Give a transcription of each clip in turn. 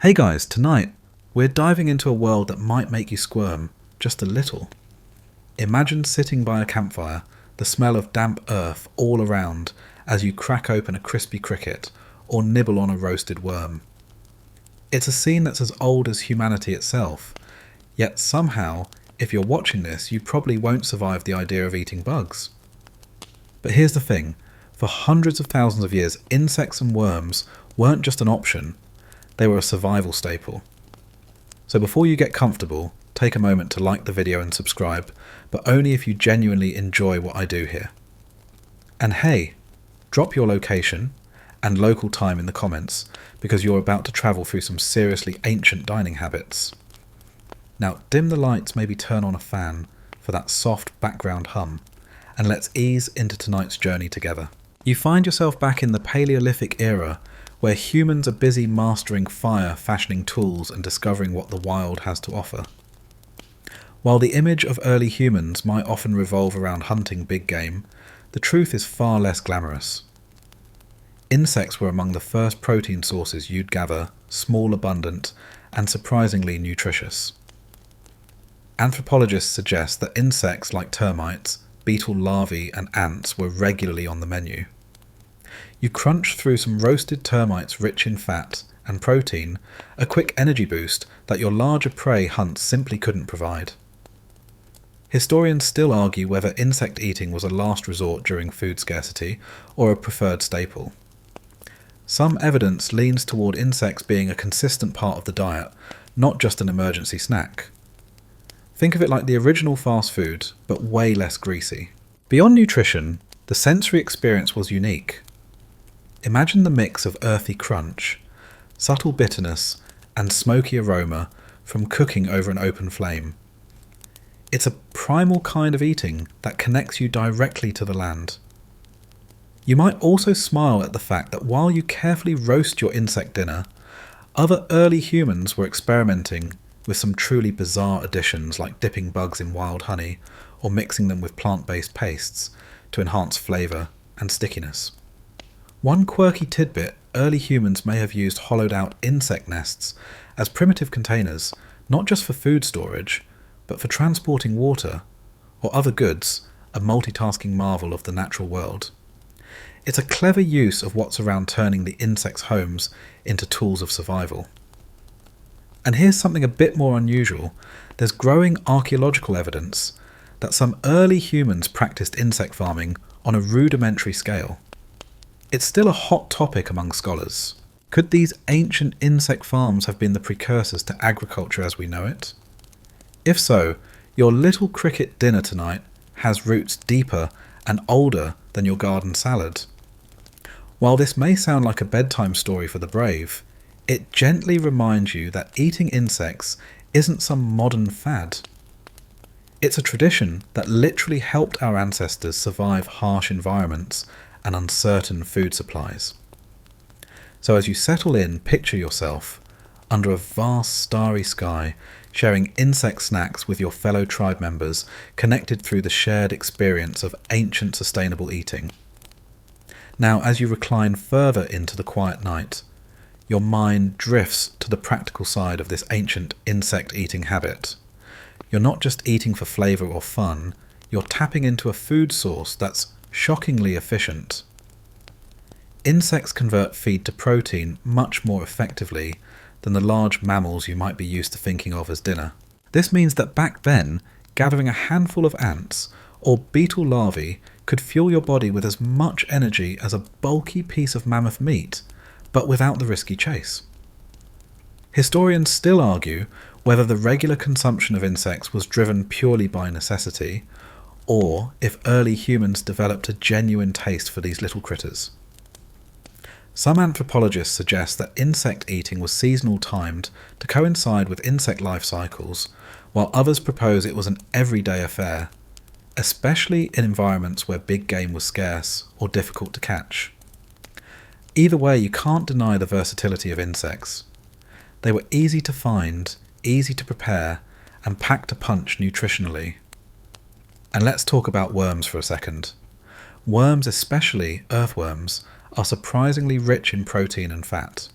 Hey guys, tonight we're diving into a world that might make you squirm just a little. Imagine sitting by a campfire, the smell of damp earth all around as you crack open a crispy cricket or nibble on a roasted worm. It's a scene that's as old as humanity itself, yet somehow, if you're watching this, you probably won't survive the idea of eating bugs. But here's the thing, for hundreds of thousands of years, insects and worms weren't just an option, they were a survival staple. So before you get comfortable, take a moment to like the video and subscribe, but only if you genuinely enjoy what I do here. And hey, drop your location and local time in the comments, because you're about to travel through some seriously ancient dining habits. Now dim the lights, maybe turn on a fan for that soft background hum, and let's ease into tonight's journey together. You find yourself back in the Paleolithic era, where humans are busy mastering fire, fashioning tools, and discovering what the wild has to offer. While the image of early humans might often revolve around hunting big game, the truth is far less glamorous. Insects were among the first protein sources you'd gather, small, abundant, and surprisingly nutritious. Anthropologists suggest that insects like termites, beetle larvae, and ants were regularly on the menu. You crunch through some roasted termites rich in fat and protein, a quick energy boost that your larger prey hunts simply couldn't provide. Historians still argue whether insect eating was a last resort during food scarcity or a preferred staple. Some evidence leans toward insects being a consistent part of the diet, not just an emergency snack. Think of it like the original fast food, but way less greasy. Beyond nutrition, the sensory experience was unique. Imagine the mix of earthy crunch, subtle bitterness, and smoky aroma from cooking over an open flame. It's a primal kind of eating that connects you directly to the land. You might also smile at the fact that while you carefully roast your insect dinner, other early humans were experimenting with some truly bizarre additions like dipping bugs in wild honey or mixing them with plant-based pastes to enhance flavour and stickiness. One quirky tidbit, early humans may have used hollowed-out insect nests as primitive containers, not just for food storage, but for transporting water or other goods, a multitasking marvel of the natural world. It's a clever use of what's around turning the insects' homes into tools of survival. And here's something a bit more unusual. There's growing archaeological evidence that some early humans practiced insect farming on a rudimentary scale. It's still a hot topic among scholars. Could these ancient insect farms have been the precursors to agriculture as we know it? If so, your little cricket dinner tonight has roots deeper and older than your garden salad. While this may sound like a bedtime story for the brave, it gently reminds you that eating insects isn't some modern fad. It's a tradition that literally helped our ancestors survive harsh environments and uncertain food supplies. So as you settle in, picture yourself under a vast starry sky, sharing insect snacks with your fellow tribe members, connected through the shared experience of ancient sustainable eating. Now, as you recline further into the quiet night, your mind drifts to the practical side of this ancient insect-eating habit. You're not just eating for flavour or fun, you're tapping into a food source that's shockingly efficient. Insects convert feed to protein much more effectively than the large mammals you might be used to thinking of as dinner. This means that back then, gathering a handful of ants or beetle larvae could fuel your body with as much energy as a bulky piece of mammoth meat, but without the risky chase. Historians still argue whether the regular consumption of insects was driven purely by necessity, or if early humans developed a genuine taste for these little critters. Some anthropologists suggest that insect eating was seasonal timed to coincide with insect life cycles, while others propose it was an everyday affair, especially in environments where big game was scarce or difficult to catch. Either way, you can't deny the versatility of insects. They were easy to find, easy to prepare, and packed a punch nutritionally. And let's talk about worms for a second. Worms, especially earthworms, are surprisingly rich in protein and fat.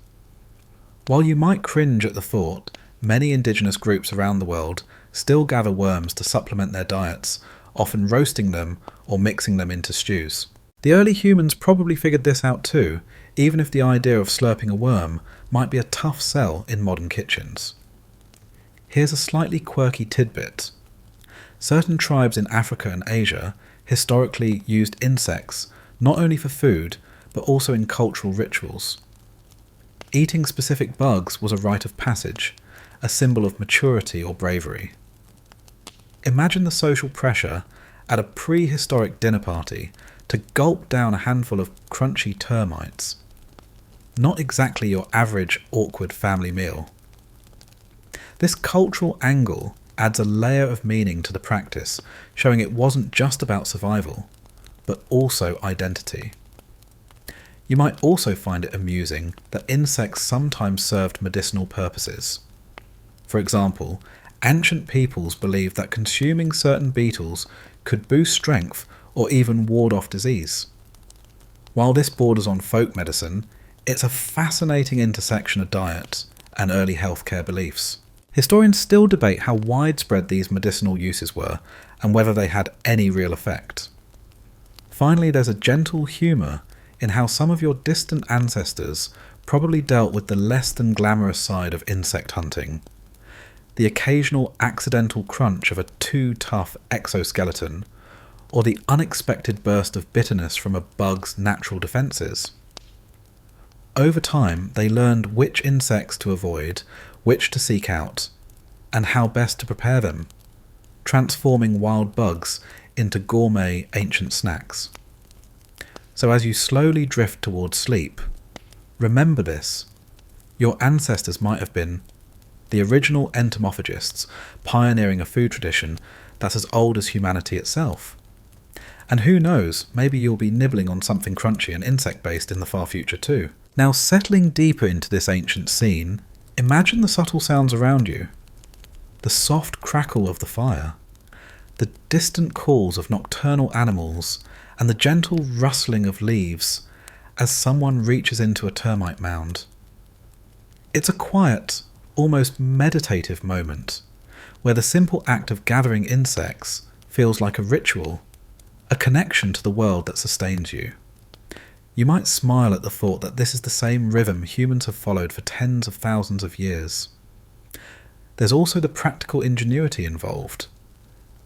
While you might cringe at the thought, many indigenous groups around the world still gather worms to supplement their diets, often roasting them or mixing them into stews. The early humans probably figured this out too, even if the idea of slurping a worm might be a tough sell in modern kitchens. Here's a slightly quirky tidbit. Certain tribes in Africa and Asia historically used insects not only for food, but also in cultural rituals. Eating specific bugs was a rite of passage, a symbol of maturity or bravery. Imagine the social pressure at a prehistoric dinner party to gulp down a handful of crunchy termites. Not exactly your average awkward family meal. This cultural angle adds a layer of meaning to the practice, showing it wasn't just about survival, but also identity. You might also find it amusing that insects sometimes served medicinal purposes. For example, ancient peoples believed that consuming certain beetles could boost strength or even ward off disease. While this borders on folk medicine, it's a fascinating intersection of diet and early healthcare beliefs. Historians still debate how widespread these medicinal uses were and whether they had any real effect. Finally, there's a gentle humour in how some of your distant ancestors probably dealt with the less than glamorous side of insect hunting. The occasional accidental crunch of a too tough exoskeleton, or the unexpected burst of bitterness from a bug's natural defences. Over time, they learned which insects to avoid, which to seek out, and how best to prepare them, transforming wild bugs into gourmet ancient snacks. So as you slowly drift towards sleep, remember this: your ancestors might have been the original entomophagists, pioneering a food tradition that's as old as humanity itself. And who knows, maybe you'll be nibbling on something crunchy and insect-based in the far future too. Now, settling deeper into this ancient scene, imagine the subtle sounds around you. The soft crackle of the fire, the distant calls of nocturnal animals, and the gentle rustling of leaves as someone reaches into a termite mound. It's a quiet, almost meditative moment, where the simple act of gathering insects feels like a ritual, a connection to the world that sustains you. You might smile at the thought that this is the same rhythm humans have followed for tens of thousands of years. There's also the practical ingenuity involved.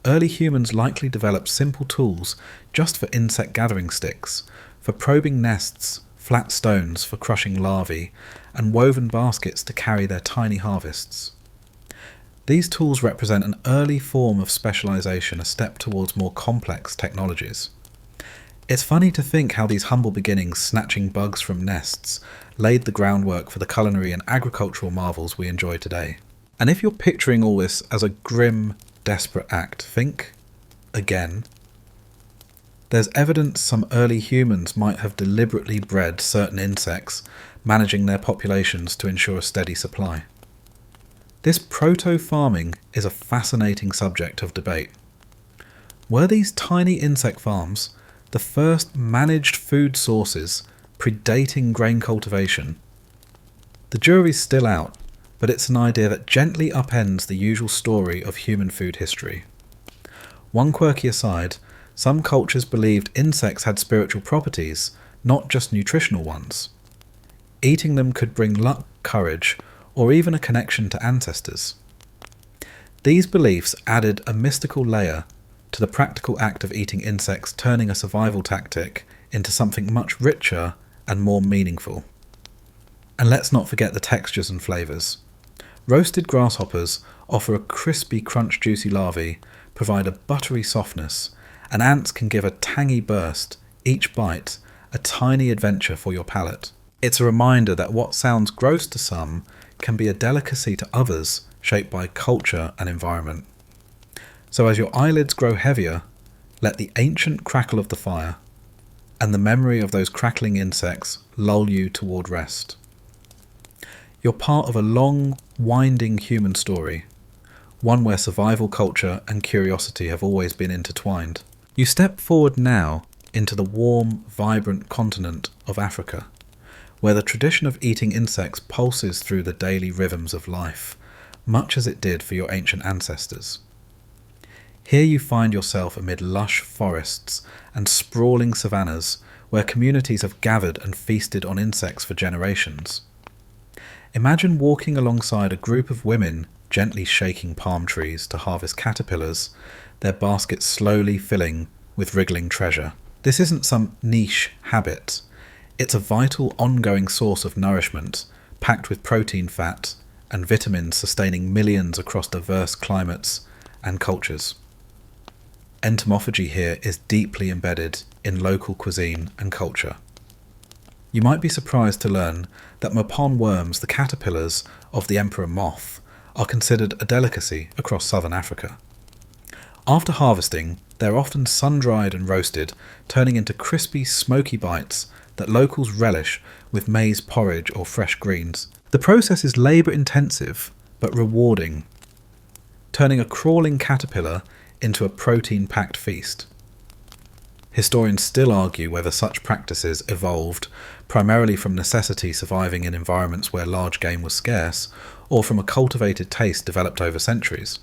Early humans likely developed simple tools just for insect gathering sticks, for probing nests, flat stones for crushing larvae, and woven baskets to carry their tiny harvests. These tools represent an early form of specialization, a step towards more complex technologies. It's funny to think how these humble beginnings, snatching bugs from nests, laid the groundwork for the culinary and agricultural marvels we enjoy today. And if you're picturing all this as a grim, desperate act, think again. There's evidence some early humans might have deliberately bred certain insects, managing their populations to ensure a steady supply. This proto-farming is a fascinating subject of debate. Were these tiny insect farms the first managed food sources predating grain cultivation? The jury's still out, but it's an idea that gently upends the usual story of human food history. One quirky aside, some cultures believed insects had spiritual properties, not just nutritional ones. Eating them could bring luck, courage, or even a connection to ancestors. These beliefs added a mystical layer to the practical act of eating insects, turning a survival tactic into something much richer and more meaningful. And let's not forget the textures and flavours. Roasted grasshoppers offer a crispy, crunch-juicy larvae, provide a buttery softness, and ants can give a tangy burst, each bite a tiny adventure for your palate. It's a reminder that what sounds gross to some can be a delicacy to others, shaped by culture and environment. So as your eyelids grow heavier, let the ancient crackle of the fire and the memory of those crackling insects lull you toward rest. You're part of a long, winding human story, one where survival culture and curiosity have always been intertwined. You step forward now into the warm, vibrant continent of Africa, where the tradition of eating insects pulses through the daily rhythms of life, much as it did for your ancient ancestors. Here you find yourself amid lush forests and sprawling savannas where communities have gathered and feasted on insects for generations. Imagine walking alongside a group of women gently shaking palm trees to harvest caterpillars, their baskets slowly filling with wriggling treasure. This isn't some niche habit. It's a vital, ongoing source of nourishment, packed with protein, fat, and vitamins sustaining millions across diverse climates and cultures. Entomophagy here is deeply embedded in local cuisine and culture. You might be surprised to learn that mopon worms, the caterpillars of the emperor moth, are considered a delicacy across southern Africa. After harvesting, they're often sun-dried and roasted, turning into crispy, smoky bites that locals relish with maize porridge or fresh greens. The process is labour-intensive, but rewarding, turning a crawling caterpillar into a protein-packed feast. Historians still argue whether such practices evolved primarily from necessity surviving in environments where large game was scarce, or from a cultivated taste developed over centuries.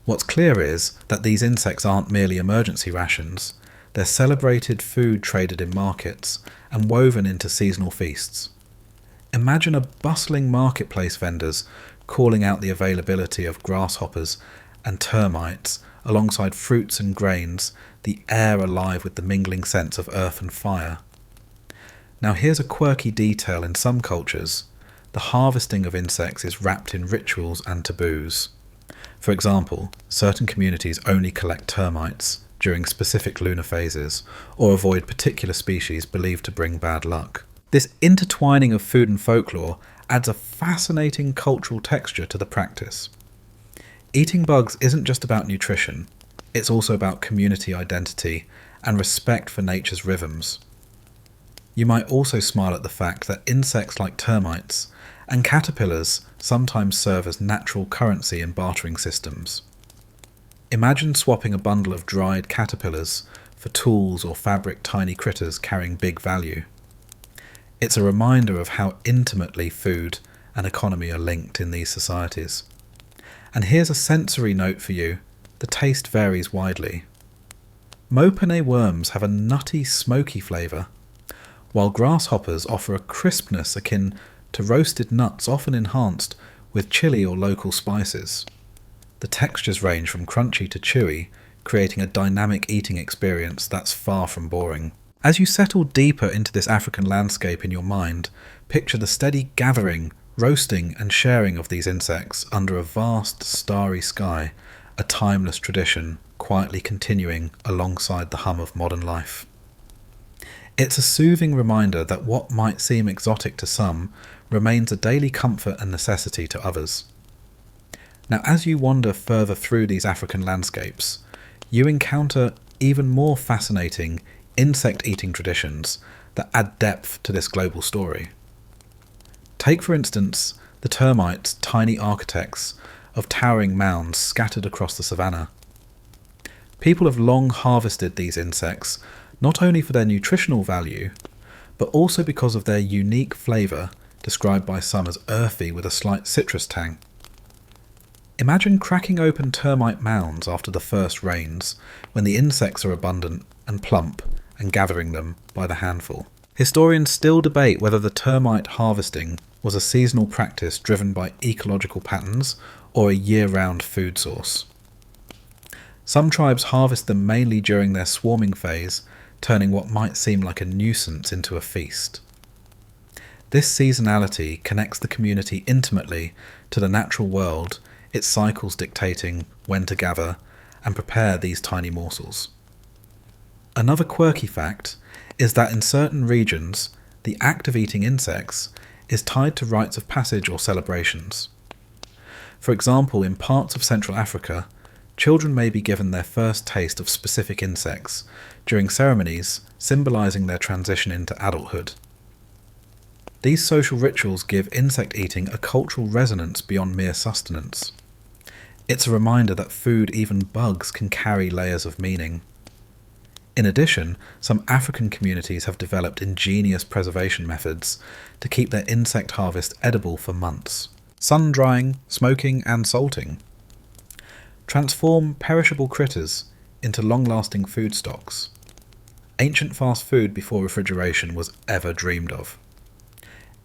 What's clear is that these insects aren't merely emergency rations, they're celebrated food traded in markets and woven into seasonal feasts. Imagine a bustling marketplace vendors calling out the availability of grasshoppers and termites alongside fruits and grains, the air alive with the mingling scents of earth and fire. Now here's a quirky detail in some cultures. The harvesting of insects is wrapped in rituals and taboos. For example, certain communities only collect termites during specific lunar phases, or avoid particular species believed to bring bad luck. This intertwining of food and folklore adds a fascinating cultural texture to the practice. Eating bugs isn't just about nutrition, it's also about community identity and respect for nature's rhythms. You might also smile at the fact that insects like termites and caterpillars sometimes serve as natural currency in bartering systems. Imagine swapping a bundle of dried caterpillars for tools or fabric tiny critters carrying big value. It's a reminder of how intimately food and economy are linked in these societies. And here's a sensory note for you. The taste varies widely. Mopane worms have a nutty, smoky flavour, while grasshoppers offer a crispness akin to roasted nuts, often enhanced with chili or local spices. The textures range from crunchy to chewy, creating a dynamic eating experience that's far from boring. As you settle deeper into this African landscape in your mind, picture the steady gathering, roasting and sharing of these insects under a vast, starry sky, a timeless tradition quietly continuing alongside the hum of modern life. It's a soothing reminder that what might seem exotic to some remains a daily comfort and necessity to others. Now, as you wander further through these African landscapes, you encounter even more fascinating insect-eating traditions that add depth to this global story. Take, for instance, the termites, tiny architects of towering mounds scattered across the savannah. People have long harvested these insects, not only for their nutritional value, but also because of their unique flavour, described by some as earthy with a slight citrus tang. Imagine cracking open termite mounds after the first rains, when the insects are abundant and plump, and gathering them by the handful. Historians still debate whether the termite harvesting was a seasonal practice driven by ecological patterns or a year-round food source. Some tribes harvest them mainly during their swarming phase, turning what might seem like a nuisance into a feast. This seasonality connects the community intimately to the natural world, its cycles dictating when to gather and prepare these tiny morsels. Another quirky fact is that in certain regions, the act of eating insects is tied to rites of passage or celebrations. For example, in parts of Central Africa, children may be given their first taste of specific insects during ceremonies symbolising their transition into adulthood. These social rituals give insect eating a cultural resonance beyond mere sustenance. It's a reminder that food, even bugs, can carry layers of meaning. In addition, some African communities have developed ingenious preservation methods to keep their insect harvest edible for months. Sun drying, smoking and salting. Transform perishable critters into long-lasting food stocks. Ancient fast food before refrigeration was ever dreamed of.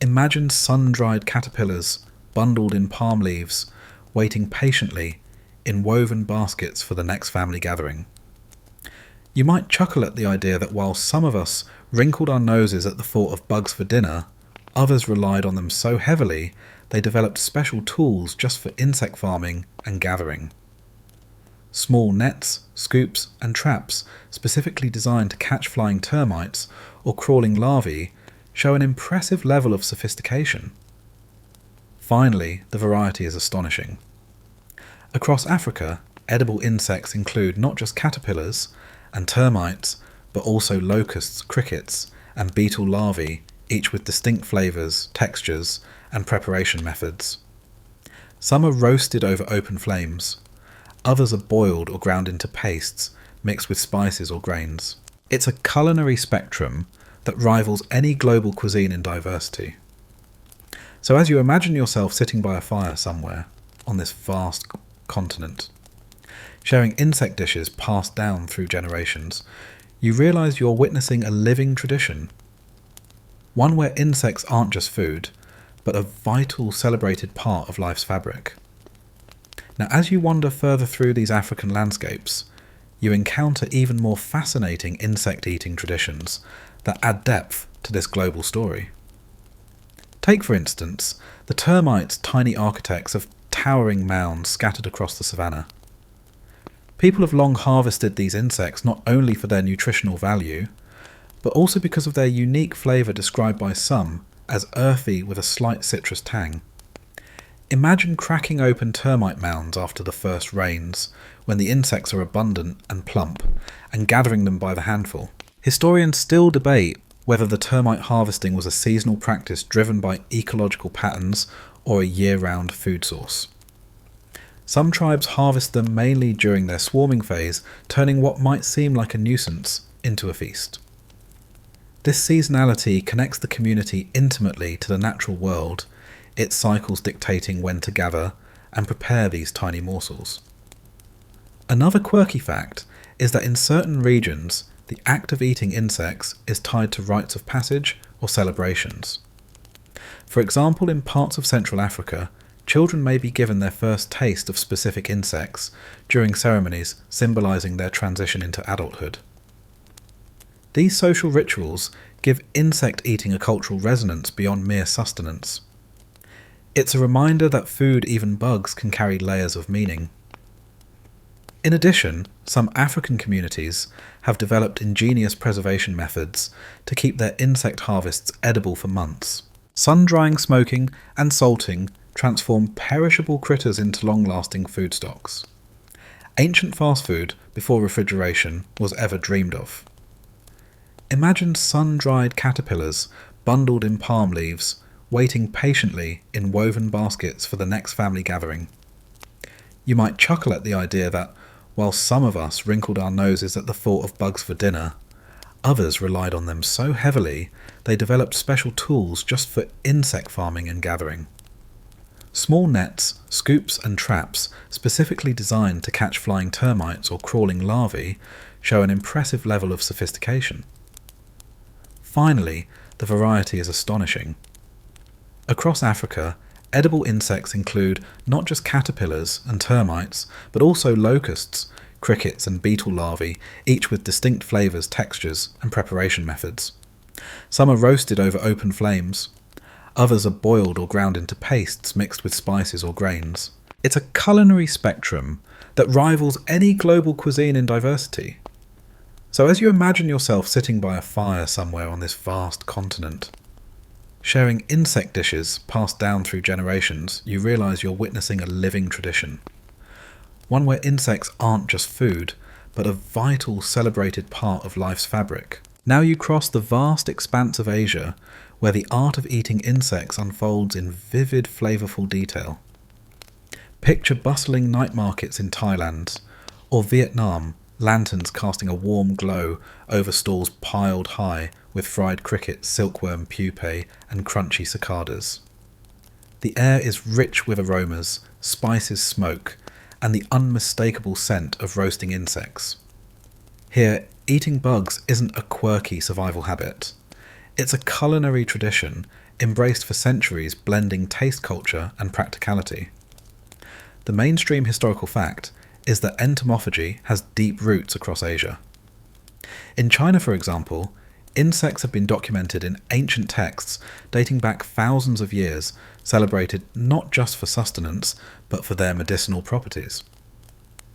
Imagine sun-dried caterpillars bundled in palm leaves, waiting patiently in woven baskets for the next family gathering. You might chuckle at the idea that while some of us wrinkled our noses at the thought of bugs for dinner, others relied on them so heavily they developed special tools just for insect farming and gathering. Small nets, scoops and traps specifically designed to catch flying termites or crawling larvae show an impressive level of sophistication. Finally, the variety is astonishing. Across Africa, edible insects include not just caterpillars and termites, but also locusts, crickets, and beetle larvae, each with distinct flavours, textures, and preparation methods. Some are roasted over open flames. Others are boiled or ground into pastes, mixed with spices or grains. It's a culinary spectrum that rivals any global cuisine in diversity. So as you imagine yourself sitting by a fire somewhere on this vast continent, sharing insect dishes passed down through generations, you realise you're witnessing a living tradition. One where insects aren't just food, but a vital, celebrated part of life's fabric. Now, as you wander further through these African landscapes, you encounter even more fascinating insect-eating traditions that add depth to this global story. Take, for instance, the termites' tiny architects of towering mounds scattered across the savannah. People have long harvested these insects not only for their nutritional value, but also because of their unique flavour described by some as earthy with a slight citrus tang. Imagine cracking open termite mounds after the first rains, when the insects are abundant and plump, and gathering them by the handful. Historians still debate whether the termite harvesting was a seasonal practice driven by ecological patterns or a year-round food source. Some tribes harvest them mainly during their swarming phase, turning what might seem like a nuisance into a feast. This seasonality connects the community intimately to the natural world, its cycles dictating when to gather and prepare these tiny morsels. Another quirky fact is that in certain regions, the act of eating insects is tied to rites of passage or celebrations. For example, in parts of Central Africa, children may be given their first taste of specific insects during ceremonies symbolising their transition into adulthood. These social rituals give insect eating a cultural resonance beyond mere sustenance. It's a reminder that food, even bugs, can carry layers of meaning. In addition, some African communities have developed ingenious preservation methods to keep their insect harvests edible for months. Sun-drying, smoking, and salting transform perishable critters into long-lasting food stocks. Ancient fast food before refrigeration was ever dreamed of. Imagine sun-dried caterpillars bundled in palm leaves, waiting patiently in woven baskets for the next family gathering. You might chuckle at the idea that, while some of us wrinkled our noses at the thought of bugs for dinner, others relied on them so heavily they developed special tools just for insect farming and gathering. Small nets, scoops and traps specifically designed to catch flying termites or crawling larvae show an impressive level of sophistication. Finally, the variety is astonishing. Across Africa, edible insects include not just caterpillars and termites, but also locusts, crickets and beetle larvae, each with distinct flavours, textures and preparation methods. Some are roasted over open flames. Others are boiled or ground into pastes mixed with spices or grains. It's a culinary spectrum that rivals any global cuisine in diversity. So as you imagine yourself sitting by a fire somewhere on this vast continent, sharing insect dishes passed down through generations, you realise you're witnessing a living tradition. One where insects aren't just food, but a vital, celebrated part of life's fabric. Now you cross the vast expanse of Asia, where the art of eating insects unfolds in vivid, flavourful detail. Picture bustling night markets in Thailand, or Vietnam, lanterns casting a warm glow over stalls piled high with fried cricket, silkworm pupae, and crunchy cicadas. The air is rich with aromas, spices, smoke, and the unmistakable scent of roasting insects. Here, eating bugs isn't a quirky survival habit. It's a culinary tradition embraced for centuries, blending taste culture and practicality. The mainstream historical fact is that entomophagy has deep roots across Asia. In China, for example, insects have been documented in ancient texts dating back thousands of years, celebrated not just for sustenance, but for their medicinal properties.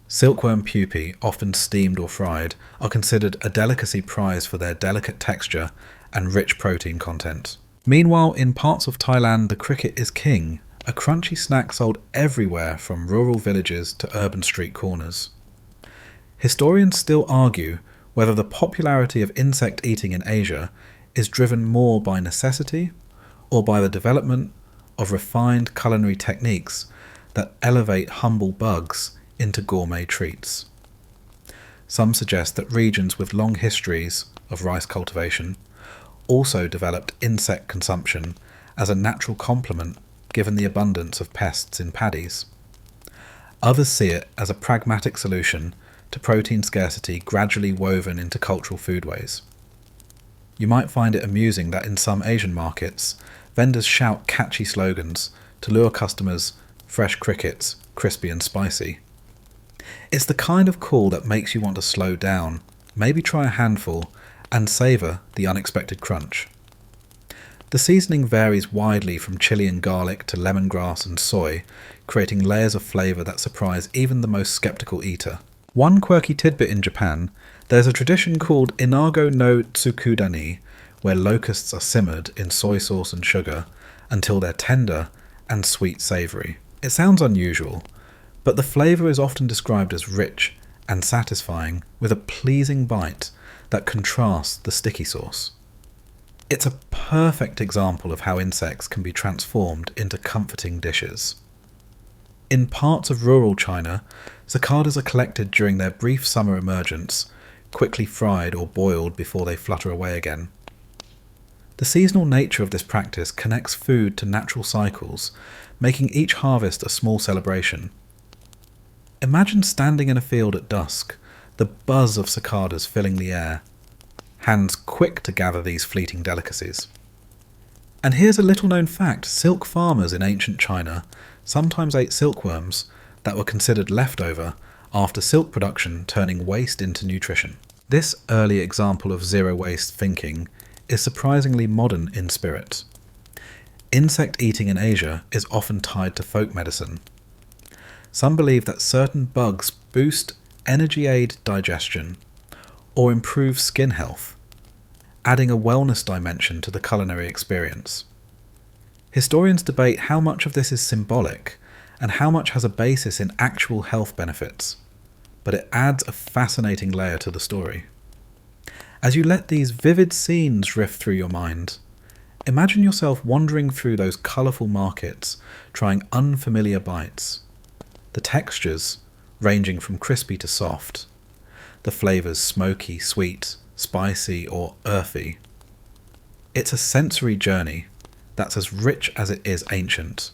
Silkworm pupae, often steamed or fried, are considered a delicacy prized for their delicate texture and rich protein content. Meanwhile, in parts of Thailand, the cricket is king, a crunchy snack sold everywhere from rural villages to urban street corners. Historians still argue whether the popularity of insect eating in Asia is driven more by necessity or by the development of refined culinary techniques that elevate humble bugs into gourmet treats. Some suggest that regions with long histories of rice cultivation also developed insect consumption as a natural complement given the abundance of pests in paddies. Others see it as a pragmatic solution to protein scarcity gradually woven into cultural foodways. You might find it amusing that in some Asian markets, vendors shout catchy slogans to lure customers: fresh crickets, crispy and spicy. It's the kind of call that makes you want to slow down, maybe try a handful, and savour the unexpected crunch. The seasoning varies widely from chili and garlic to lemongrass and soy, creating layers of flavour that surprise even the most sceptical eater. One quirky tidbit in Japan, there's a tradition called Inago no Tsukudani, where locusts are simmered in soy sauce and sugar until they're tender and sweet savoury. It sounds unusual, but the flavour is often described as rich and satisfying, with a pleasing bite that contrasts the sticky sauce. It's a perfect example of how insects can be transformed into comforting dishes. In parts of rural China, cicadas are collected during their brief summer emergence, quickly fried or boiled before they flutter away again. The seasonal nature of this practice connects food to natural cycles, making each harvest a small celebration. Imagine standing in a field at dusk, the buzz of cicadas filling the air, hands quick to gather these fleeting delicacies. And here's a little-known fact: silk farmers in ancient China sometimes ate silkworms that were considered leftover after silk production, turning waste into nutrition. This early example of zero-waste thinking is surprisingly modern in spirit. Insect eating in Asia is often tied to folk medicine. Some believe that certain bugs boost energy-aid digestion or improve skin health, adding a wellness dimension to the culinary experience. Historians debate how much of this is symbolic and how much has a basis in actual health benefits, but it adds a fascinating layer to the story. As you let these vivid scenes riff through your mind, imagine yourself wandering through those colourful markets, trying unfamiliar bites. The textures ranging from crispy to soft, the flavours smoky, sweet, spicy or earthy. It's a sensory journey that's as rich as it is ancient,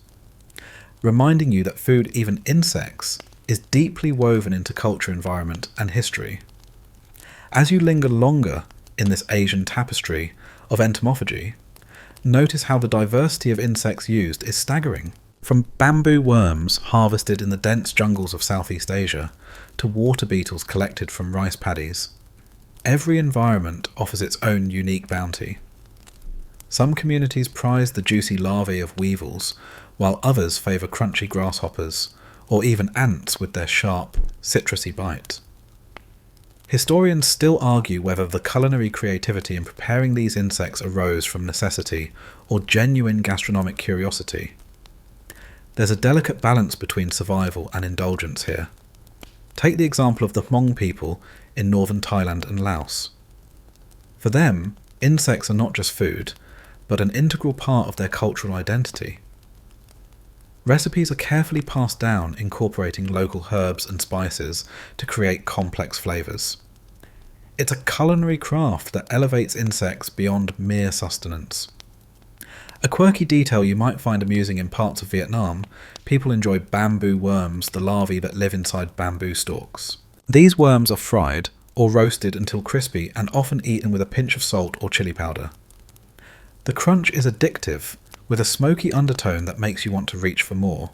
reminding you that food, even insects, is deeply woven into culture, environment and history. As you linger longer in this Asian tapestry of entomophagy, notice how the diversity of insects used is staggering. From bamboo worms harvested in the dense jungles of Southeast Asia to water beetles collected from rice paddies, every environment offers its own unique bounty. Some communities prize the juicy larvae of weevils, while others favour crunchy grasshoppers, or even ants with their sharp, citrusy bite. Historians still argue whether the culinary creativity in preparing these insects arose from necessity or genuine gastronomic curiosity. There's a delicate balance between survival and indulgence here. Take the example of the Hmong people in northern Thailand and Laos. For them, insects are not just food, but an integral part of their cultural identity. Recipes are carefully passed down, incorporating local herbs and spices to create complex flavours. It's a culinary craft that elevates insects beyond mere sustenance. A quirky detail you might find amusing in parts of Vietnam: people enjoy bamboo worms, the larvae that live inside bamboo stalks. These worms are fried or roasted until crispy and often eaten with a pinch of salt or chili powder. The crunch is addictive, with a smoky undertone that makes you want to reach for more.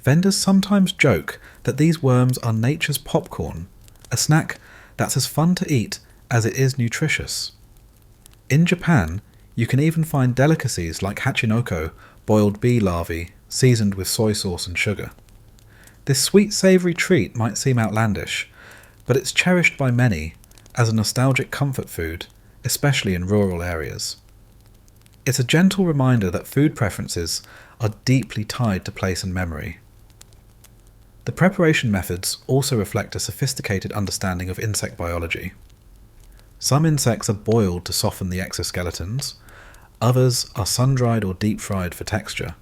Vendors sometimes joke that these worms are nature's popcorn, a snack that's as fun to eat as it is nutritious. In Japan, you can even find delicacies like hachinoko, boiled bee larvae, seasoned with soy sauce and sugar. This sweet savoury treat might seem outlandish, but it's cherished by many as a nostalgic comfort food, especially in rural areas. It's a gentle reminder that food preferences are deeply tied to place and memory. The preparation methods also reflect a sophisticated understanding of insect biology. Some insects are boiled to soften the exoskeletons, others are sun-dried or deep-fried for texture.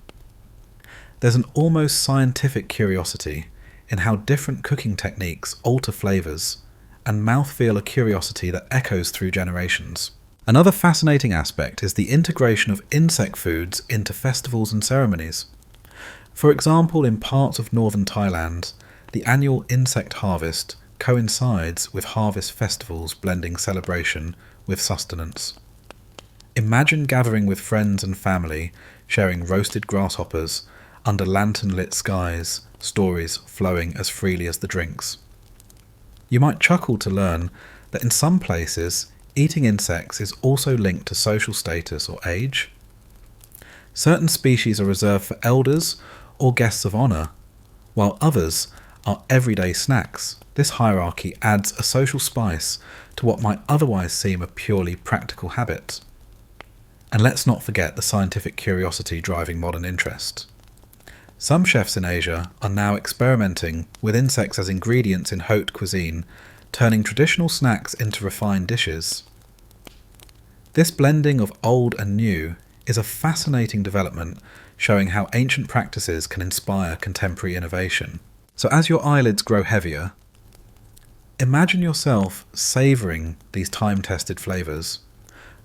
There's an almost scientific curiosity in how different cooking techniques alter flavours, and mouthfeel a curiosity that echoes through generations. Another fascinating aspect is the integration of insect foods into festivals and ceremonies. For example, in parts of northern Thailand, the annual insect harvest coincides with harvest festivals, blending celebration with sustenance. Imagine gathering with friends and family, sharing roasted grasshoppers under lantern-lit skies, stories flowing as freely as the drinks. You might chuckle to learn that in some places, eating insects is also linked to social status or age. Certain species are reserved for elders or guests of honour, while others are everyday snacks. This hierarchy adds a social spice to what might otherwise seem a purely practical habit. And let's not forget the scientific curiosity driving modern interest. Some chefs in Asia are now experimenting with insects as ingredients in haute cuisine, turning traditional snacks into refined dishes. This blending of old and new is a fascinating development, showing how ancient practices can inspire contemporary innovation. So as your eyelids grow heavier, imagine yourself savouring these time-tested flavours: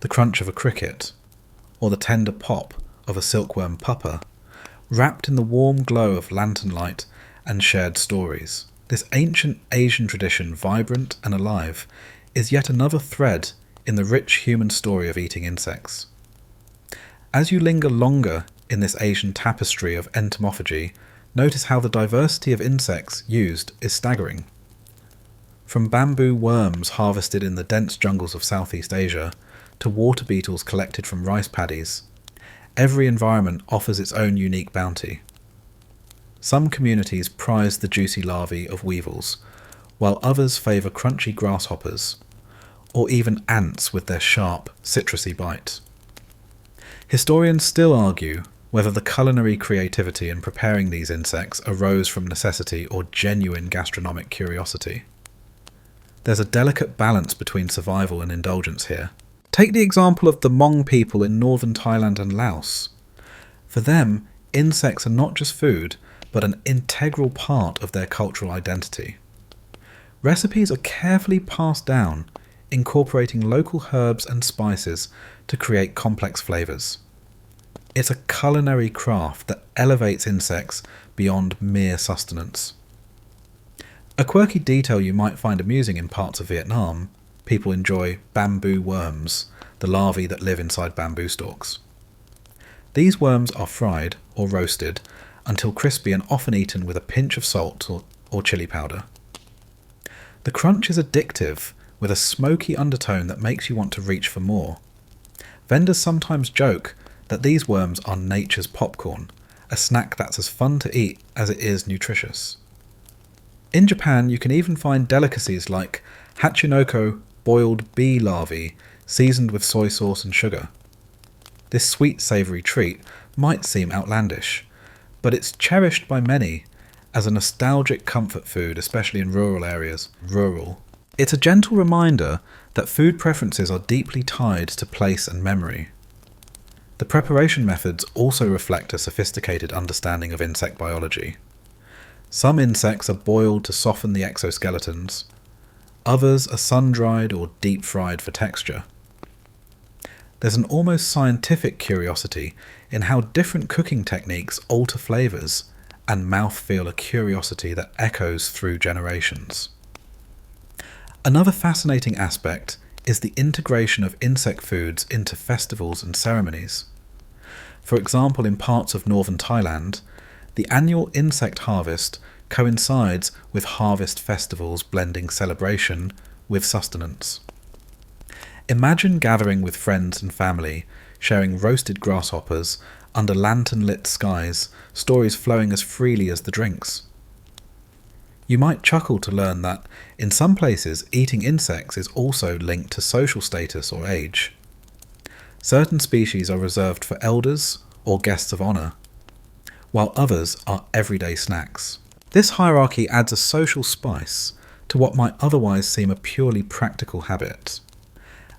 the crunch of a cricket, or the tender pop of a silkworm pupper, wrapped in the warm glow of lantern light and shared stories. This ancient Asian tradition, vibrant and alive, is yet another thread in the rich human story of eating insects. As you linger longer in this Asian tapestry of entomophagy, notice how the diversity of insects used is staggering. From bamboo worms harvested in the dense jungles of Southeast Asia to water beetles collected from rice paddies, every environment offers its own unique bounty. Some communities prize the juicy larvae of weevils, while others favour crunchy grasshoppers, or even ants with their sharp, citrusy bite. Historians still argue whether the culinary creativity in preparing these insects arose from necessity or genuine gastronomic curiosity. There's a delicate balance between survival and indulgence here. Take the example of the Hmong people in northern Thailand and Laos. For them, insects are not just food, but an integral part of their cultural identity. Recipes are carefully passed down, incorporating local herbs and spices to create complex flavours. It's a culinary craft that elevates insects beyond mere sustenance. A quirky detail you might find amusing in parts of Vietnam: people enjoy bamboo worms, the larvae that live inside bamboo stalks. These worms are fried or roasted until crispy and often eaten with a pinch of salt or chili powder. The crunch is addictive, with a smoky undertone that makes you want to reach for more. Vendors sometimes joke that these worms are nature's popcorn, a snack that's as fun to eat as it is nutritious. In Japan, you can even find delicacies like hachinoko, boiled bee larvae, seasoned with soy sauce and sugar. This sweet savoury treat might seem outlandish, but it's cherished by many as a nostalgic comfort food, especially in rural areas. It's a gentle reminder that food preferences are deeply tied to place and memory. The preparation methods also reflect a sophisticated understanding of insect biology. Some insects are boiled to soften the exoskeletons, others are sun-dried or deep-fried for texture. There's an almost scientific curiosity in how different cooking techniques alter flavours, and mouthfeel a curiosity that echoes through generations. Another fascinating aspect is the integration of insect foods into festivals and ceremonies. For example, in parts of northern Thailand, the annual insect harvest coincides with harvest festivals blending celebration with sustenance. Imagine gathering with friends and family, sharing roasted grasshoppers under lantern-lit skies, stories flowing as freely as the drinks. You might chuckle to learn that, in some places, eating insects is also linked to social status or age. Certain species are reserved for elders or guests of honour, while others are everyday snacks. This hierarchy adds a social spice to what might otherwise seem a purely practical habit.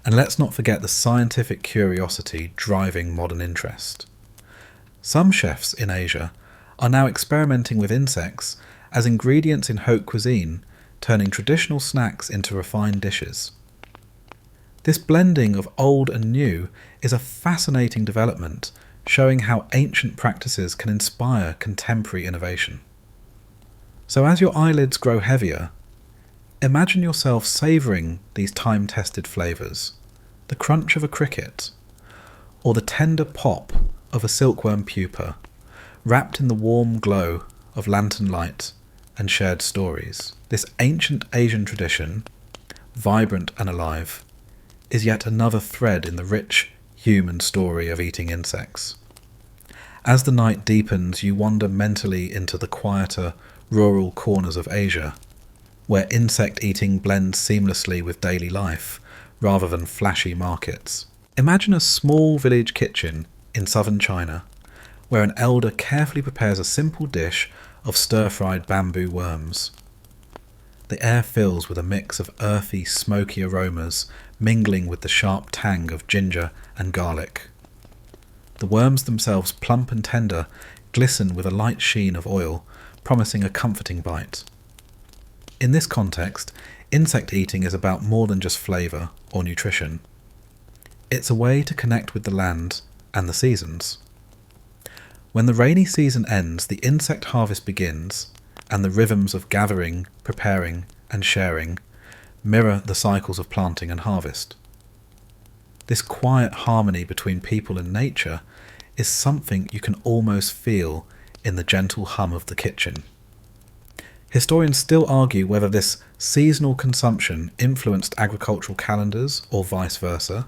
And let's not forget the scientific curiosity driving modern interest. Some chefs in Asia are now experimenting with insects as ingredients in haute cuisine, turning traditional snacks into refined dishes. This blending of old and new is a fascinating development, showing how ancient practices can inspire contemporary innovation. So as your eyelids grow heavier, imagine yourself savouring these time-tested flavours, the crunch of a cricket, or the tender pop of a silkworm pupa, wrapped in the warm glow of lantern light and shared stories. This ancient Asian tradition, vibrant and alive, is yet another thread in the rich human story of eating insects. As the night deepens, you wander mentally into the quieter, rural corners of Asia, where insect eating blends seamlessly with daily life, rather than flashy markets. Imagine a small village kitchen in southern China, where an elder carefully prepares a simple dish of stir-fried bamboo worms. The air fills with a mix of earthy, smoky aromas, mingling with the sharp tang of ginger and garlic. The worms themselves, plump and tender, glisten with a light sheen of oil, promising a comforting bite. In this context, insect eating is about more than just flavour or nutrition. It's a way to connect with the land and the seasons. When the rainy season ends, the insect harvest begins, and the rhythms of gathering, preparing, and sharing mirror the cycles of planting and harvest. This quiet harmony between people and nature is something you can almost feel in the gentle hum of the kitchen. Historians still argue whether this seasonal consumption influenced agricultural calendars or vice versa,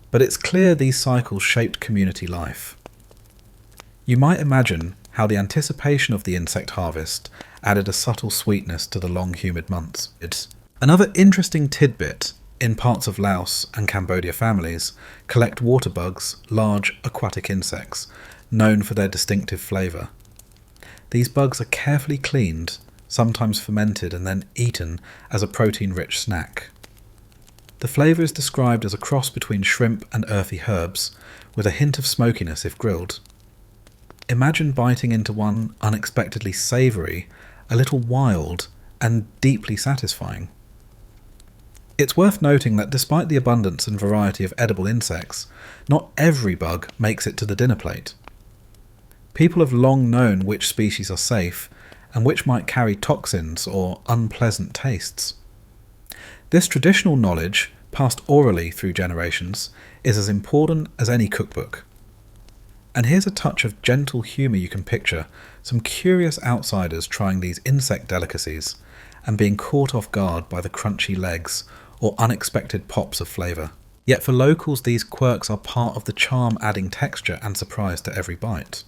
but it's clear these cycles shaped community life. You might imagine how the anticipation of the insect harvest added a subtle sweetness to the long humid months. Another interesting tidbit: in parts of Laos and Cambodia, families collect water bugs, large aquatic insects, known for their distinctive flavour. These bugs are carefully cleaned, sometimes fermented, and then eaten as a protein-rich snack. The flavour is described as a cross between shrimp and earthy herbs, with a hint of smokiness if grilled. Imagine biting into one unexpectedly savoury, a little wild, and deeply satisfying. It's worth noting that despite the abundance and variety of edible insects, not every bug makes it to the dinner plate. People have long known which species are safe and which might carry toxins or unpleasant tastes. This traditional knowledge, passed orally through generations, is as important as any cookbook. And here's a touch of gentle humour you can picture: some curious outsiders trying these insect delicacies and being caught off guard by the crunchy legs or unexpected pops of flavour. Yet for locals, these quirks are part of the charm, adding texture and surprise to every bite.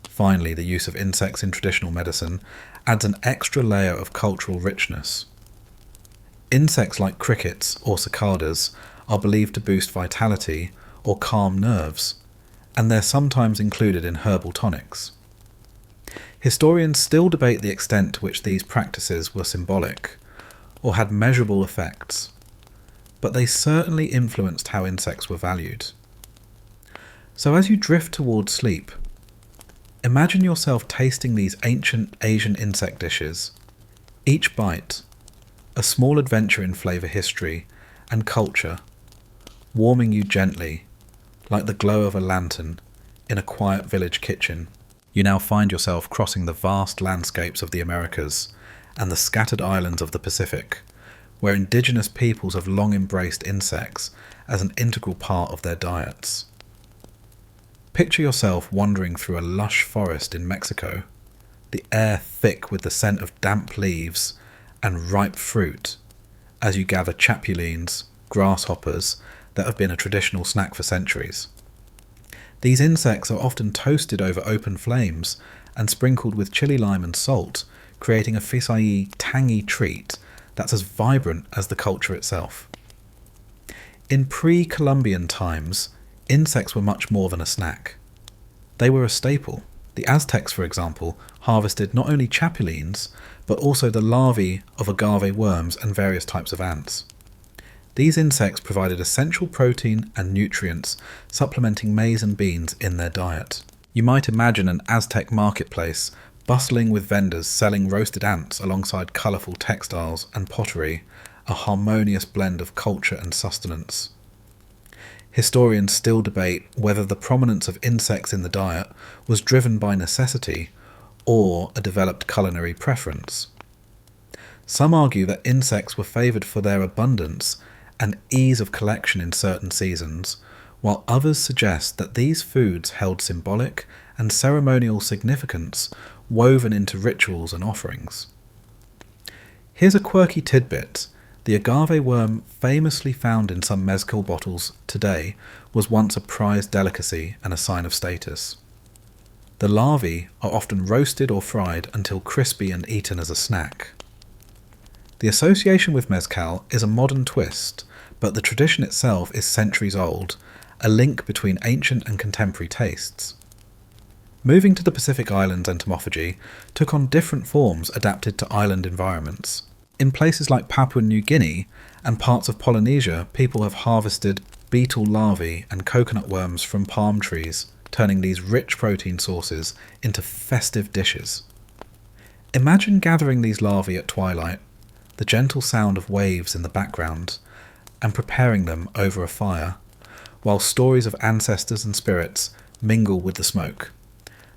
Finally, the use of insects in traditional medicine adds an extra layer of cultural richness. Insects like crickets or cicadas are believed to boost vitality or calm nerves, and they're sometimes included in herbal tonics. Historians still debate the extent to which these practices were symbolic or had measurable effects, but they certainly influenced how insects were valued. So as you drift towards sleep, imagine yourself tasting these ancient Asian insect dishes. Each bite, a small adventure in flavour history and culture, warming you gently, like the glow of a lantern in a quiet village kitchen. You now find yourself crossing the vast landscapes of the Americas and the scattered islands of the Pacific, where indigenous peoples have long embraced insects as an integral part of their diets. Picture yourself wandering through a lush forest in Mexico, the air thick with the scent of damp leaves and ripe fruit, as you gather chapulines, grasshoppers, that have been a traditional snack for centuries. These insects are often toasted over open flames and sprinkled with chili lime and salt, creating a fisai tangy treat that's as vibrant as the culture itself. In pre-Columbian times, insects were much more than a snack. They were a staple. The Aztecs, for example, harvested not only chapulines, but also the larvae of agave worms and various types of ants. These insects provided essential protein and nutrients, supplementing maize and beans in their diet. You might imagine an Aztec marketplace bustling with vendors selling roasted ants alongside colourful textiles and pottery, a harmonious blend of culture and sustenance. Historians still debate whether the prominence of insects in the diet was driven by necessity or a developed culinary preference. Some argue that insects were favoured for their abundance and ease of collection in certain seasons, while others suggest that these foods held symbolic and ceremonial significance woven into rituals and offerings. Here's a quirky tidbit. The agave worm, famously found in some mezcal bottles today, was once a prized delicacy and a sign of status. The larvae are often roasted or fried until crispy and eaten as a snack. The association with mezcal is a modern twist, but the tradition itself is centuries old, a link between ancient and contemporary tastes. Moving to the Pacific Islands, entomophagy took on different forms adapted to island environments. In places like Papua New Guinea and parts of Polynesia, people have harvested beetle larvae and coconut worms from palm trees, turning these rich protein sources into festive dishes. Imagine gathering these larvae at twilight, the gentle sound of waves in the background, and preparing them over a fire, while stories of ancestors and spirits mingle with the smoke.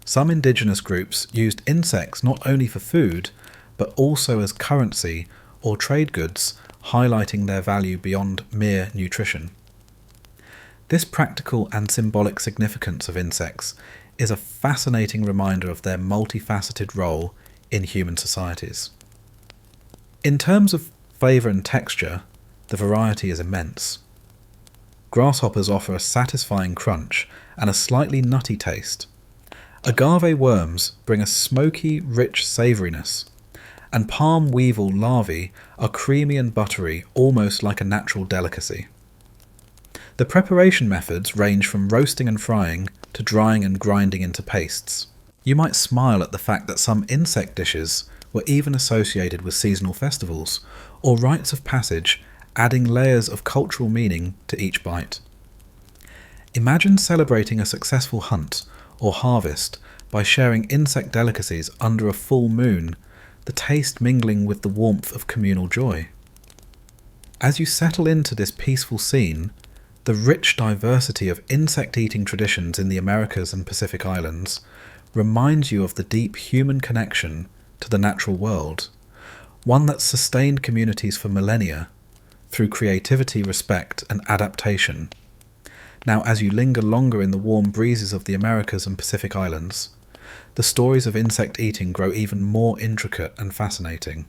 Some indigenous groups used insects not only for food, but also as currency or trade goods, highlighting their value beyond mere nutrition. This practical and symbolic significance of insects is a fascinating reminder of their multifaceted role in human societies. In terms of flavour and texture, the variety is immense. Grasshoppers offer a satisfying crunch and a slightly nutty taste. Agave worms bring a smoky, rich savouriness, and palm weevil larvae are creamy and buttery, almost like a natural delicacy. The preparation methods range from roasting and frying to drying and grinding into pastes. You might smile at the fact that some insect dishes were even associated with seasonal festivals or rites of passage, adding layers of cultural meaning to each bite. Imagine celebrating a successful hunt or harvest by sharing insect delicacies under a full moon, the taste mingling with the warmth of communal joy. As you settle into this peaceful scene, the rich diversity of insect-eating traditions in the Americas and Pacific Islands reminds you of the deep human connection to the natural world, one that's sustained communities for millennia through creativity, respect, and adaptation. Now, as you linger longer in the warm breezes of the Americas and Pacific Islands, the stories of insect eating grow even more intricate and fascinating.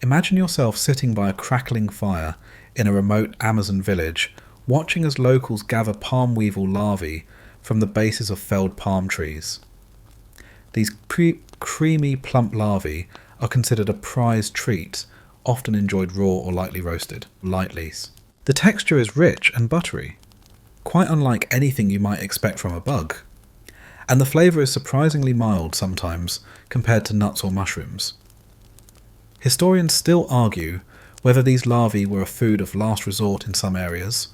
Imagine yourself sitting by a crackling fire in a remote Amazon village, watching as locals gather palm weevil larvae from the bases of felled palm trees. These creamy, plump larvae are considered a prized treat, often enjoyed raw or lightly roasted. The texture is rich and buttery, quite unlike anything you might expect from a bug, and the flavour is surprisingly mild sometimes compared to nuts or mushrooms. Historians still argue whether these larvae were a food of last resort in some areas,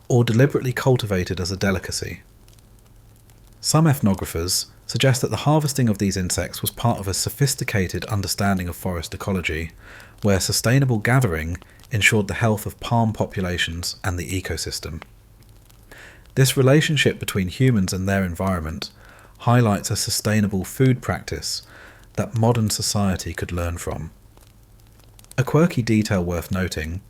or deliberately cultivated as a delicacy. Some ethnographers suggest that the harvesting of these insects was part of a sophisticated understanding of forest ecology, where sustainable gathering ensured the health of palm populations and the ecosystem. This relationship between humans and their environment highlights a sustainable food practice that modern society could learn from. A quirky detail worth noting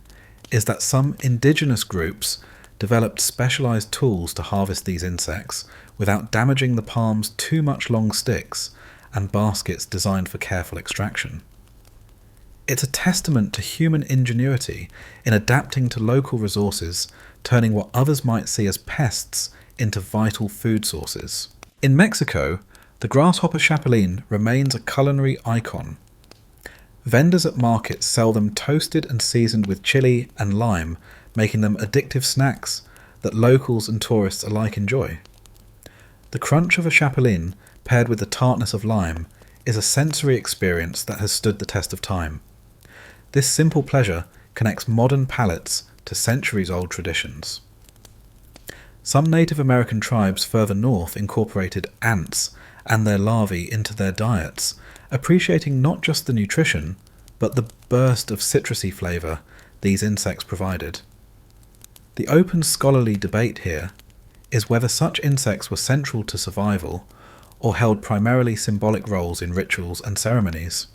is that some indigenous groups developed specialised tools to harvest these insects without damaging the palm's too much long sticks and baskets designed for careful extraction. It's a testament to human ingenuity in adapting to local resources, turning what others might see as pests into vital food sources. In Mexico, the grasshopper chapulín remains a culinary icon. Vendors at markets sell them toasted and seasoned with chili and lime, making them addictive snacks that locals and tourists alike enjoy. The crunch of a chapulín, paired with the tartness of lime, is a sensory experience that has stood the test of time. This simple pleasure connects modern palates to centuries-old traditions. Some Native American tribes further north incorporated ants and their larvae into their diets, appreciating not just the nutrition, but the burst of citrusy flavour these insects provided. The open scholarly debate here is whether such insects were central to survival or held primarily symbolic roles in rituals and ceremonies.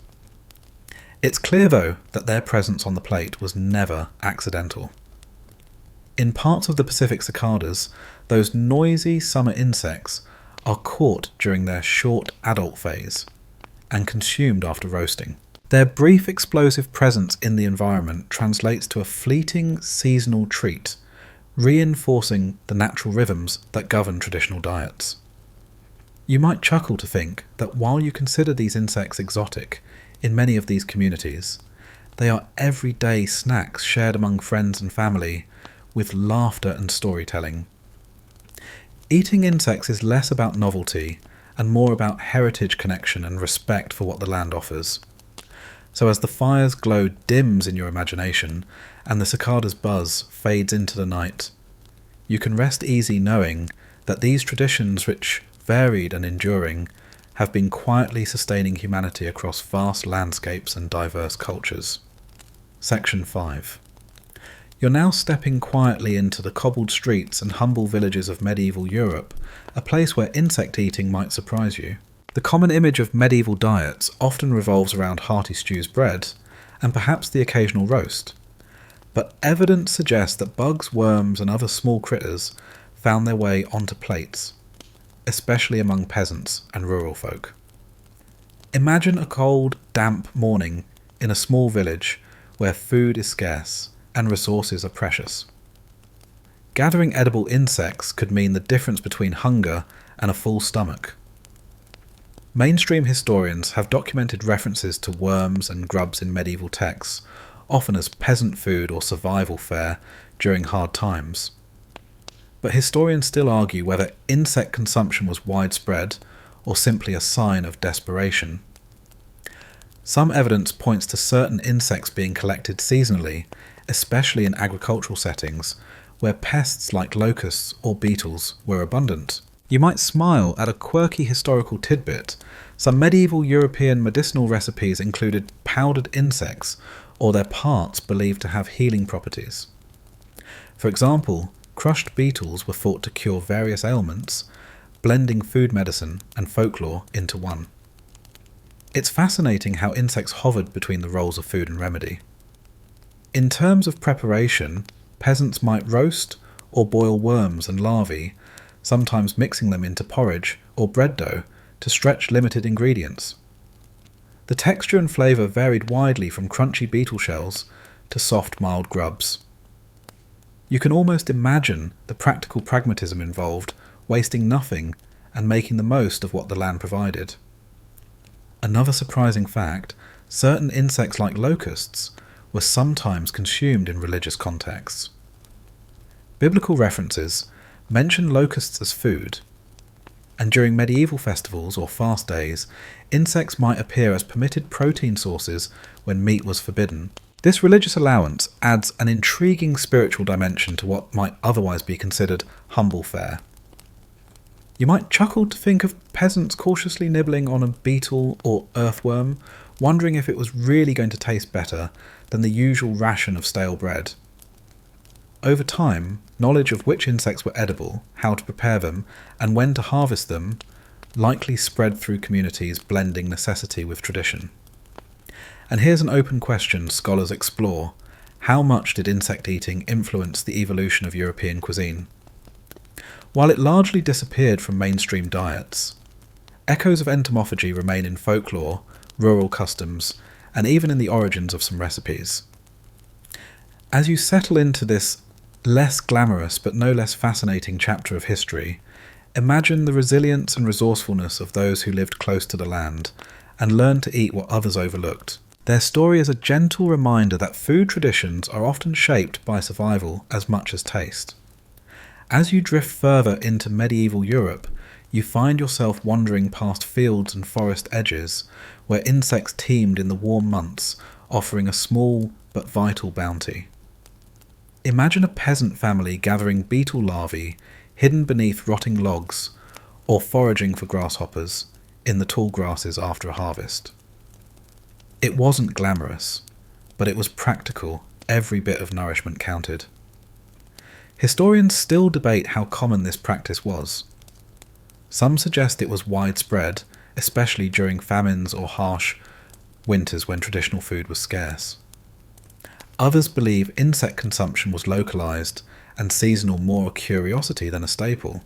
It's clear, though, that their presence on the plate was never accidental. In parts of the Pacific cicadas, those noisy summer insects are caught during their short adult phase and consumed after roasting. Their brief explosive presence in the environment translates to a fleeting seasonal treat, reinforcing the natural rhythms that govern traditional diets. You might chuckle to think that while you consider these insects exotic, in many of these communities, they are everyday snacks shared among friends and family, with laughter and storytelling. Eating insects is less about novelty and more about heritage connection and respect for what the land offers. So as the fire's glow dims in your imagination and the cicada's buzz fades into the night, you can rest easy knowing that these traditions, which varied and enduring, have been quietly sustaining humanity across vast landscapes and diverse cultures. Section 5. You're now stepping quietly into the cobbled streets and humble villages of medieval Europe, a place where insect eating might surprise you. The common image of medieval diets often revolves around hearty stews, bread, and perhaps the occasional roast. But evidence suggests that bugs, worms, and other small critters found their way onto plates, especially among peasants and rural folk. Imagine a cold, damp morning in a small village where food is scarce and resources are precious. Gathering edible insects could mean the difference between hunger and a full stomach. Mainstream historians have documented references to worms and grubs in medieval texts, often as peasant food or survival fare during hard times. But historians still argue whether insect consumption was widespread or simply a sign of desperation. Some evidence points to certain insects being collected seasonally, especially in agricultural settings, where pests like locusts or beetles were abundant. You might smile at a quirky historical tidbit. Some medieval European medicinal recipes included powdered insects or their parts believed to have healing properties. For example, crushed beetles were thought to cure various ailments, blending food medicine and folklore into one. It's fascinating how insects hovered between the roles of food and remedy. In terms of preparation, peasants might roast or boil worms and larvae, sometimes mixing them into porridge or bread dough to stretch limited ingredients. The texture and flavour varied widely from crunchy beetle shells to soft, mild grubs. You can almost imagine the practical pragmatism involved, wasting nothing and making the most of what the land provided. Another surprising fact, certain insects like locusts were sometimes consumed in religious contexts. Biblical references mention locusts as food, and during medieval festivals or fast days, insects might appear as permitted protein sources when meat was forbidden. This religious allowance adds an intriguing spiritual dimension to what might otherwise be considered humble fare. You might chuckle to think of peasants cautiously nibbling on a beetle or earthworm, wondering if it was really going to taste better than the usual ration of stale bread. Over time, knowledge of which insects were edible, how to prepare them, and when to harvest them likely spread through communities, blending necessity with tradition. And here's an open question scholars explore. How much did insect eating influence the evolution of European cuisine? While it largely disappeared from mainstream diets, echoes of entomophagy remain in folklore, rural customs, and even in the origins of some recipes. As you settle into this less glamorous but no less fascinating chapter of history, imagine the resilience and resourcefulness of those who lived close to the land and learned to eat what others overlooked. Their story is a gentle reminder that food traditions are often shaped by survival as much as taste. As you drift further into medieval Europe, you find yourself wandering past fields and forest edges where insects teemed in the warm months, offering a small but vital bounty. Imagine a peasant family gathering beetle larvae hidden beneath rotting logs or foraging for grasshoppers in the tall grasses after a harvest. It wasn't glamorous, but it was practical. Every bit of nourishment counted. Historians still debate how common this practice was. Some suggest it was widespread, especially during famines or harsh winters when traditional food was scarce. Others believe insect consumption was localised and seasonal, more a curiosity than a staple.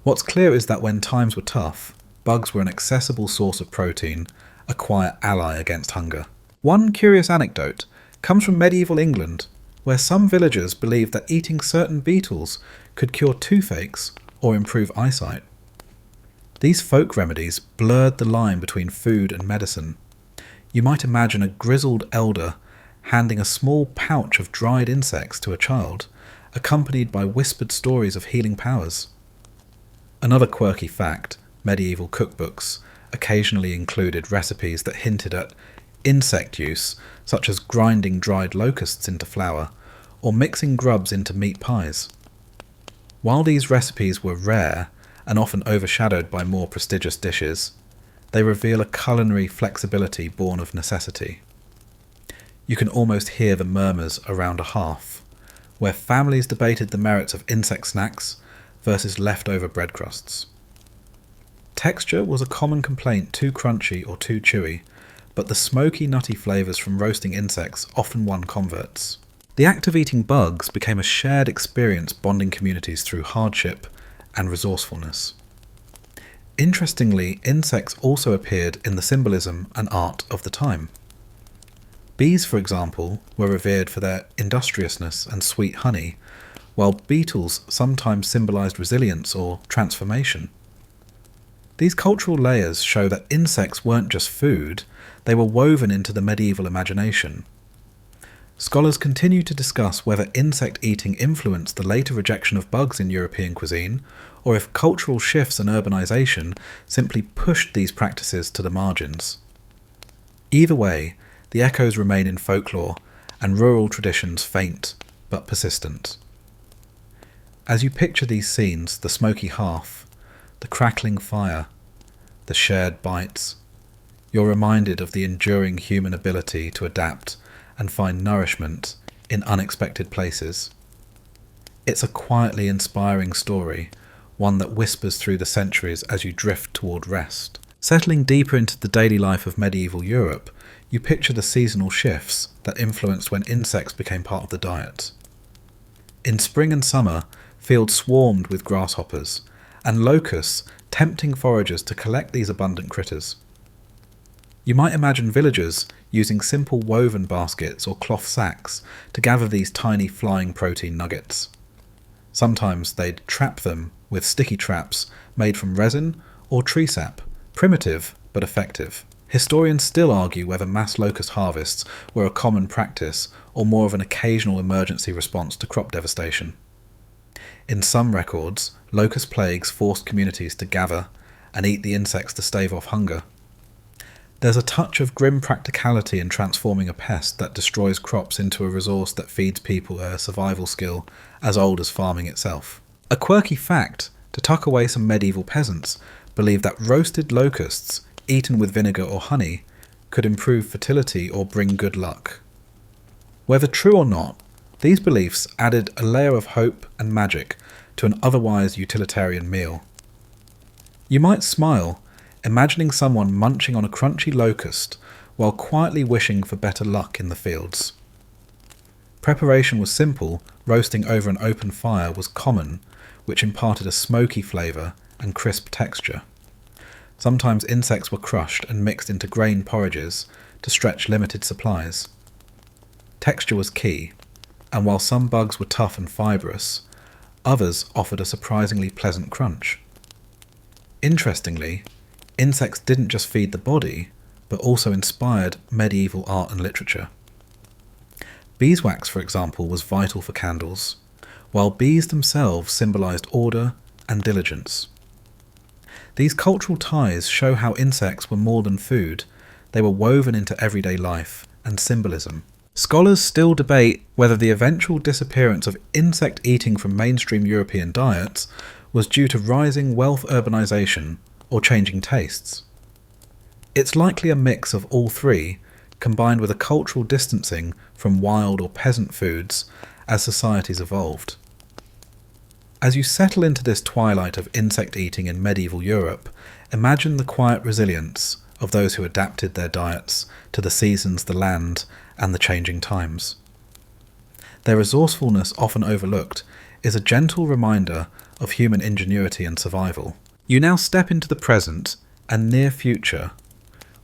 What's clear is that when times were tough, bugs were an accessible source of protein, a quiet ally against hunger. One curious anecdote comes from medieval England, where some villagers believed that eating certain beetles could cure toothaches or improve eyesight. These folk remedies blurred the line between food and medicine. You might imagine a grizzled elder handing a small pouch of dried insects to a child, accompanied by whispered stories of healing powers. Another quirky fact, medieval cookbooks occasionally included recipes that hinted at insect use, such as grinding dried locusts into flour or mixing grubs into meat pies. While these recipes were rare and often overshadowed by more prestigious dishes, they reveal a culinary flexibility born of necessity. You can almost hear the murmurs around a hearth, where families debated the merits of insect snacks versus leftover bread crusts. Texture was a common complaint, too crunchy or too chewy, but the smoky, nutty flavours from roasting insects often won converts. The act of eating bugs became a shared experience, bonding communities through hardship and resourcefulness. Interestingly, insects also appeared in the symbolism and art of the time. Bees, for example, were revered for their industriousness and sweet honey, while beetles sometimes symbolised resilience or transformation. These cultural layers show that insects weren't just food, they were woven into the medieval imagination. Scholars continue to discuss whether insect eating influenced the later rejection of bugs in European cuisine, or if cultural shifts and urbanisation simply pushed these practices to the margins. Either way, the echoes remain in folklore, and rural traditions faint but persistent. As you picture these scenes, the smoky hearth, the crackling fire, the shared bites, you're reminded of the enduring human ability to adapt and find nourishment in unexpected places. It's a quietly inspiring story, one that whispers through the centuries as you drift toward rest. Settling deeper into the daily life of medieval Europe, you picture the seasonal shifts that influenced when insects became part of the diet. In spring and summer, fields swarmed with grasshoppers, and locusts tempting foragers to collect these abundant critters. You might imagine villagers using simple woven baskets or cloth sacks to gather these tiny flying protein nuggets. Sometimes they'd trap them with sticky traps made from resin or tree sap, primitive but effective. Historians still argue whether mass locust harvests were a common practice or more of an occasional emergency response to crop devastation. In some records, locust plagues forced communities to gather and eat the insects to stave off hunger. There's a touch of grim practicality in transforming a pest that destroys crops into a resource that feeds people a survival skill as old as farming itself. A quirky fact, To tuck away some medieval peasants believed that roasted locusts, eaten with vinegar or honey, could improve fertility or bring good luck. Whether true or not, these beliefs added a layer of hope and magic to an otherwise utilitarian meal. You might smile, imagining someone munching on a crunchy locust while quietly wishing for better luck in the fields. Preparation was simple, roasting over an open fire was common, which imparted a smoky flavour and crisp texture. Sometimes insects were crushed and mixed into grain porridges to stretch limited supplies. Texture was key, and while some bugs were tough and fibrous, others offered a surprisingly pleasant crunch. Interestingly, insects didn't just feed the body, but also inspired medieval art and literature. Beeswax, for example, was vital for candles, while bees themselves symbolised order and diligence. These cultural ties show how insects were more than food, they were woven into everyday life and symbolism. Scholars still debate whether the eventual disappearance of insect eating from mainstream European diets was due to rising wealth urbanisation or changing tastes. It's likely a mix of all three, combined with a cultural distancing from wild or peasant foods as societies evolved. As you settle into this twilight of insect eating in medieval Europe, imagine the quiet resilience of those who adapted their diets to the seasons, the land, and the changing times. Their resourcefulness, often overlooked, is a gentle reminder of human ingenuity and survival. You now step into the present and near future,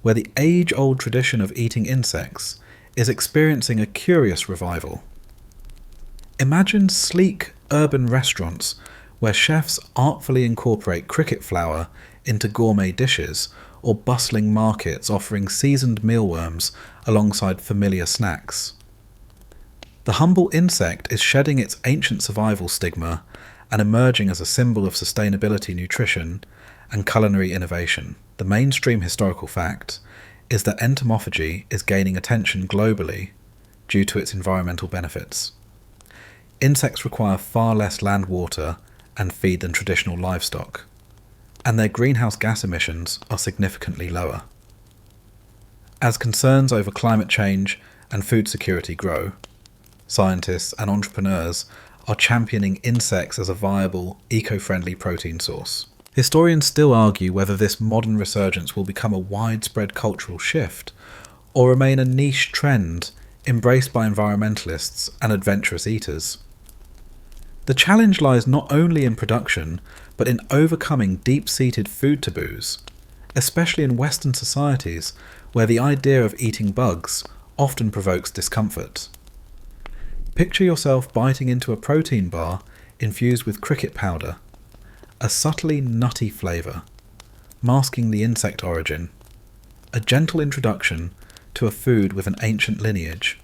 where the age-old tradition of eating insects is experiencing a curious revival. Imagine sleek urban restaurants where chefs artfully incorporate cricket flour into gourmet dishes, or bustling markets offering seasoned mealworms alongside familiar snacks. The humble insect is shedding its ancient survival stigma and emerging as a symbol of sustainability, nutrition, and culinary innovation. The mainstream historical fact is that entomophagy is gaining attention globally due to its environmental benefits. Insects require far less land, water, and feed than traditional livestock, and their greenhouse gas emissions are significantly lower. As concerns over climate change and food security grow, scientists and entrepreneurs are championing insects as a viable, eco-friendly protein source. Historians still argue whether this modern resurgence will become a widespread cultural shift or remain a niche trend embraced by environmentalists and adventurous eaters. The challenge lies not only in production, but in overcoming deep-seated food taboos, especially in Western societies where the idea of eating bugs often provokes discomfort. Picture yourself biting into a protein bar infused with cricket powder, a subtly nutty flavour, masking the insect origin, a gentle introduction to a food with an ancient lineage.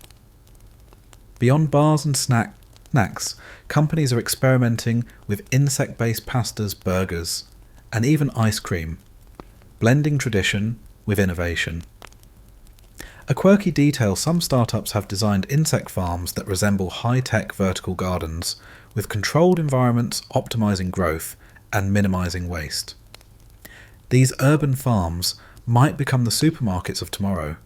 Beyond bars and snacks, companies are experimenting with insect-based pastas, burgers, and even ice cream, blending tradition with innovation. A quirky detail: some startups have designed insect farms that resemble high-tech vertical gardens, with controlled environments optimizing growth and minimizing waste. These urban farms might become the supermarkets of tomorrow,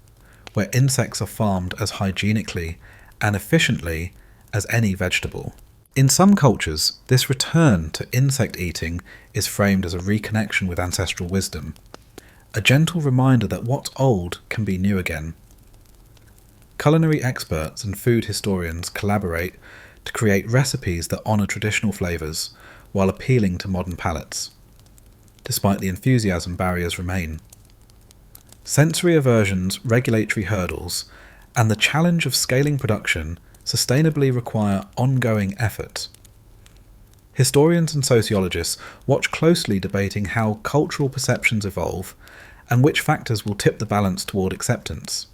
where insects are farmed as hygienically and efficiently as any vegetable. In some cultures, this return to insect eating is framed as a reconnection with ancestral wisdom, a gentle reminder that what's old can be new again. Culinary experts and food historians collaborate to create recipes that honour traditional flavours while appealing to modern palates. Despite the enthusiasm, barriers remain. Sensory aversions, regulatory hurdles, and the challenge of scaling production sustainably require ongoing effort. Historians and sociologists watch closely, debating how cultural perceptions evolve and which factors will tip the balance toward acceptance.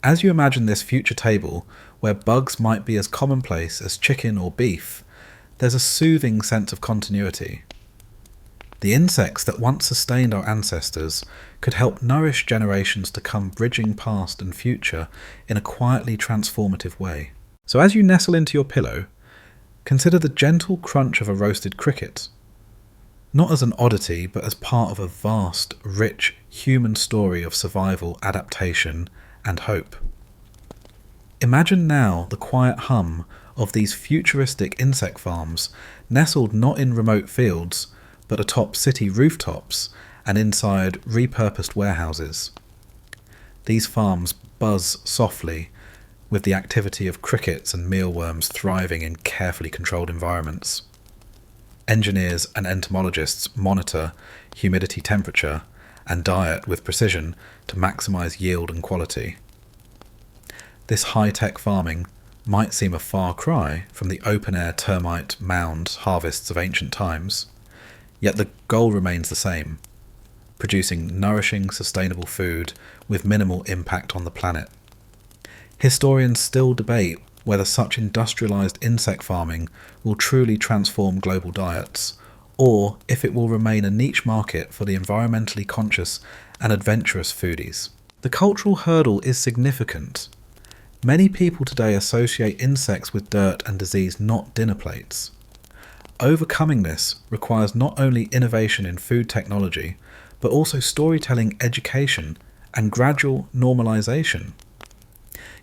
As you imagine this future table, where bugs might be as commonplace as chicken or beef, there's a soothing sense of continuity. The insects that once sustained our ancestors could help nourish generations to come, bridging past and future in a quietly transformative way. So as you nestle into your pillow, consider the gentle crunch of a roasted cricket, not as an oddity, but as part of a vast, rich human story of survival, adaptation, and hope. Imagine now the quiet hum of these futuristic insect farms, nestled not in remote fields, but atop city rooftops and inside repurposed warehouses. These farms buzz softly, with the activity of crickets and mealworms thriving in carefully controlled environments. Engineers and entomologists monitor humidity, temperature, and diet with precision to maximize yield and quality. This high-tech farming might seem a far cry from the open-air termite mound harvests of ancient times, yet the goal remains the same: producing nourishing, sustainable food with minimal impact on the planet. Historians still debate whether such industrialized insect farming will truly transform global diets, or if it will remain a niche market for the environmentally conscious and adventurous foodies. The cultural hurdle is significant. Many people today associate insects with dirt and disease, not dinner plates. Overcoming this requires not only innovation in food technology, but also storytelling, education, and gradual normalization.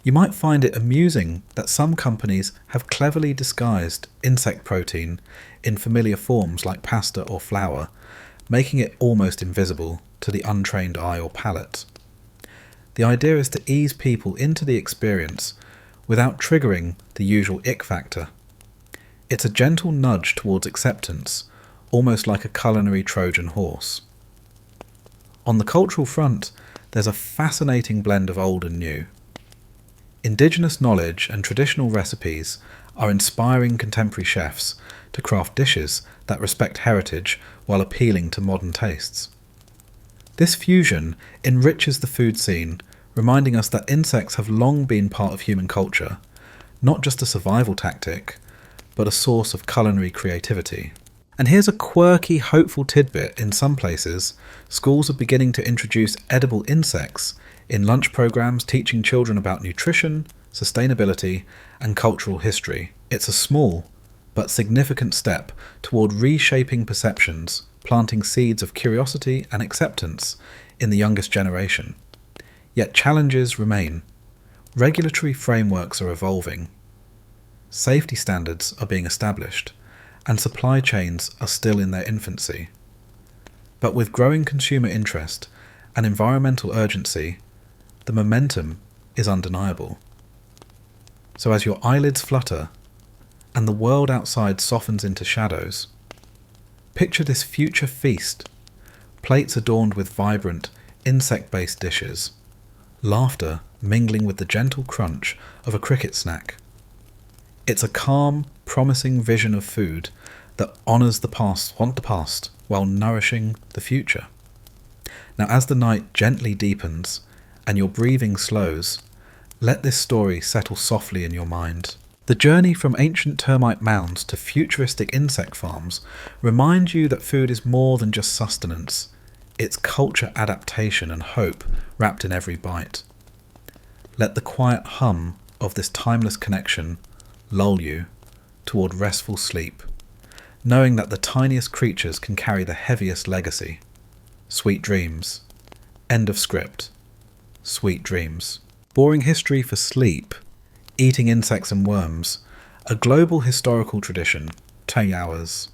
You might find it amusing that some companies have cleverly disguised insect protein in familiar forms like pasta or flour, making it almost invisible to the untrained eye or palate. The idea is to ease people into the experience without triggering the usual ick factor. It's a gentle nudge towards acceptance, almost like a culinary Trojan horse. On the cultural front, there's a fascinating blend of old and new. Indigenous knowledge and traditional recipes are inspiring contemporary chefs to craft dishes that respect heritage while appealing to modern tastes. This fusion enriches the food scene, reminding us that insects have long been part of human culture, not just a survival tactic, but a source of culinary creativity. And here's a quirky, hopeful tidbit: in some places, schools are beginning to introduce edible insects in lunch programs, teaching children about nutrition, sustainability, and cultural history. It's a small but significant step toward reshaping perceptions, planting seeds of curiosity and acceptance in the youngest generation. Yet challenges remain. Regulatory frameworks are evolving. Safety standards are being established, and supply chains are still in their infancy. But with growing consumer interest and environmental urgency, the momentum is undeniable. So as your eyelids flutter and the world outside softens into shadows, picture this future feast: plates adorned with vibrant, insect-based dishes, laughter mingling with the gentle crunch of a cricket snack. It's a calm, promising vision of food that honours the past while nourishing the future. Now, as the night gently deepens and your breathing slows, let this story settle softly in your mind. The journey from ancient termite mounds to futuristic insect farms reminds you that food is more than just sustenance. It's culture, adaptation, and hope wrapped in every bite. Let the quiet hum of this timeless connection lull you toward restful sleep, knowing that the tiniest creatures can carry the heaviest legacy. Sweet dreams. End of script. Sweet dreams. Boring history for sleep. Eating insects and worms. A global historical tradition. 2Hours.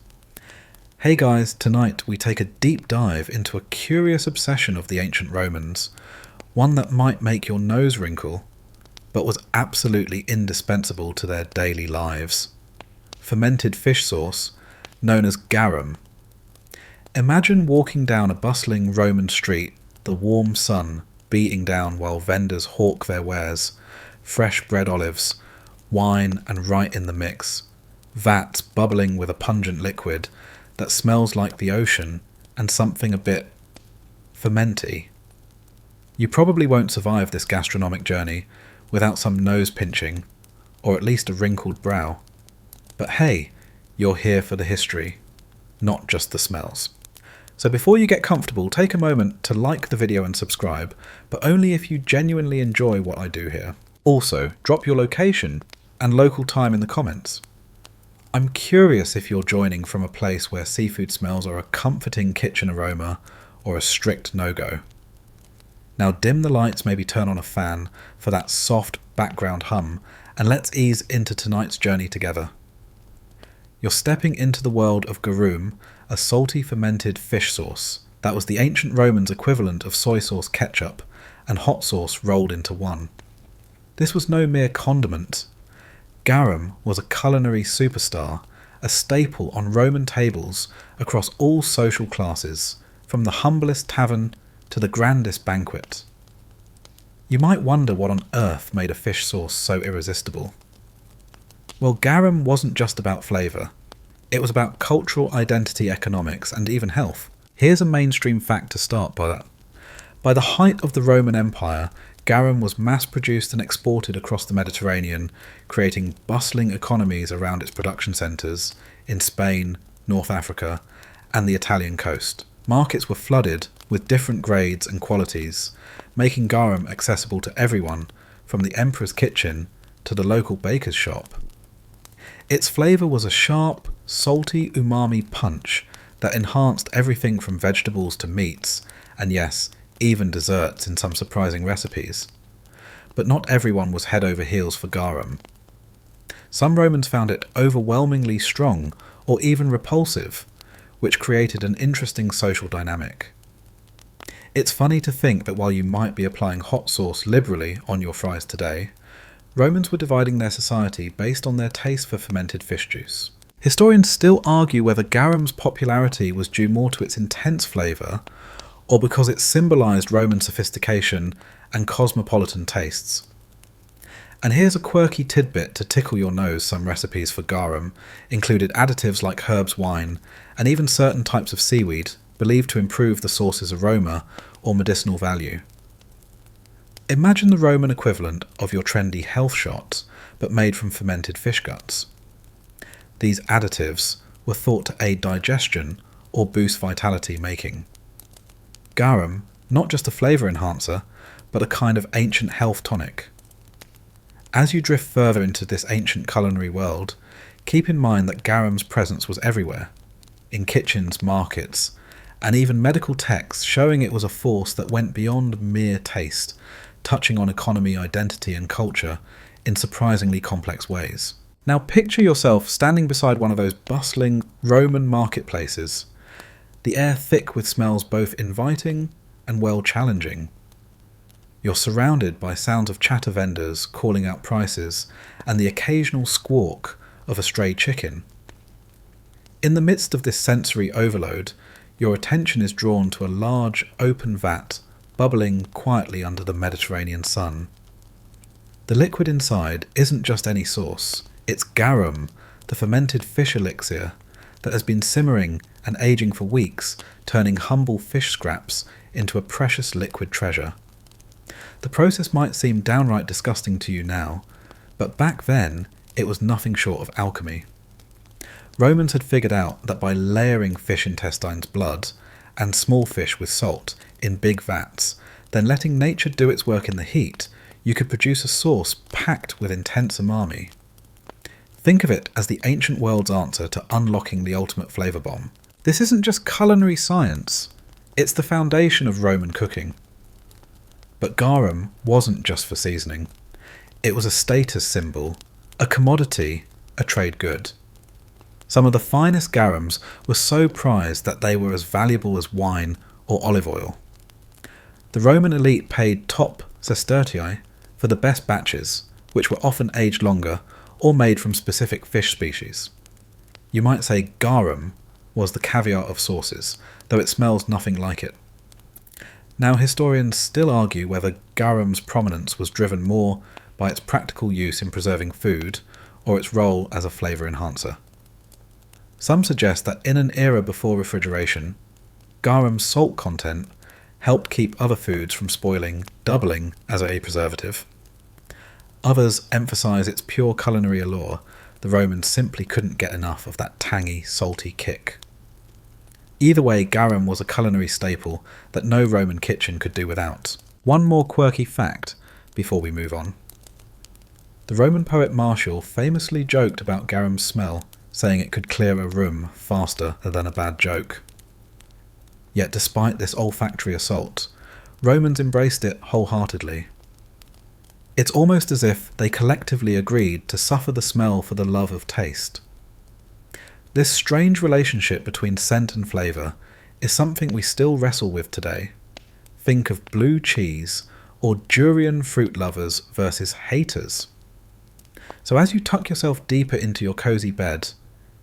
Hey guys, tonight we take a deep dive into a curious obsession of the ancient Romans, one that might make your nose wrinkle, but was absolutely indispensable to their daily lives. Fermented fish sauce, known as garum. Imagine walking down a bustling Roman street, the warm sun beating down while vendors hawk their wares, fresh bread olives, wine and right in the mix, vats bubbling with a pungent liquid that smells like the ocean and something a bit fermenty. You probably won't survive this gastronomic journey without some nose pinching, or at least a wrinkled brow. But hey, you're here for the history, not just the smells. So before you get comfortable, take a moment to like the video and subscribe, but only if you genuinely enjoy what I do here. Also, drop your location and local time in the comments. I'm curious if you're joining from a place where seafood smells are a comforting kitchen aroma or a strict no-go. Now dim the lights, maybe turn on a fan for that soft background hum, and let's ease into tonight's journey together. You're stepping into the world of garum, a salty fermented fish sauce that was the ancient Romans' equivalent of soy sauce ketchup and hot sauce rolled into one. This was no mere condiment. Garum was a culinary superstar, a staple on Roman tables across all social classes, from the humblest tavern to the grandest banquet. You might wonder what on earth made a fish sauce so irresistible. Well, garum wasn't just about flavour. It was about cultural identity, economics, and even health. Here's a mainstream fact to start by that. By the height of the Roman Empire, garum was mass-produced and exported across the Mediterranean, creating bustling economies around its production centres in Spain, North Africa, and the Italian coast. Markets were flooded with different grades and qualities, making garum accessible to everyone, from the emperor's kitchen to the local baker's shop. Its flavour was a sharp, salty umami punch that enhanced everything from vegetables to meats, and yes, even desserts in some surprising recipes. But not everyone was head over heels for garum. Some Romans found it overwhelmingly strong or even repulsive, which created an interesting social dynamic. It's funny to think that while you might be applying hot sauce liberally on your fries today, Romans were dividing their society based on their taste for fermented fish juice. Historians still argue whether garum's popularity was due more to its intense flavour or because it symbolised Roman sophistication and cosmopolitan tastes. And here's a quirky tidbit to tickle your nose. Some recipes for garum included additives like herbs wine and even certain types of seaweed believed to improve the sauce's aroma or medicinal value. Imagine the Roman equivalent of your trendy health shots, but made from fermented fish guts. These additives were thought to aid digestion or boost vitality, making garum not just a flavour enhancer, but a kind of ancient health tonic. As you drift further into this ancient culinary world, keep in mind that garum's presence was everywhere, in kitchens, markets, and even medical texts, showing it was a force that went beyond mere taste, touching on economy, identity, and culture in surprisingly complex ways. Now picture yourself standing beside one of those bustling Roman marketplaces, the air thick with smells both inviting and well challenging. You're surrounded by sounds of chatter vendors calling out prices and the occasional squawk of a stray chicken. In the midst of this sensory overload, your attention is drawn to a large open vat bubbling quietly under the Mediterranean sun. The liquid inside isn't just any sauce, it's garum, the fermented fish elixir that has been simmering and aging for weeks, turning humble fish scraps into a precious liquid treasure. The process might seem downright disgusting to you now, but back then it was nothing short of alchemy. Romans had figured out that by layering fish intestines, blood, and small fish with salt in big vats, then letting nature do its work in the heat, you could produce a sauce packed with intense umami. Think of it as the ancient world's answer to unlocking the ultimate flavour bomb. This isn't just culinary science, it's the foundation of Roman cooking. But garum wasn't just for seasoning. It was a status symbol, a commodity, a trade good. Some of the finest garums were so prized that they were as valuable as wine or olive oil. The Roman elite paid top sestertii for the best batches, which were often aged longer or made from specific fish species. You might say garum was the caviar of sauces, though it smells nothing like it. Now historians still argue whether garum's prominence was driven more by its practical use in preserving food or its role as a flavour enhancer. Some suggest that in an era before refrigeration, garum's salt content helped keep other foods from spoiling, doubling as a preservative. Others emphasise its pure culinary allure. The Romans simply couldn't get enough of that tangy, salty kick. Either way, garum was a culinary staple that no Roman kitchen could do without. One more quirky fact before we move on. The Roman poet Martial famously joked about garum's smell, saying it could clear a room faster than a bad joke. Yet despite this olfactory assault, Romans embraced it wholeheartedly. It's almost as if they collectively agreed to suffer the smell for the love of taste. This strange relationship between scent and flavour is something we still wrestle with today. Think of blue cheese or durian fruit lovers versus haters. So as you tuck yourself deeper into your cosy bed,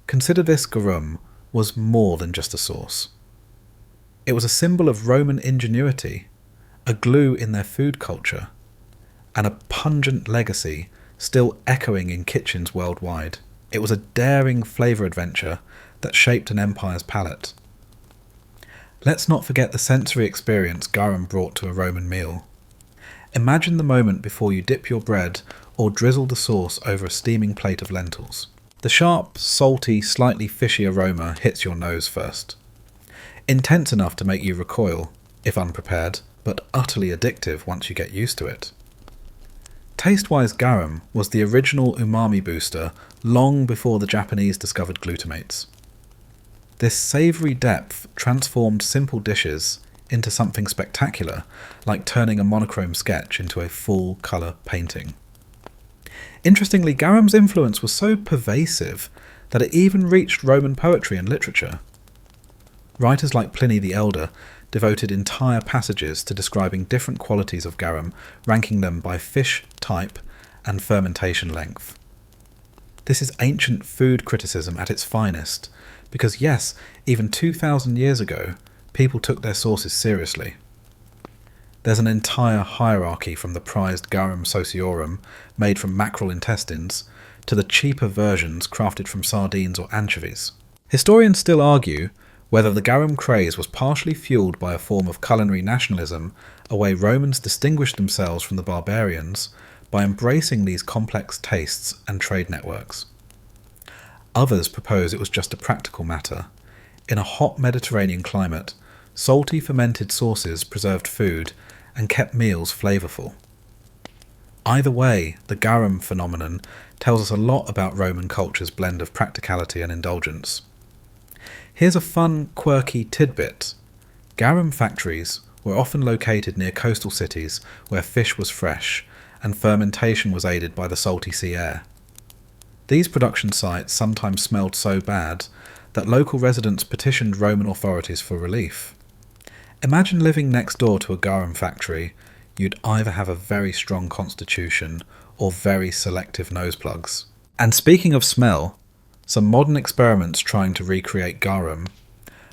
consider this garum was more than just a sauce. It was a symbol of Roman ingenuity, a glue in their food culture, and a pungent legacy still echoing in kitchens worldwide. It was a daring flavour adventure that shaped an empire's palate. Let's not forget the sensory experience garum brought to a Roman meal. Imagine the moment before you dip your bread or drizzle the sauce over a steaming plate of lentils. The sharp, salty, slightly fishy aroma hits your nose first. Intense enough to make you recoil, if unprepared, but utterly addictive once you get used to it. Taste-wise, garum was the original umami booster long before the Japanese discovered glutamates. This savoury depth transformed simple dishes into something spectacular, like turning a monochrome sketch into a full-colour painting. Interestingly, garum's influence was so pervasive that it even reached Roman poetry and literature. Writers like Pliny the Elder devoted entire passages to describing different qualities of garum, ranking them by fish type and fermentation length. This is ancient food criticism at its finest, because yes, even 2,000 years ago, people took their sources seriously. There's an entire hierarchy from the prized garum sociorum, made from mackerel intestines, to the cheaper versions crafted from sardines or anchovies. Historians still argue whether the garum craze was partially fueled by a form of culinary nationalism, a way Romans distinguished themselves from the barbarians by embracing these complex tastes and trade networks. Others propose it was just a practical matter. In a hot Mediterranean climate, salty fermented sauces preserved food and kept meals flavourful. Either way, the garum phenomenon tells us a lot about Roman culture's blend of practicality and indulgence. Here's a fun, quirky tidbit. Garum factories were often located near coastal cities where fish was fresh and fermentation was aided by the salty sea air. These production sites sometimes smelled so bad that local residents petitioned Roman authorities for relief. Imagine living next door to a garum factory. You'd either have a very strong constitution or very selective nose plugs. And speaking of smell, some modern experiments trying to recreate garum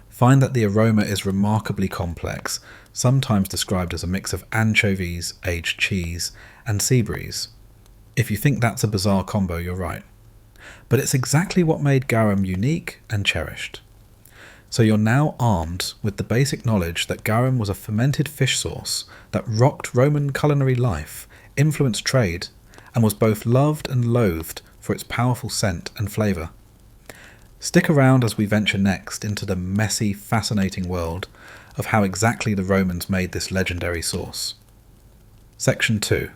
find that the aroma is remarkably complex, sometimes described as a mix of anchovies, aged cheese, and sea breeze. If you think that's a bizarre combo, you're right. But it's exactly what made garum unique and cherished. So you're now armed with the basic knowledge that garum was a fermented fish sauce that rocked Roman culinary life, influenced trade, and was both loved and loathed for its powerful scent and flavour. Stick around as we venture next into the messy, fascinating world of how exactly the Romans made this legendary sauce. Section 2.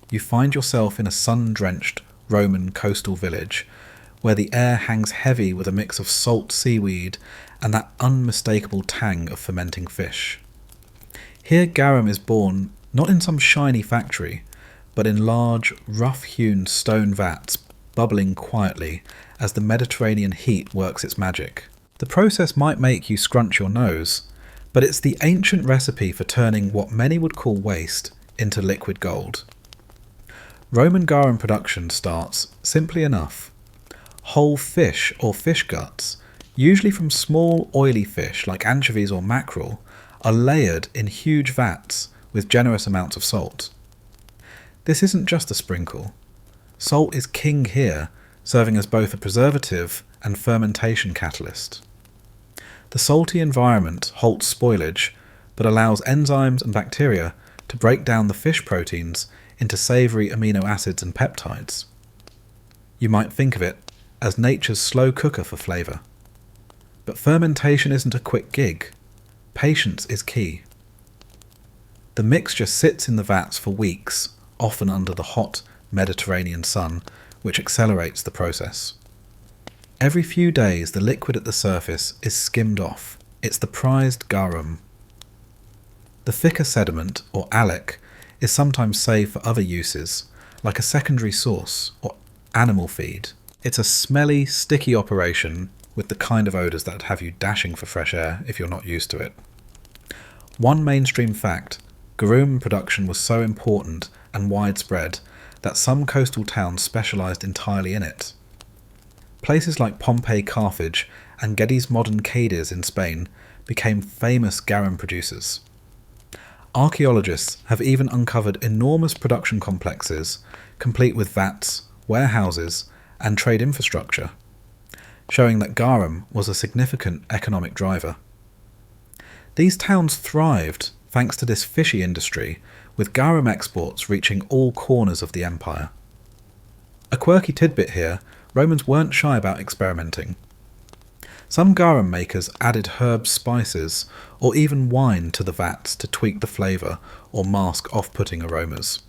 You find yourself in a sun-drenched Roman coastal village where the air hangs heavy with a mix of salt seaweed and that unmistakable tang of fermenting fish. Here garum is born not in some shiny factory, but in large, rough-hewn stone vats bubbling quietly as the Mediterranean heat works its magic. The process might make you scrunch your nose, but it's the ancient recipe for turning what many would call waste into liquid gold. Roman garum production starts simply enough. Whole fish or fish guts, usually from small oily fish like anchovies or mackerel, are layered in huge vats with generous amounts of salt. This isn't just a sprinkle. Salt is king here, serving as both a preservative and fermentation catalyst. The salty environment halts spoilage, but allows enzymes and bacteria to break down the fish proteins into savoury amino acids and peptides. You might think of it as nature's slow cooker for flavour. But fermentation isn't a quick gig. Patience is key. The mixture sits in the vats for weeks, often under the hot Mediterranean sun, which accelerates the process. Every few days the liquid at the surface is skimmed off. It's the prized garum. The thicker sediment, or alec, is sometimes saved for other uses, like a secondary source or animal feed. It's a smelly, sticky operation with the kind of odours that have you dashing for fresh air if you're not used to it. One mainstream fact, garum production was so important and widespread that some coastal towns specialised entirely in it. Places like Pompeii, Carthage, and Geddes' modern Cadiz in Spain became famous garum producers. Archaeologists have even uncovered enormous production complexes, complete with vats, warehouses, and trade infrastructure, showing that garum was a significant economic driver. These towns thrived thanks to this fishy industry, with garum exports reaching all corners of the empire. A quirky tidbit here, Romans weren't shy about experimenting. Some garum makers added herb spices or even wine to the vats to tweak the flavour or mask off-putting aromas.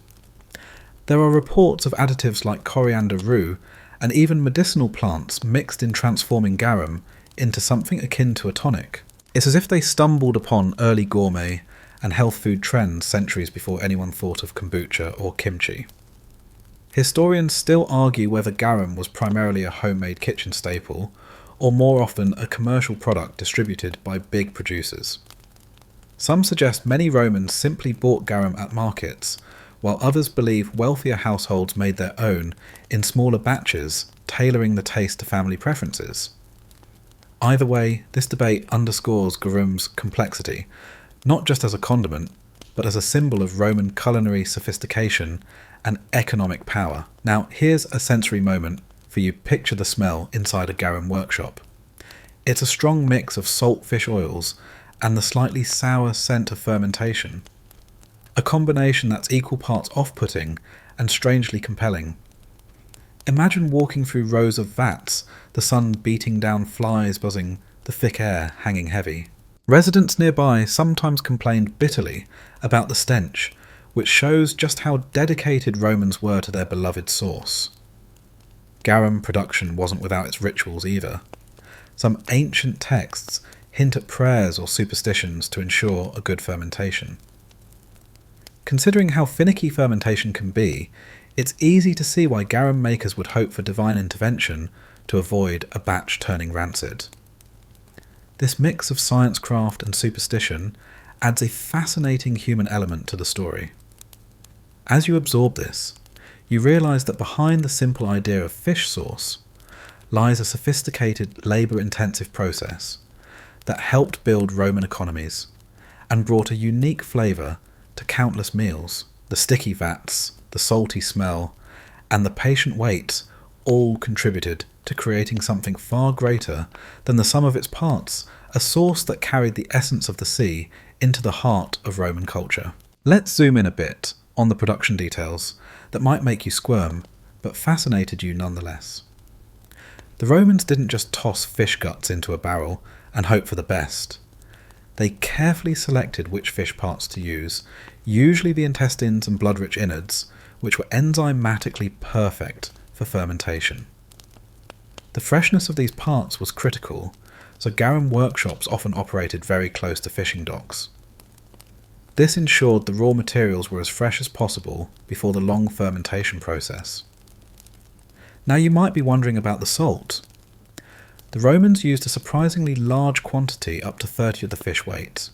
There are reports of additives like coriander rue and even medicinal plants mixed in transforming garum into something akin to a tonic. It's as if they stumbled upon early gourmet and health food trends centuries before anyone thought of kombucha or kimchi. Historians still argue whether garum was primarily a homemade kitchen staple or more often a commercial product distributed by big producers. Some suggest many Romans simply bought garum at markets, while others believe wealthier households made their own in smaller batches, tailoring the taste to family preferences. Either way, this debate underscores garum's complexity, not just as a condiment, but as a symbol of Roman culinary sophistication and economic power. Now, here's a sensory moment for you. Picture the smell inside a garum workshop. It's a strong mix of salt fish oils and the slightly sour scent of fermentation. A combination that's equal parts off-putting and strangely compelling. Imagine walking through rows of vats, the sun beating down flies buzzing, the thick air hanging heavy. Residents nearby sometimes complained bitterly about the stench, which shows just how dedicated Romans were to their beloved sauce. Garum production wasn't without its rituals either. Some ancient texts hint at prayers or superstitions to ensure a good fermentation. Considering how finicky fermentation can be, it's easy to see why garum makers would hope for divine intervention to avoid a batch turning rancid. This mix of science-craft and superstition adds a fascinating human element to the story. As you absorb this, you realise that behind the simple idea of fish sauce lies a sophisticated, labour-intensive process that helped build Roman economies and brought a unique flavour to countless meals. The sticky vats, the salty smell, and the patient wait all contributed to creating something far greater than the sum of its parts, a sauce that carried the essence of the sea into the heart of Roman culture. Let's zoom in a bit on the production details that might make you squirm, but fascinated you nonetheless. The Romans didn't just toss fish guts into a barrel and hope for the best. They carefully selected which fish parts to use, usually the intestines and blood-rich innards, which were enzymatically perfect for fermentation. The freshness of these parts was critical, so garum workshops often operated very close to fishing docks. This ensured the raw materials were as fresh as possible before the long fermentation process. Now you might be wondering about the salt. The Romans used a surprisingly large quantity, up to 30 of the fish weight.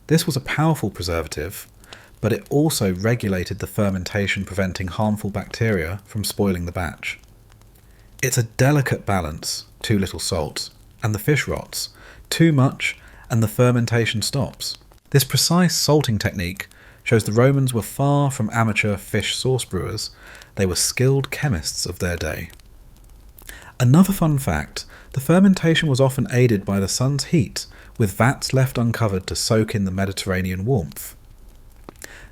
This was a powerful preservative, but it also regulated the fermentation, preventing harmful bacteria from spoiling the batch. It's a delicate balance, too little salt, and the fish rots, too much, and the fermentation stops. This precise salting technique shows the Romans were far from amateur fish sauce brewers, they were skilled chemists of their day. Another fun fact, the fermentation was often aided by the sun's heat, with vats left uncovered to soak in the Mediterranean warmth.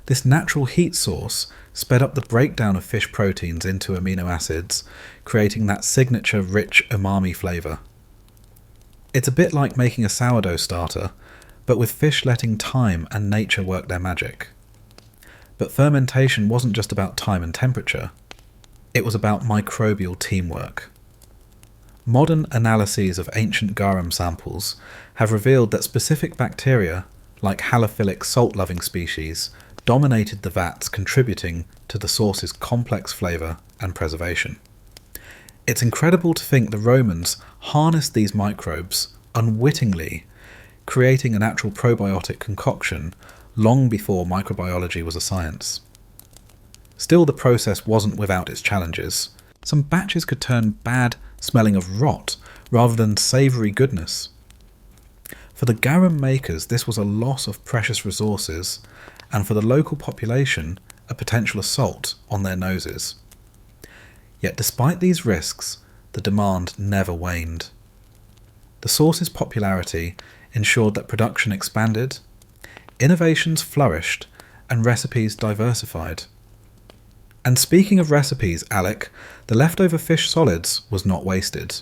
This natural heat source sped up the breakdown of fish proteins into amino acids, creating that signature rich umami flavour. It's a bit like making a sourdough starter, but with fish letting time and nature work their magic. But fermentation wasn't just about time and temperature, it was about microbial teamwork. Modern analyses of ancient garum samples have revealed that specific bacteria, like halophilic salt-loving species, dominated the vats, contributing to the sauce's complex flavour and preservation. It's incredible to think the Romans harnessed these microbes unwittingly, creating a natural probiotic concoction long before microbiology was a science. Still, the process wasn't without its challenges. Some batches could turn bad, smelling of rot, rather than savoury goodness. For the garum makers, this was a loss of precious resources, and for the local population, a potential assault on their noses. Yet despite these risks, the demand never waned. The sauce's popularity ensured that production expanded, innovations flourished, and recipes diversified. And speaking of recipes, Alec, the leftover fish solids was not wasted.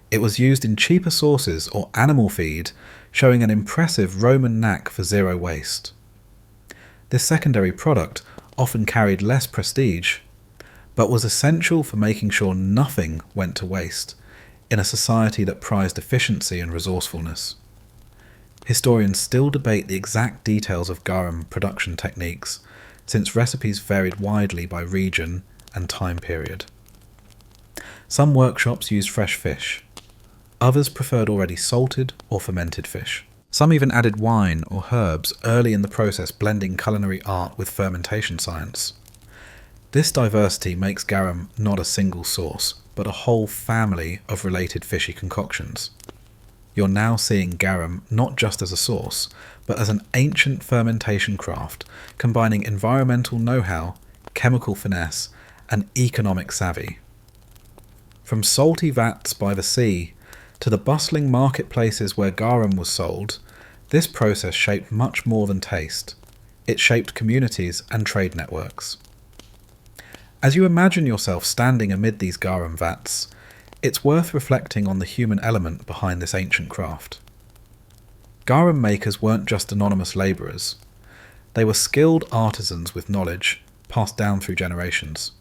It was used in cheaper sauces or animal feed, showing an impressive Roman knack for zero waste. This secondary product often carried less prestige, but was essential for making sure nothing went to waste in a society that prized efficiency and resourcefulness. Historians still debate the exact details of garum production techniques, since recipes varied widely by region and time period. Some workshops used fresh fish. Others preferred already salted or fermented fish. Some even added wine or herbs early in the process, blending culinary art with fermentation science. This diversity makes garum not a single sauce, but a whole family of related fishy concoctions. You're now seeing garum not just as a sauce, but as an ancient fermentation craft, combining environmental know-how, chemical finesse, and economic savvy. From salty vats by the sea to the bustling marketplaces where garum was sold, this process shaped much more than taste. It shaped communities and trade networks. As you imagine yourself standing amid these garum vats, it's worth reflecting on the human element behind this ancient craft. Garum makers weren't just anonymous labourers. They were skilled artisans with knowledge, passed down through generations.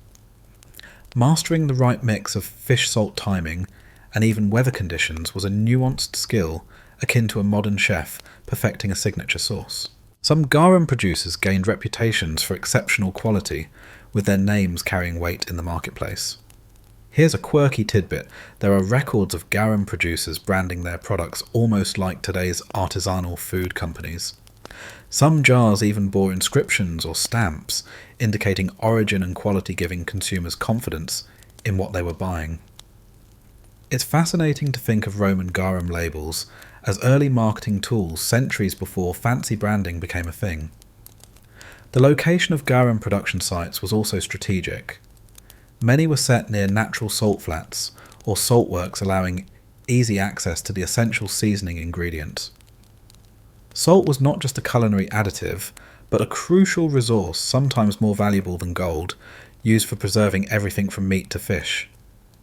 Mastering the right mix of fish-salt timing and even weather conditions was a nuanced skill akin to a modern chef perfecting a signature sauce. Some garum producers gained reputations for exceptional quality, with their names carrying weight in the marketplace. Here's a quirky tidbit. There are records of garum producers branding their products almost like today's artisanal food companies. Some jars even bore inscriptions or stamps indicating origin and quality, giving consumers confidence in what they were buying. It's fascinating to think of Roman garum labels as early marketing tools centuries before fancy branding became a thing. The location of garum production sites was also strategic. Many were set near natural salt flats or salt works, allowing easy access to the essential seasoning ingredients. Salt was not just a culinary additive, but a crucial resource, sometimes more valuable than gold, used for preserving everything from meat to fish.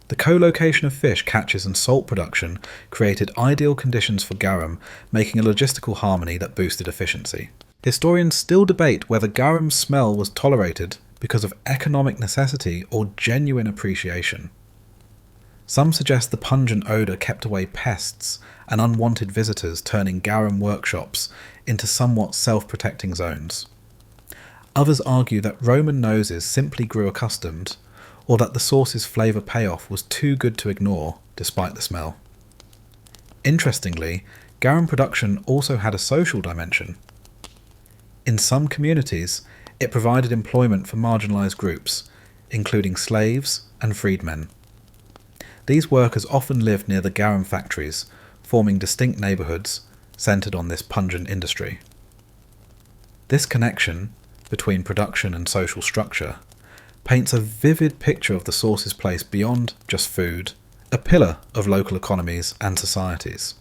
The co-location of fish catches and salt production created ideal conditions for garum, making a logistical harmony that boosted efficiency. Historians still debate whether garum's smell was tolerated because of economic necessity or genuine appreciation. Some suggest the pungent odour kept away pests and unwanted visitors, turning garum workshops into somewhat self-protecting zones. Others argue that Roman noses simply grew accustomed, or that the sauce's flavour payoff was too good to ignore despite the smell. Interestingly, garum production also had a social dimension. In some communities, it provided employment for marginalised groups, including slaves and freedmen. These workers often lived near the garum factories, forming distinct neighbourhoods centred on this pungent industry. This connection between production and social structure paints a vivid picture of the sauce's place beyond just food, a pillar of local economies and societies.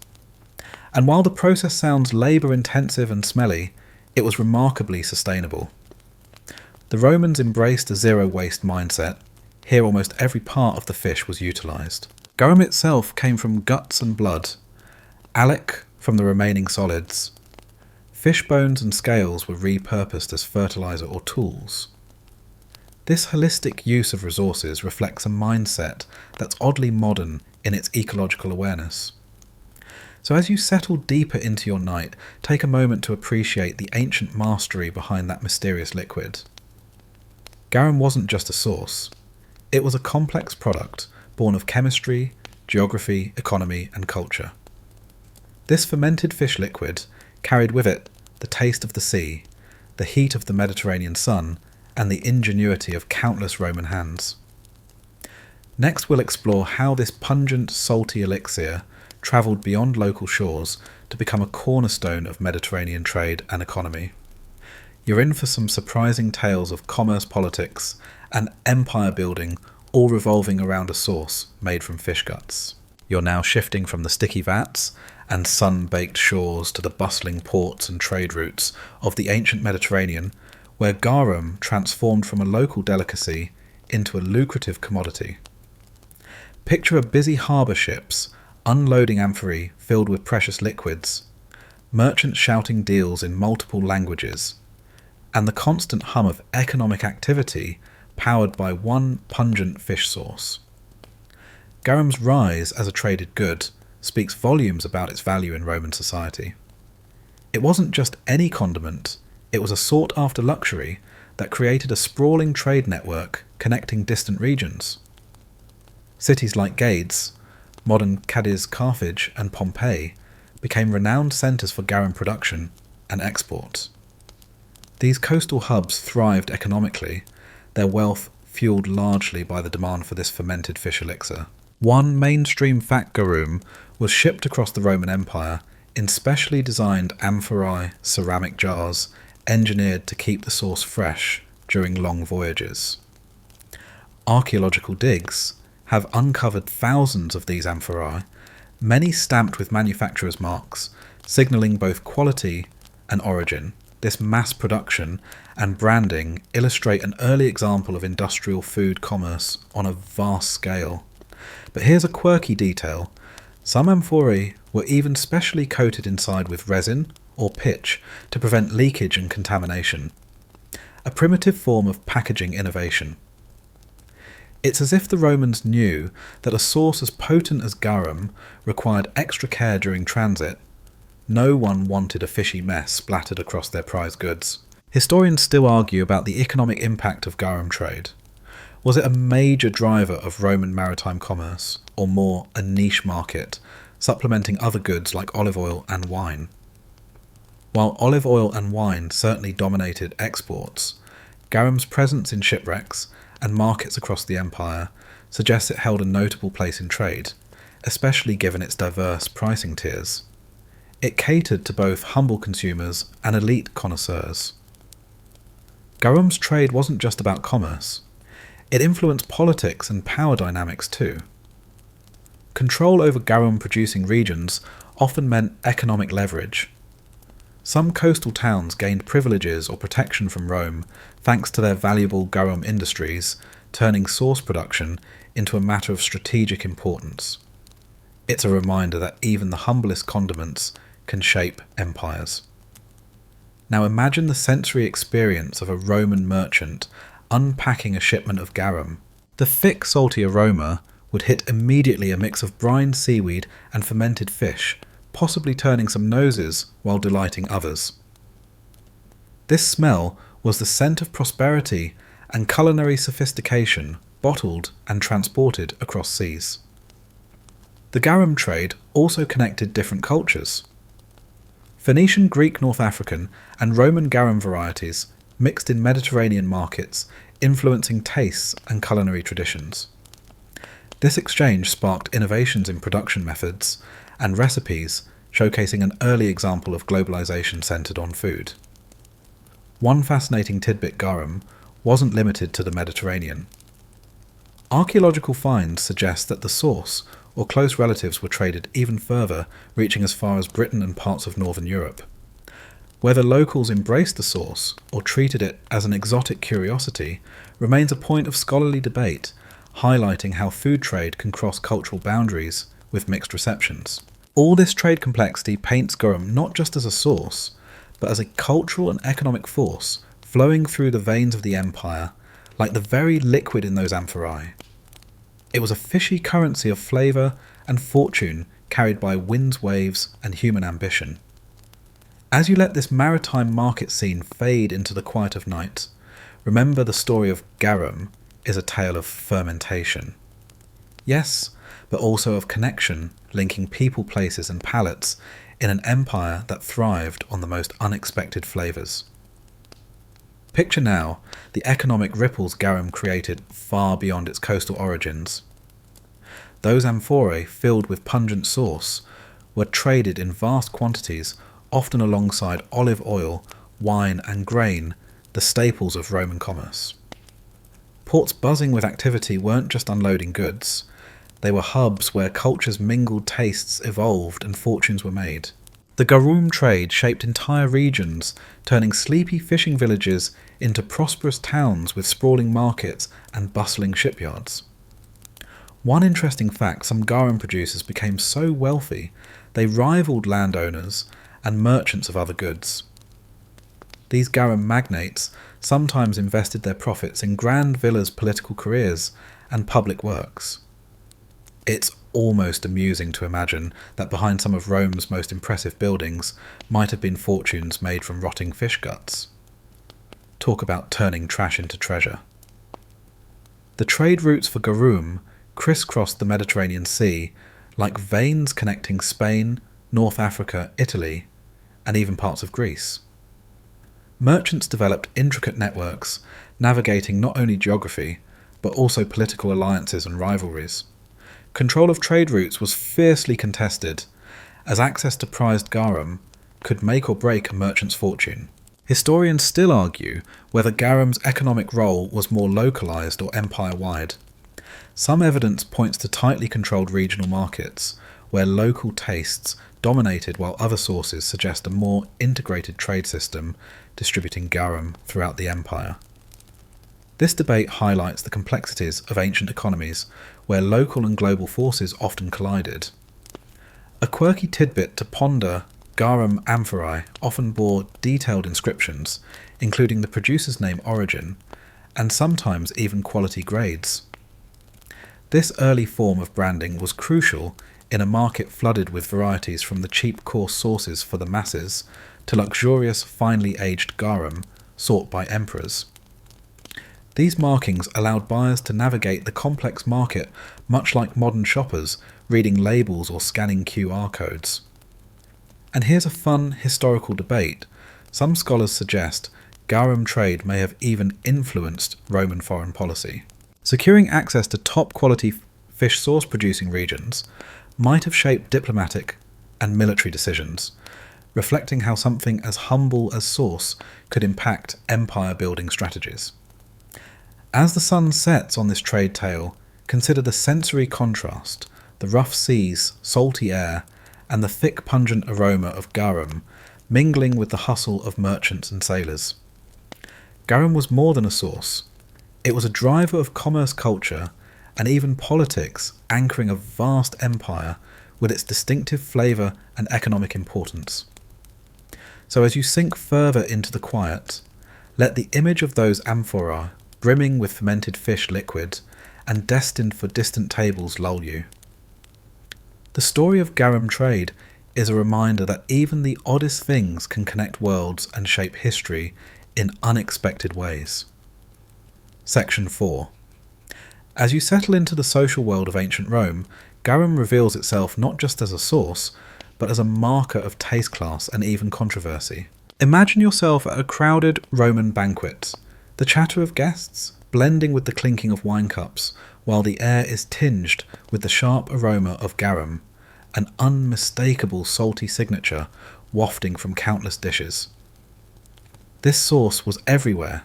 And while the process sounds labour-intensive and smelly, it was remarkably sustainable. The Romans embraced a zero-waste mindset. Here almost every part of the fish was utilised. Garum itself came from guts and blood, alec from the remaining solids. Fish bones and scales were repurposed as fertiliser or tools. This holistic use of resources reflects a mindset that's oddly modern in its ecological awareness. So as you settle deeper into your night, take a moment to appreciate the ancient mastery behind that mysterious liquid. Garum wasn't just a source. It was a complex product born of chemistry, geography, economy, and culture. This fermented fish liquid carried with it the taste of the sea, the heat of the Mediterranean sun, and the ingenuity of countless Roman hands. Next, we'll explore how this pungent, salty elixir travelled beyond local shores to become a cornerstone of Mediterranean trade and economy. You're in for some surprising tales of commerce politics and empire building, all revolving around a sauce made from fish guts. You're now shifting from the sticky vats and sun-baked shores to the bustling ports and trade routes of the ancient Mediterranean, where garum transformed from a local delicacy into a lucrative commodity. Picture a busy harbour ships unloading amphorae filled with precious liquids, merchants shouting deals in multiple languages, and the constant hum of economic activity powered by one pungent fish sauce. Garum's rise as a traded good speaks volumes about its value in Roman society. It wasn't just any condiment, it was a sought-after luxury that created a sprawling trade network connecting distant regions. Cities like Gades, modern Cadiz, Carthage, and Pompeii became renowned centres for garum production and export. These coastal hubs thrived economically, their wealth fueled largely by the demand for this fermented fish elixir. One mainstream fat garum was shipped across the Roman Empire in specially designed amphorae ceramic jars engineered to keep the sauce fresh during long voyages. Archaeological digs have uncovered thousands of these amphorae, many stamped with manufacturers' marks, signalling both quality and origin. This mass production and branding illustrate an early example of industrial food commerce on a vast scale. But here's a quirky detail. Some amphorae were even specially coated inside with resin or pitch to prevent leakage and contamination. A primitive form of packaging innovation. It's as if the Romans knew that a sauce as potent as garum required extra care during transit. No one wanted a fishy mess splattered across their prized goods. Historians still argue about the economic impact of garum trade. Was it a major driver of Roman maritime commerce, or more a niche market, supplementing other goods like olive oil and wine? While olive oil and wine certainly dominated exports, garum's presence in shipwrecks and markets across the empire suggests it held a notable place in trade, especially given its diverse pricing tiers. It catered to both humble consumers and elite connoisseurs. Garum's trade wasn't just about commerce. It influenced politics and power dynamics too. Control over garum-producing regions often meant economic leverage. Some coastal towns gained privileges or protection from Rome thanks to their valuable garum industries, turning sauce production into a matter of strategic importance. It's a reminder that even the humblest condiments can shape empires. Now imagine the sensory experience of a Roman merchant unpacking a shipment of garum. The thick, salty aroma would hit immediately a mix of brined seaweed and fermented fish, possibly turning some noses while delighting others. This smell was the scent of prosperity and culinary sophistication bottled and transported across seas. The garum trade also connected different cultures. Phoenician, Greek, North African, and Roman garum varieties mixed in Mediterranean markets, influencing tastes and culinary traditions. This exchange sparked innovations in production methods and recipes, showcasing an early example of globalization centered on food. One fascinating tidbit: garum wasn't limited to the Mediterranean. Archaeological finds suggest that the source or close relatives were traded even further, reaching as far as Britain and parts of northern Europe. Whether locals embraced the sauce or treated it as an exotic curiosity remains a point of scholarly debate, highlighting how food trade can cross cultural boundaries with mixed receptions. All this trade complexity paints garum not just as a sauce, but as a cultural and economic force flowing through the veins of the empire, like the very liquid in those amphorae. It was a fishy currency of flavour and fortune carried by winds, waves, and human ambition. As you let this maritime market scene fade into the quiet of night, remember the story of garum is a tale of fermentation. Yes, but also of connection, linking people, places, and palates in an empire that thrived on the most unexpected flavours. Picture now the economic ripples garum created far beyond its coastal origins. Those amphorae filled with pungent sauce were traded in vast quantities, often alongside olive oil, wine, and grain, the staples of Roman commerce. Ports buzzing with activity weren't just unloading goods, they were hubs where cultures mingled, tastes evolved, and fortunes were made. The garum trade shaped entire regions, turning sleepy fishing villages into prosperous towns with sprawling markets and bustling shipyards. One interesting fact, some garum producers became so wealthy they rivaled landowners and merchants of other goods. These garum magnates sometimes invested their profits in grand villas, political careers, and public works. It's almost amusing to imagine that behind some of Rome's most impressive buildings might have been fortunes made from rotting fish guts. Talk about turning trash into treasure. The trade routes for garum crisscrossed the Mediterranean Sea like veins connecting Spain, North Africa, Italy, and even parts of Greece. Merchants developed intricate networks, navigating not only geography, but also political alliances and rivalries. Control of trade routes was fiercely contested, as access to prized garum could make or break a merchant's fortune. Historians still argue whether garum's economic role was more localised or empire-wide. Some evidence points to tightly controlled regional markets, where local tastes dominated while other sources suggest a more integrated trade system distributing garum throughout the empire. This debate highlights the complexities of ancient economies, where local and global forces often collided. A quirky tidbit to ponder, garum amphorae often bore detailed inscriptions, including the producer's name, origin, and sometimes even quality grades. This early form of branding was crucial in a market flooded with varieties from the cheap coarse sources for the masses to luxurious finely aged garum sought by emperors. These markings allowed buyers to navigate the complex market much like modern shoppers reading labels or scanning QR codes. And here's a fun historical debate. Some scholars suggest garum trade may have even influenced Roman foreign policy. Securing access to top quality fish source producing regions might have shaped diplomatic and military decisions, reflecting how something as humble as sauce could impact empire building strategies. As the sun sets on this trade tale, consider the sensory contrast, the rough seas, salty air, and the thick pungent aroma of garum mingling with the hustle of merchants and sailors. Garum was more than a sauce. It was a driver of commerce, culture, and even politics, anchoring a vast empire with its distinctive flavour and economic importance. So as you sink further into the quiet, let the image of those amphorae brimming with fermented fish liquid and destined for distant tables lull you. The story of garum trade is a reminder that even the oddest things can connect worlds and shape history in unexpected ways. Section 4. As you settle into the social world of ancient Rome, garum reveals itself not just as a sauce, but as a marker of taste class and even controversy. Imagine yourself at a crowded Roman banquet, the chatter of guests blending with the clinking of wine cups, while the air is tinged with the sharp aroma of garum, an unmistakable salty signature wafting from countless dishes. This sauce was everywhere,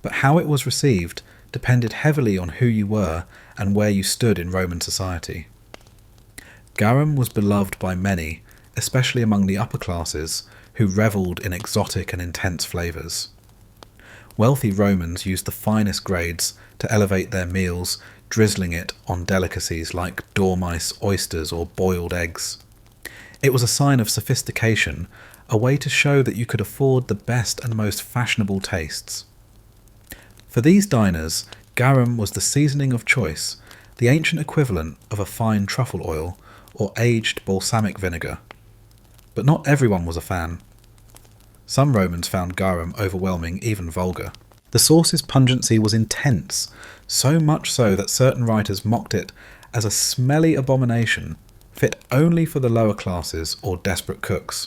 but how it was received depended heavily on who you were and where you stood in Roman society. Garum was beloved by many, especially among the upper classes, who revelled in exotic and intense flavours. Wealthy Romans used the finest grades to elevate their meals, drizzling it on delicacies like dormice, oysters, or boiled eggs. It was a sign of sophistication, a way to show that you could afford the best and most fashionable tastes. For these diners, garum was the seasoning of choice, the ancient equivalent of a fine truffle oil or aged balsamic vinegar. But not everyone was a fan. Some Romans found garum overwhelming, even vulgar. The sauce's pungency was intense, so much so that certain writers mocked it as a smelly abomination, fit only for the lower classes or desperate cooks.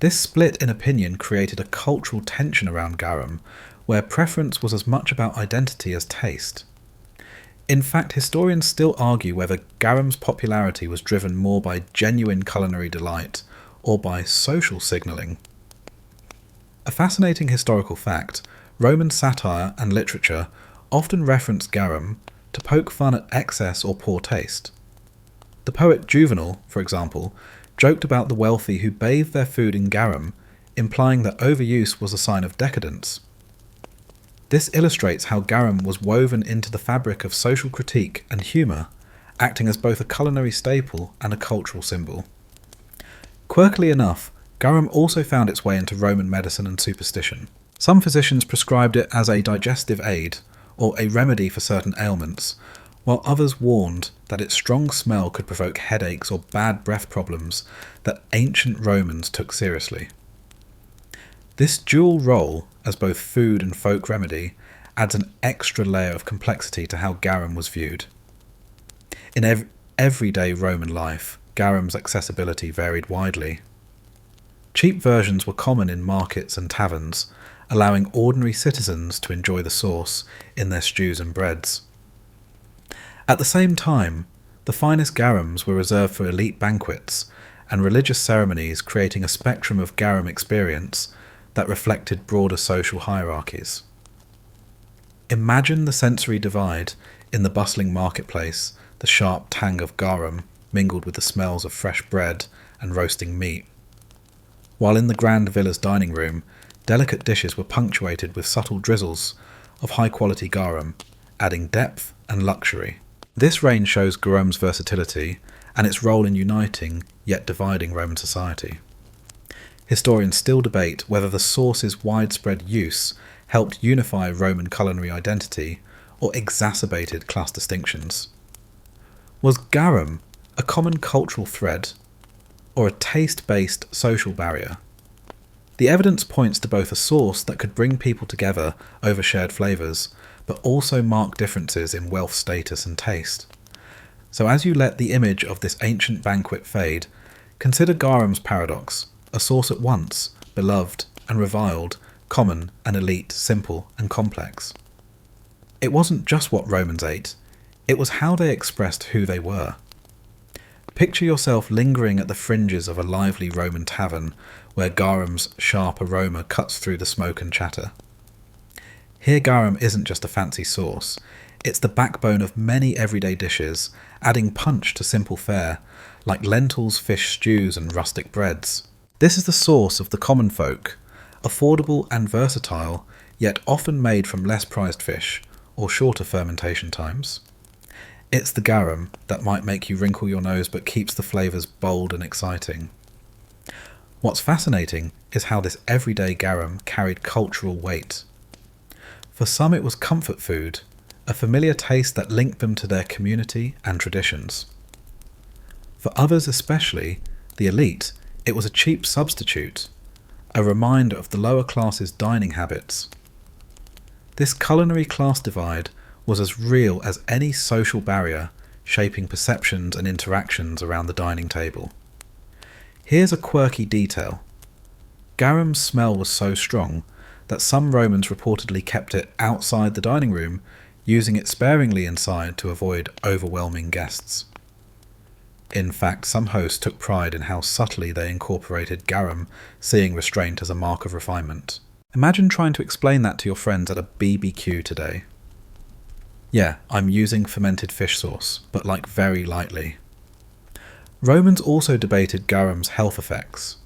This split in opinion created a cultural tension around garum, where preference was as much about identity as taste. In fact, historians still argue whether garum's popularity was driven more by genuine culinary delight or by social signalling. A fascinating historical fact, Roman satire and literature often reference garum to poke fun at excess or poor taste. The poet Juvenal, for example, joked about the wealthy who bathed their food in garum, implying that overuse was a sign of decadence. This illustrates how garum was woven into the fabric of social critique and humour, acting as both a culinary staple and a cultural symbol. Quirkily enough, garum also found its way into Roman medicine and superstition. Some physicians prescribed it as a digestive aid or a remedy for certain ailments, while others warned that its strong smell could provoke headaches or bad breath problems that ancient Romans took seriously. This dual role as both food and folk remedy adds an extra layer of complexity to how garum was viewed. In everyday Roman life, garum's accessibility varied widely. Cheap versions were common in markets and taverns, allowing ordinary citizens to enjoy the sauce in their stews and breads. At the same time, the finest garums were reserved for elite banquets and religious ceremonies, creating a spectrum of garum experience that reflected broader social hierarchies. Imagine the sensory divide in the bustling marketplace, the sharp tang of garum mingled with the smells of fresh bread and roasting meat. While in the grand villa's dining room, delicate dishes were punctuated with subtle drizzles of high-quality garum, adding depth and luxury. This range shows garum's versatility and its role in uniting, yet dividing Roman society. Historians still debate whether the sauce's widespread use helped unify Roman culinary identity or exacerbated class distinctions. Was garum a common cultural thread or a taste-based social barrier? The evidence points to both a sauce that could bring people together over shared flavours, but also mark differences in wealth status and taste. So as you let the image of this ancient banquet fade, consider garum's paradox, a sauce at once beloved and reviled, common and elite, simple and complex. It wasn't just what Romans ate, it was how they expressed who they were. Picture yourself lingering at the fringes of a lively Roman tavern where garum's sharp aroma cuts through the smoke and chatter. Here garum isn't just a fancy sauce, it's the backbone of many everyday dishes, adding punch to simple fare, like lentils, fish stews and rustic breads. This is the sauce of the common folk, affordable and versatile, yet often made from less prized fish or shorter fermentation times. It's the garum that might make you wrinkle your nose but keeps the flavours bold and exciting. What's fascinating is how this everyday garum carried cultural weight. For some it was comfort food, a familiar taste that linked them to their community and traditions. For others, especially the elite, it was a cheap substitute, a reminder of the lower class's dining habits. This culinary class divide was as real as any social barrier, shaping perceptions and interactions around the dining table. Here's a quirky detail. Garum's smell was so strong that some Romans reportedly kept it outside the dining room, using it sparingly inside to avoid overwhelming guests. In fact, some hosts took pride in how subtly they incorporated garum, seeing restraint as a mark of refinement. Imagine trying to explain that to your friends at a BBQ today. Yeah, I'm using fermented fish sauce, but like very lightly. Romans also debated garum's health effects.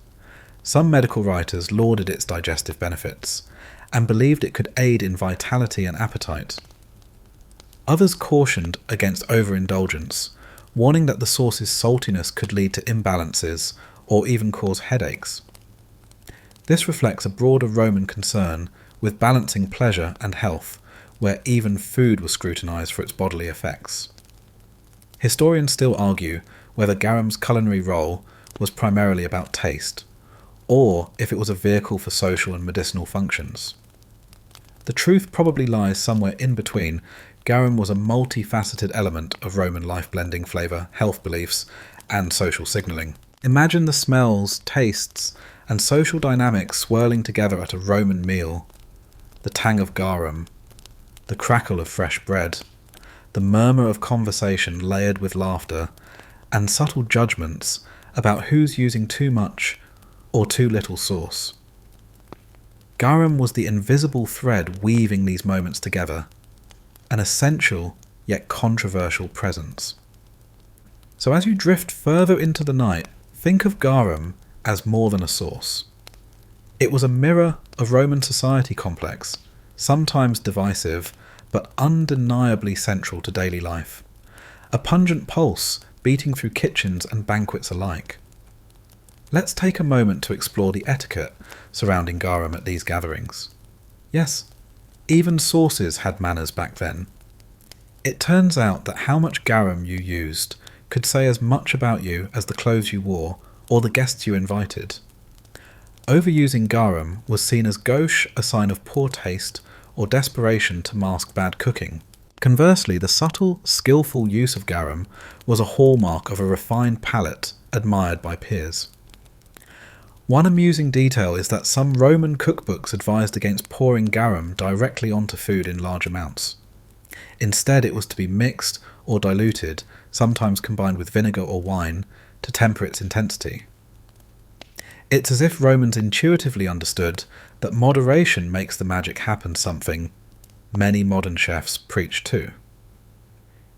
Some medical writers lauded its digestive benefits, and believed it could aid in vitality and appetite. Others cautioned against overindulgence, warning that the sauce's saltiness could lead to imbalances or even cause headaches. This reflects a broader Roman concern with balancing pleasure and health, where even food was scrutinised for its bodily effects. Historians still argue whether garam's culinary role was primarily about taste, or if it was a vehicle for social and medicinal functions. The truth probably lies somewhere in between. Garum was a multifaceted element of Roman life, blending flavour, health beliefs, and social signalling. Imagine the smells, tastes, and social dynamics swirling together at a Roman meal. The tang of garum, the crackle of fresh bread, the murmur of conversation layered with laughter, and subtle judgments about who's using too much or too little sauce. Garum was the invisible thread weaving these moments together, an essential yet controversial presence. So as you drift further into the night, think of garum as more than a sauce. It was a mirror of Roman society complex, sometimes divisive, but undeniably central to daily life. A pungent pulse beating through kitchens and banquets alike. Let's take a moment to explore the etiquette surrounding garum at these gatherings. Yes, even sauces had manners back then. It turns out that how much garum you used could say as much about you as the clothes you wore or the guests you invited. Overusing garum was seen as gauche, a sign of poor taste or desperation to mask bad cooking. Conversely, the subtle, skillful use of garum was a hallmark of a refined palate admired by peers. One amusing detail is that some Roman cookbooks advised against pouring garum directly onto food in large amounts. Instead, it was to be mixed or diluted, sometimes combined with vinegar or wine, to temper its intensity. It's as if Romans intuitively understood that moderation makes the magic happen, something many modern chefs preach too.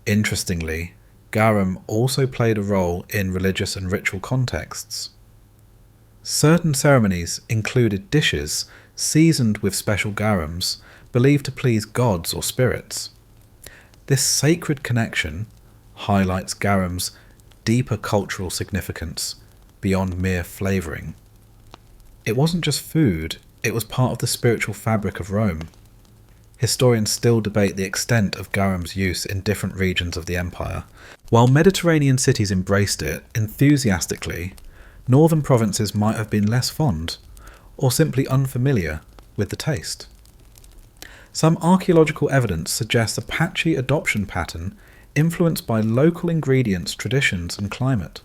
Interestingly, garum also played a role in religious and ritual contexts. Certain ceremonies included dishes seasoned with special garums, believed to please gods or spirits. This sacred connection highlights garum's deeper cultural significance beyond mere flavouring. It wasn't just food, it was part of the spiritual fabric of Rome. Historians still debate the extent of garum's use in different regions of the empire. While Mediterranean cities embraced it enthusiastically, northern provinces might have been less fond, or simply unfamiliar with the taste. Some archaeological evidence suggests a patchy adoption pattern influenced by local ingredients, traditions, and climate.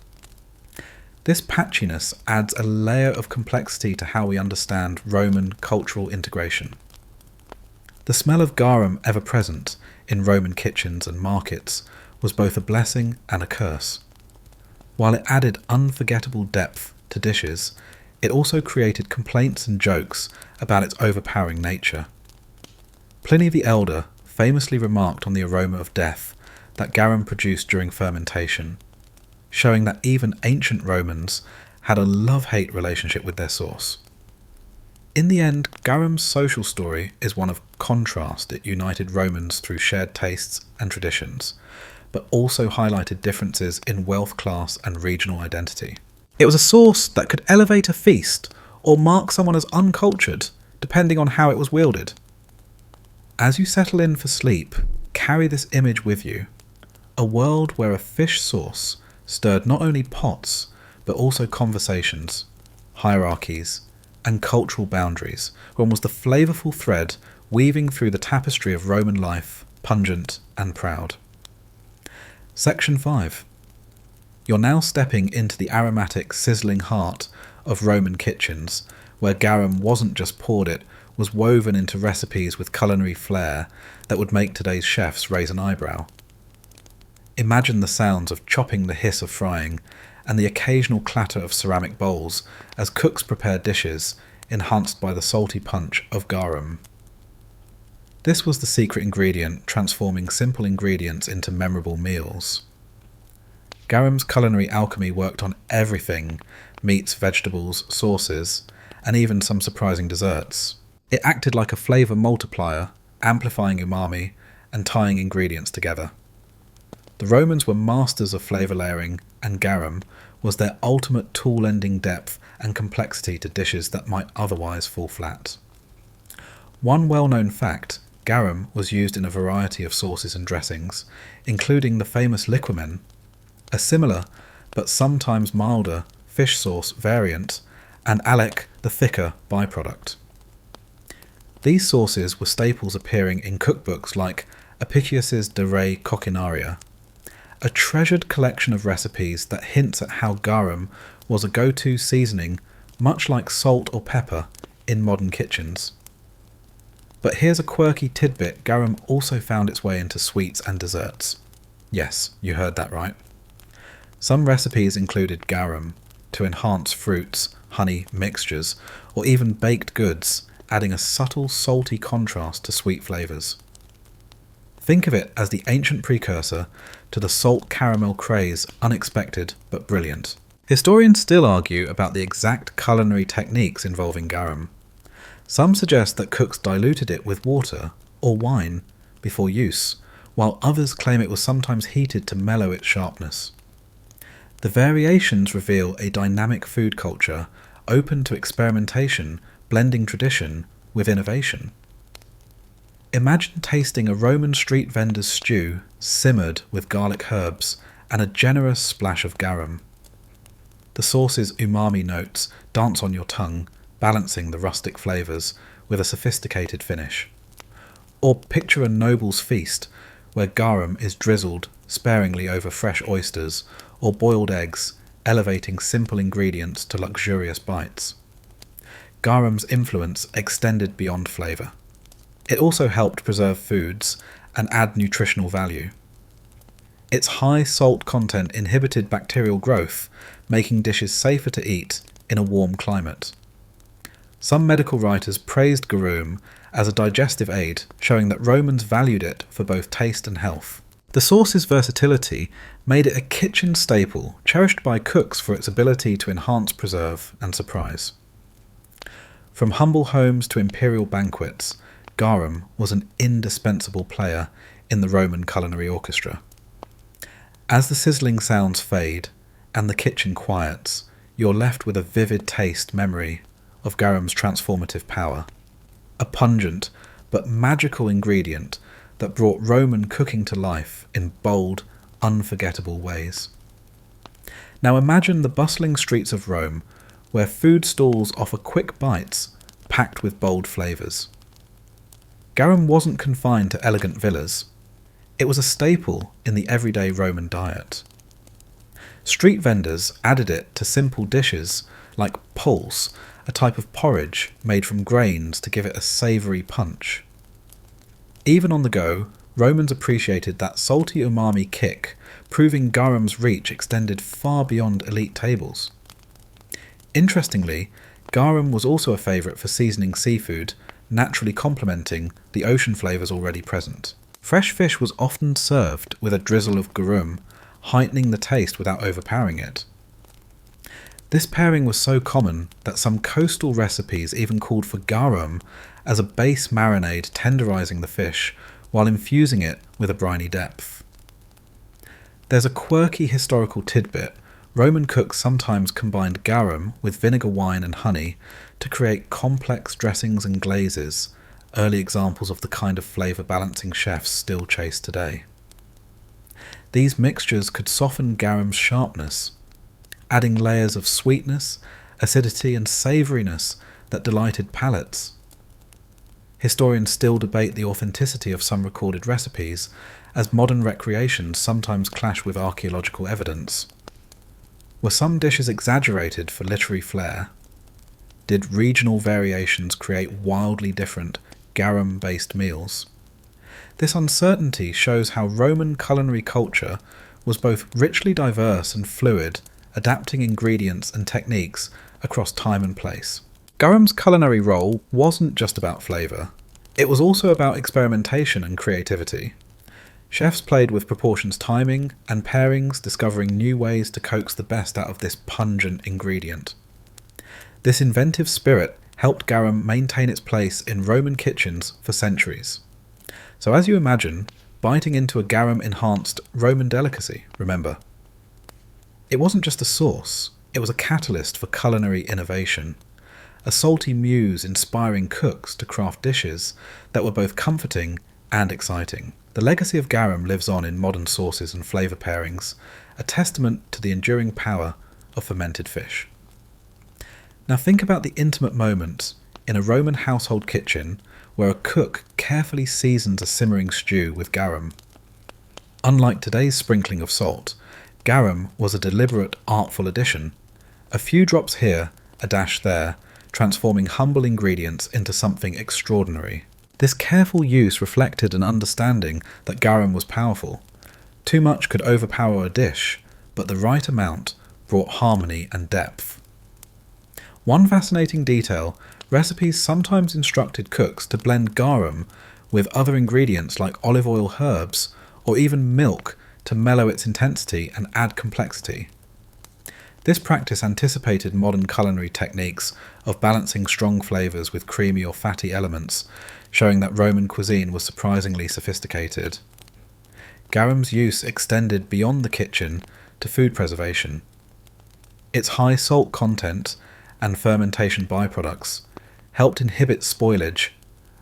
This patchiness adds a layer of complexity to how we understand Roman cultural integration. The smell of garum, ever present in Roman kitchens and markets, was both a blessing and a curse. While it added unforgettable depth to dishes, it also created complaints and jokes about its overpowering nature. Pliny the Elder famously remarked on the aroma of death that garum produced during fermentation, showing that even ancient Romans had a love-hate relationship with their sauce. In the end, garum's social story is one of contrast. It united Romans through shared tastes and traditions, but also highlighted differences in wealth class and regional identity. It was a sauce that could elevate a feast or mark someone as uncultured, depending on how it was wielded. As you settle in for sleep, carry this image with you. A world where a fish sauce stirred not only pots, but also conversations, hierarchies, and cultural boundaries, one was the flavourful thread weaving through the tapestry of Roman life, pungent and proud. Section 5. You're now stepping into the aromatic, sizzling heart of Roman kitchens, where garum wasn't just poured, it was woven into recipes with culinary flair that would make today's chefs raise an eyebrow. Imagine the sounds of chopping, the hiss of frying, and the occasional clatter of ceramic bowls as cooks prepare dishes enhanced by the salty punch of garum. This was the secret ingredient transforming simple ingredients into memorable meals. Garum's culinary alchemy worked on everything: meats, vegetables, sauces, and even some surprising desserts. It acted like a flavour multiplier, amplifying umami and tying ingredients together. The Romans were masters of flavour layering, and garum was their ultimate tool lending depth and complexity to dishes that might otherwise fall flat. One well-known fact, garum was used in a variety of sauces and dressings, including the famous liquamen, a similar, but sometimes milder, fish sauce variant, and alec, the thicker byproduct. These sauces were staples appearing in cookbooks like Apicius's De Re Coquinaria, a treasured collection of recipes that hints at how garum was a go-to seasoning, much like salt or pepper, in modern kitchens. But here's a quirky tidbit: garum also found its way into sweets and desserts. Yes, you heard that right. Some recipes included garum to enhance fruits, honey mixtures, or even baked goods, adding a subtle salty contrast to sweet flavours. Think of it as the ancient precursor to the salt caramel craze, unexpected but brilliant. Historians still argue about the exact culinary techniques involving garum. Some suggest that cooks diluted it with water or wine before use, while others claim it was sometimes heated to mellow its sharpness. The variations reveal a dynamic food culture, open to experimentation, blending tradition with innovation. Imagine tasting a Roman street vendor's stew simmered with garlic herbs and a generous splash of garum. The sauce's umami notes dance on your tongue, balancing the rustic flavours with a sophisticated finish. Or picture a noble's feast, where garum is drizzled sparingly over fresh oysters or boiled eggs, elevating simple ingredients to luxurious bites. Garum's influence extended beyond flavour. It also helped preserve foods and add nutritional value. Its high salt content inhibited bacterial growth, making dishes safer to eat in a warm climate. Some medical writers praised garum as a digestive aid, showing that Romans valued it for both taste and health. The sauce's versatility made it a kitchen staple, cherished by cooks for its ability to enhance, preserve, and surprise. From humble homes to imperial banquets, garum was an indispensable player in the Roman culinary orchestra. As the sizzling sounds fade and the kitchen quiets, you're left with a vivid taste memory of garum's transformative power, a pungent but magical ingredient that brought Roman cooking to life in bold, unforgettable ways. Now imagine the bustling streets of Rome, where food stalls offer quick bites packed with bold flavours. Garum wasn't confined to elegant villas. It was a staple in the everyday Roman diet. Street vendors added it to simple dishes like pulse, a type of porridge made from grains to give it a savoury punch. Even on the go, Romans appreciated that salty umami kick, proving garum's reach extended far beyond elite tables. Interestingly, garum was also a favourite for seasoning seafood, naturally complementing the ocean flavours already present. Fresh fish was often served with a drizzle of garum, heightening the taste without overpowering it. This pairing was so common that some coastal recipes even called for garum as a base marinade, tenderising the fish while infusing it with a briny depth. There's a quirky historical tidbit. Roman cooks sometimes combined garum with vinegar, wine and honey to create complex dressings and glazes, early examples of the kind of flavour balancing chefs still chase today. These mixtures could soften garum's sharpness, adding layers of sweetness, acidity and savouriness that delighted palates. Historians still debate the authenticity of some recorded recipes, as modern recreations sometimes clash with archaeological evidence. Were some dishes exaggerated for literary flair? Did regional variations create wildly different garum-based meals? This uncertainty shows how Roman culinary culture was both richly diverse and fluid, adapting ingredients and techniques across time and place. Garum's culinary role wasn't just about flavour. It was also about experimentation and creativity. Chefs played with proportions, timing and pairings, discovering new ways to coax the best out of this pungent ingredient. This inventive spirit helped garum maintain its place in Roman kitchens for centuries. So as you imagine, biting into a garum-enhanced Roman delicacy, remember. It wasn't just a sauce, it was a catalyst for culinary innovation, a salty muse inspiring cooks to craft dishes that were both comforting and exciting. The legacy of garum lives on in modern sauces and flavour pairings, a testament to the enduring power of fermented fish. Now think about the intimate moment in a Roman household kitchen where a cook carefully seasons a simmering stew with garum. Unlike today's sprinkling of salt, garum was a deliberate, artful addition. A few drops here, a dash there, transforming humble ingredients into something extraordinary. This careful use reflected an understanding that garum was powerful. Too much could overpower a dish, but the right amount brought harmony and depth. One fascinating detail, recipes sometimes instructed cooks to blend garum with other ingredients like olive oil, herbs, or even milk to mellow its intensity and add complexity. This practice anticipated modern culinary techniques of balancing strong flavours with creamy or fatty elements, showing that Roman cuisine was surprisingly sophisticated. Garum's use extended beyond the kitchen to food preservation. Its high salt content and fermentation byproducts helped inhibit spoilage,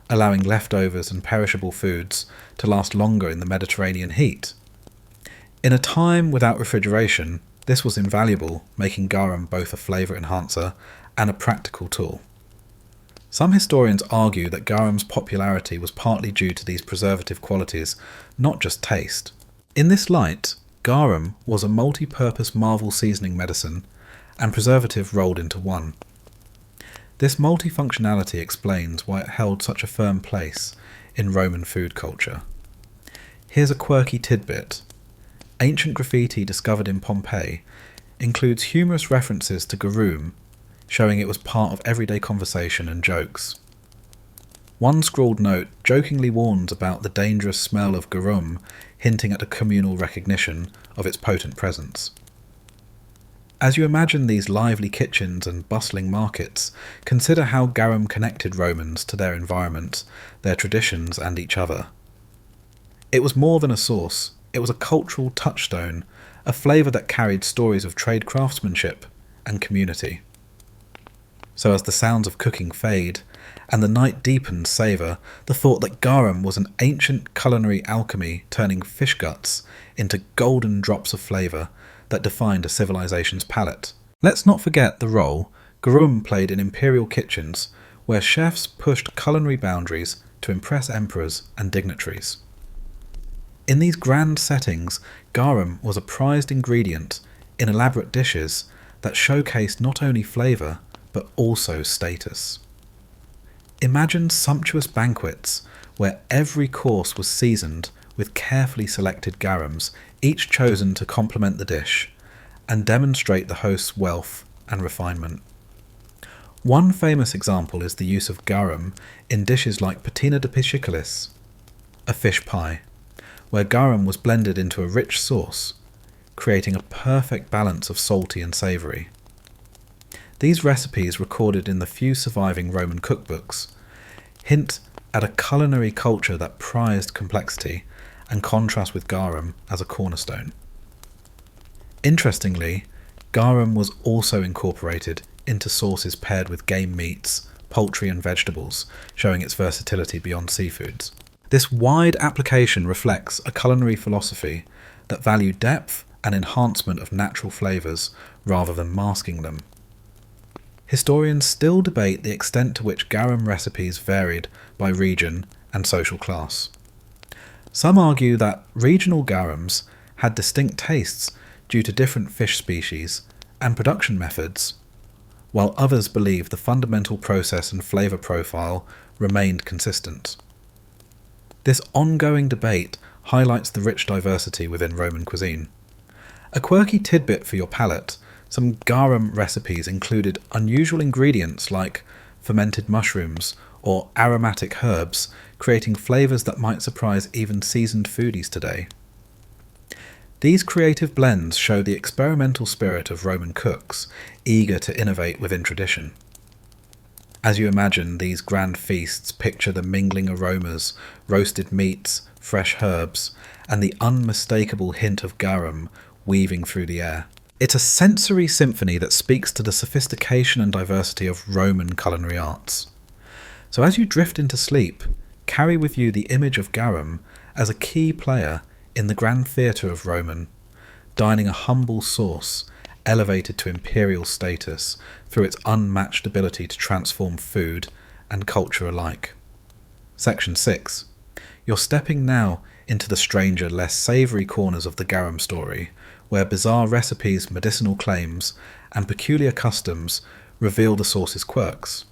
allowing leftovers and perishable foods to last longer in the Mediterranean heat. In a time without refrigeration, this was invaluable, making garum both a flavour enhancer and a practical tool. Some historians argue that garum's popularity was partly due to these preservative qualities, not just taste. In this light, garum was a multi-purpose marvel seasoning medicine and preservative rolled into one. This multifunctionality explains why it held such a firm place in Roman food culture. Here's a quirky tidbit. Ancient graffiti discovered in Pompeii includes humorous references to garum, showing it was part of everyday conversation and jokes. One scrawled note jokingly warns about the dangerous smell of garum, hinting at a communal recognition of its potent presence. As you imagine these lively kitchens and bustling markets, consider how garum connected Romans to their environment, their traditions, and each other. It was more than a sauce, it was a cultural touchstone, a flavour that carried stories of trade craftsmanship and community. So as the sounds of cooking fade, and the night deepens savour the thought that garum was an ancient culinary alchemy turning fish guts into golden drops of flavour that defined a civilization's palate. Let's not forget the role garum played in imperial kitchens, where chefs pushed culinary boundaries to impress emperors and dignitaries. In these grand settings, garum was a prized ingredient in elaborate dishes that showcased not only flavour, but also status. Imagine sumptuous banquets where every course was seasoned with carefully selected garums, each chosen to complement the dish and demonstrate the host's wealth and refinement. One famous example is the use of garum in dishes like patina de piscicolis, a fish pie, where garum was blended into a rich sauce, creating a perfect balance of salty and savoury. These recipes, recorded in the few surviving Roman cookbooks, hint at a culinary culture that prized complexity and contrast with garum as a cornerstone. Interestingly, garum was also incorporated into sauces paired with game meats, poultry and vegetables, showing its versatility beyond seafoods. This wide application reflects a culinary philosophy that valued depth and enhancement of natural flavours rather than masking them. Historians still debate the extent to which garum recipes varied by region and social class. Some argue that regional garums had distinct tastes due to different fish species and production methods, while others believe the fundamental process and flavour profile remained consistent. This ongoing debate highlights the rich diversity within Roman cuisine. A quirky tidbit for your palate, some garum recipes included unusual ingredients like fermented mushrooms or aromatic herbs, creating flavours that might surprise even seasoned foodies today. These creative blends show the experimental spirit of Roman cooks, eager to innovate within tradition. As you imagine these grand feasts, picture the mingling aromas, roasted meats, fresh herbs, and the unmistakable hint of garum weaving through the air. It's a sensory symphony that speaks to the sophistication and diversity of Roman culinary arts. So as you drift into sleep, carry with you the image of garum as a key player in the grand theatre of Roman, dining a humble sauce elevated to imperial status through its unmatched ability to transform food and culture alike. Section 6. You're stepping now into the stranger, less savoury corners of the garum story, where bizarre recipes, medicinal claims, and peculiar customs reveal the sauce's quirks.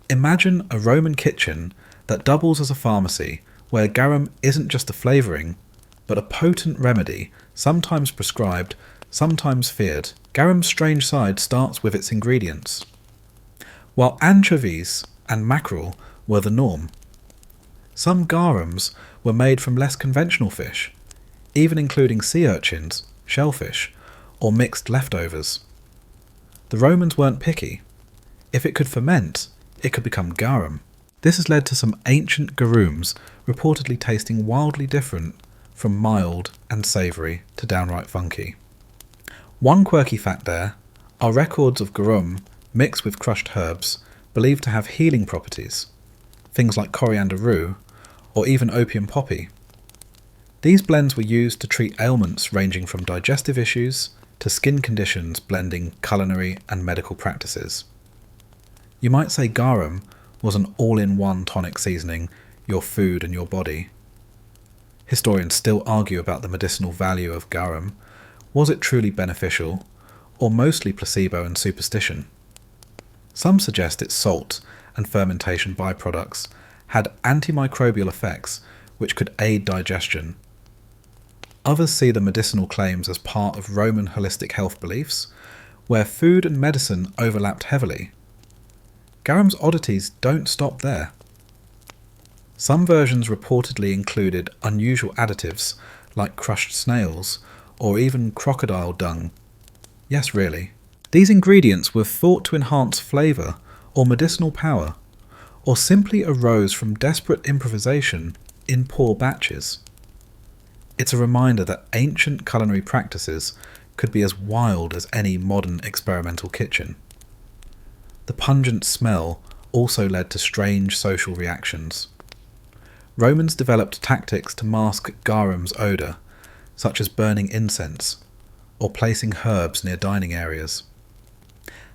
Imagine a Roman kitchen that doubles as a pharmacy, where garum isn't just a flavouring, but a potent remedy, sometimes prescribed, sometimes feared. Garum's strange side starts with its ingredients. While anchovies and mackerel were the norm, some garums were made from less conventional fish, even including sea urchins, shellfish, or mixed leftovers. The Romans weren't picky. If it could ferment, it could become garum. This has led to some ancient garums reportedly tasting wildly different, from mild and savoury to downright funky. One quirky fact there are records of garum mixed with crushed herbs believed to have healing properties, things like coriander rue or even opium poppy. These blends were used to treat ailments ranging from digestive issues to skin conditions, blending culinary and medical practices. You might say garum was an all-in-one tonic seasoning your food and your body. Historians still argue about the medicinal value of garum. Was it truly beneficial, or mostly placebo and superstition? Some suggest its salt and fermentation byproducts had antimicrobial effects which could aid digestion. Others see the medicinal claims as part of Roman holistic health beliefs, where food and medicine overlapped heavily. Garum's oddities don't stop there. Some versions reportedly included unusual additives like crushed snails or even crocodile dung. Yes, really. These ingredients were thought to enhance flavour or medicinal power, or simply arose from desperate improvisation in poor batches. It's a reminder that ancient culinary practices could be as wild as any modern experimental kitchen. The pungent smell also led to strange social reactions. Romans developed tactics to mask garum's odour, such as burning incense or placing herbs near dining areas.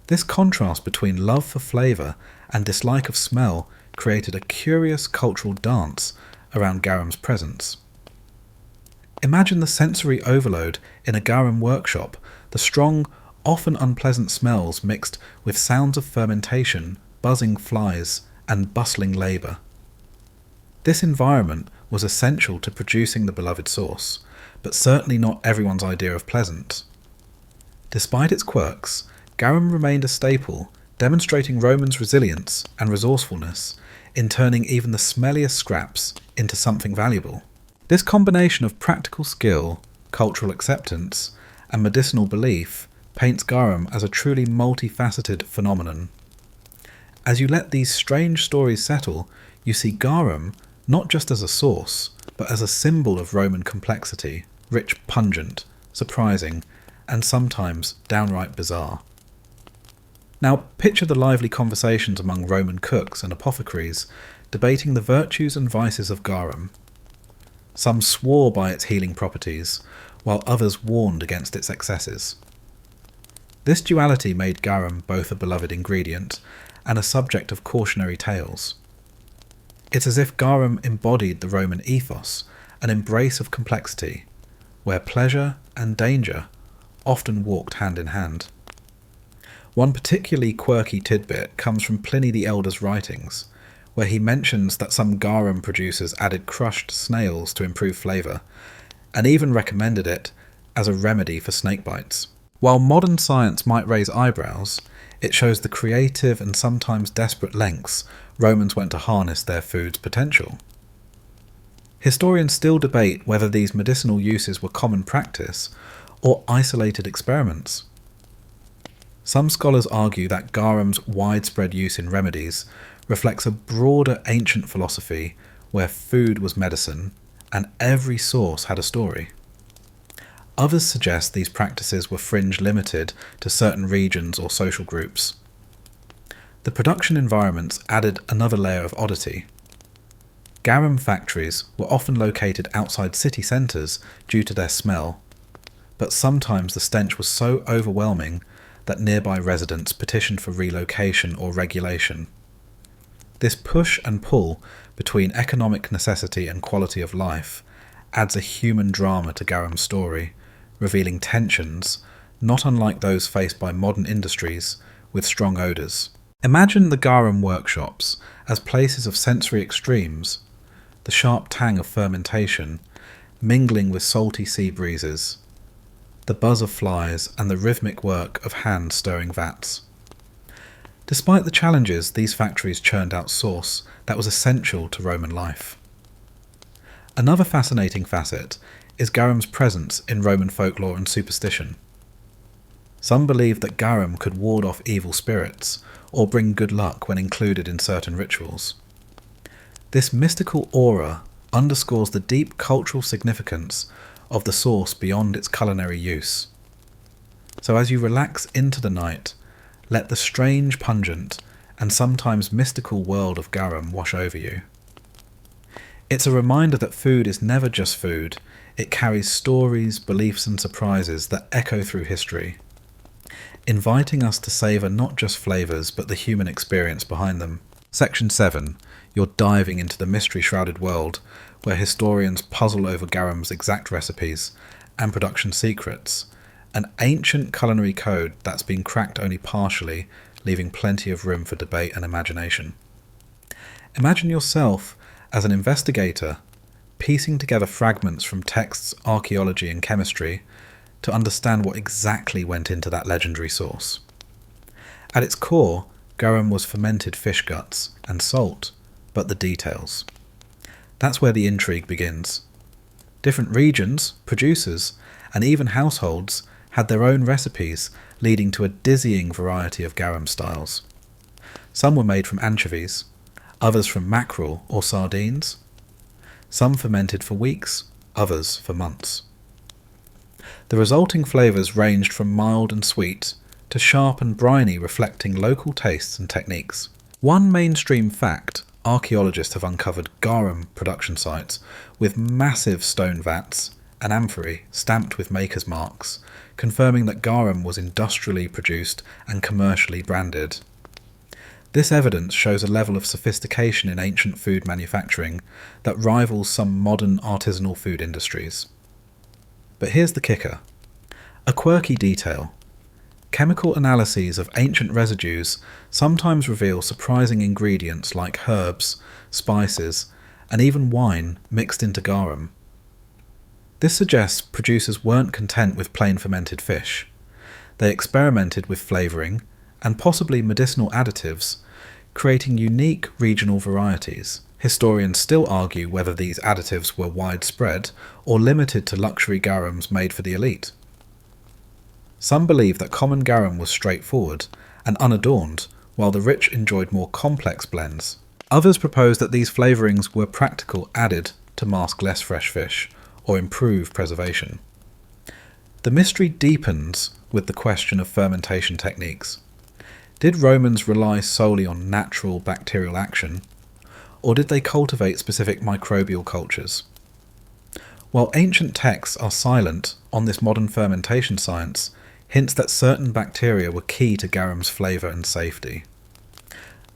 This contrast between love for flavour and dislike of smell created a curious cultural dance around garum's presence. Imagine the sensory overload in a garum workshop, the strong, often unpleasant smells mixed with sounds of fermentation, buzzing flies, and bustling labour. This environment was essential to producing the beloved sauce, but certainly not everyone's idea of pleasant. Despite its quirks, garum remained a staple, demonstrating Romans' resilience and resourcefulness in turning even the smelliest scraps into something valuable. This combination of practical skill, cultural acceptance, and medicinal belief paints garum as a truly multifaceted phenomenon. As you let these strange stories settle, you see garum not just as a sauce, but as a symbol of Roman complexity, rich, pungent, surprising, and sometimes downright bizarre. Now picture the lively conversations among Roman cooks and apothecaries debating the virtues and vices of garum. Some swore by its healing properties, while others warned against its excesses. This duality made garum both a beloved ingredient and a subject of cautionary tales. It's as if garum embodied the Roman ethos, an embrace of complexity, where pleasure and danger often walked hand in hand. One particularly quirky tidbit comes from Pliny the Elder's writings, where he mentions that some garum producers added crushed snails to improve flavour, and even recommended it as a remedy for snake bites. While modern science might raise eyebrows, it shows the creative and sometimes desperate lengths Romans went to harness their food's potential. Historians still debate whether these medicinal uses were common practice or isolated experiments. Some scholars argue that garum's widespread use in remedies reflects a broader ancient philosophy where food was medicine and every source had a story. Others suggest these practices were fringe limited to certain regions or social groups. The production environments added another layer of oddity. Garum factories were often located outside city centres due to their smell, but sometimes the stench was so overwhelming that nearby residents petitioned for relocation or regulation. This push and pull between economic necessity and quality of life adds a human drama to Garum's story, revealing tensions not unlike those faced by modern industries with strong odours. Imagine the garum workshops as places of sensory extremes, the sharp tang of fermentation mingling with salty sea breezes, the buzz of flies and the rhythmic work of hands stirring vats. Despite the challenges, these factories churned out sauce that was essential to Roman life. Another fascinating facet is garum's presence in Roman folklore and superstition. Some believed that garum could ward off evil spirits or bring good luck when included in certain rituals. This mystical aura underscores the deep cultural significance of the sauce beyond its culinary use. So as you relax into the night, let the strange, pungent, and sometimes mystical world of garum wash over you. It's a reminder that food is never just food. It carries stories, beliefs, and surprises that echo through history, inviting us to savour not just flavours but the human experience behind them. Section 7. You're diving into the mystery-shrouded world where historians puzzle over garum's exact recipes and production secrets, an ancient culinary code that's been cracked only partially, leaving plenty of room for debate and imagination. Imagine yourself as an investigator, piecing together fragments from texts, archaeology and chemistry to understand what exactly went into that legendary sauce. At its core, garum was fermented fish guts and salt, but the details. That's where the intrigue begins. Different regions, producers, and even households had their own recipes, leading to a dizzying variety of garum styles. Some were made from anchovies, others from mackerel or sardines. Some fermented for weeks, others for months. The resulting flavours ranged from mild and sweet to sharp and briny, reflecting local tastes and techniques. One mainstream fact: archaeologists have uncovered garum production sites with massive stone vats and amphorae stamped with maker's marks, confirming that garum was industrially produced and commercially branded. This evidence shows a level of sophistication in ancient food manufacturing that rivals some modern artisanal food industries. But here's the kicker. A quirky detail. Chemical analyses of ancient residues sometimes reveal surprising ingredients like herbs, spices, and even wine mixed into garum. This suggests producers weren't content with plain fermented fish. They experimented with flavouring and possibly medicinal additives, creating unique regional varieties. Historians still argue whether these additives were widespread or limited to luxury garums made for the elite. Some believe that common garum was straightforward and unadorned, while the rich enjoyed more complex blends. Others propose that these flavourings were practical, added to mask less fresh fish or improve preservation. The mystery deepens with the question of fermentation techniques. Did Romans rely solely on natural bacterial action, or did they cultivate specific microbial cultures? While ancient texts are silent on this modern fermentation science, hints that certain bacteria were key to garum's flavour and safety.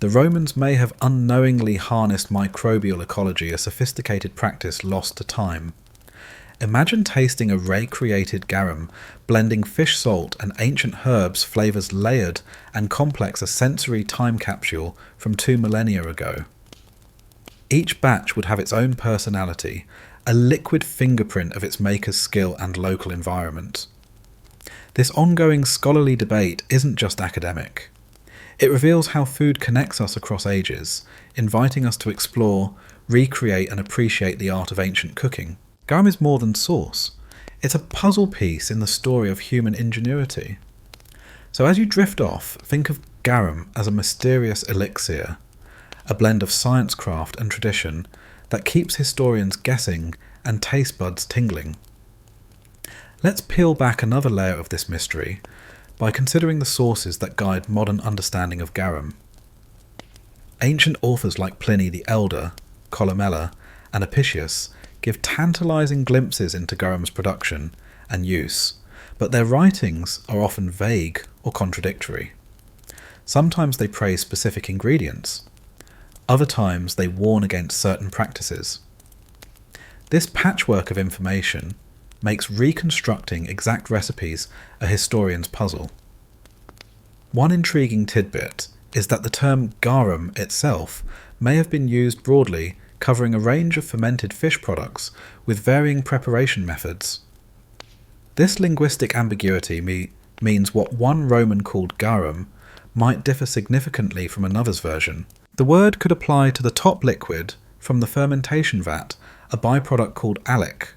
The Romans may have unknowingly harnessed microbial ecology, a sophisticated practice lost to time. Imagine tasting a recreated garum, blending fish salt and ancient herbs, flavours layered and complex, a sensory time capsule from 2 millennia ago. Each batch would have its own personality, a liquid fingerprint of its maker's skill and local environment. This ongoing scholarly debate isn't just academic. It reveals how food connects us across ages, inviting us to explore, recreate and appreciate the art of ancient cooking. Garum is more than sauce. It's a puzzle piece in the story of human ingenuity. So as you drift off, think of garum as a mysterious elixir, a blend of science, craft and tradition that keeps historians guessing and taste buds tingling. Let's peel back another layer of this mystery by considering the sources that guide modern understanding of garum. Ancient authors like Pliny the Elder, Columella, and Apicius give tantalizing glimpses into garum's production and use, but their writings are often vague or contradictory. Sometimes they praise specific ingredients, other times they warn against certain practices. This patchwork of information makes reconstructing exact recipes a historian's puzzle. One intriguing tidbit is that the term garum itself may have been used broadly, covering a range of fermented fish products with varying preparation methods. This linguistic ambiguity means what one Roman called garum might differ significantly from another's version. The word could apply to the top liquid from the fermentation vat, a byproduct called alec,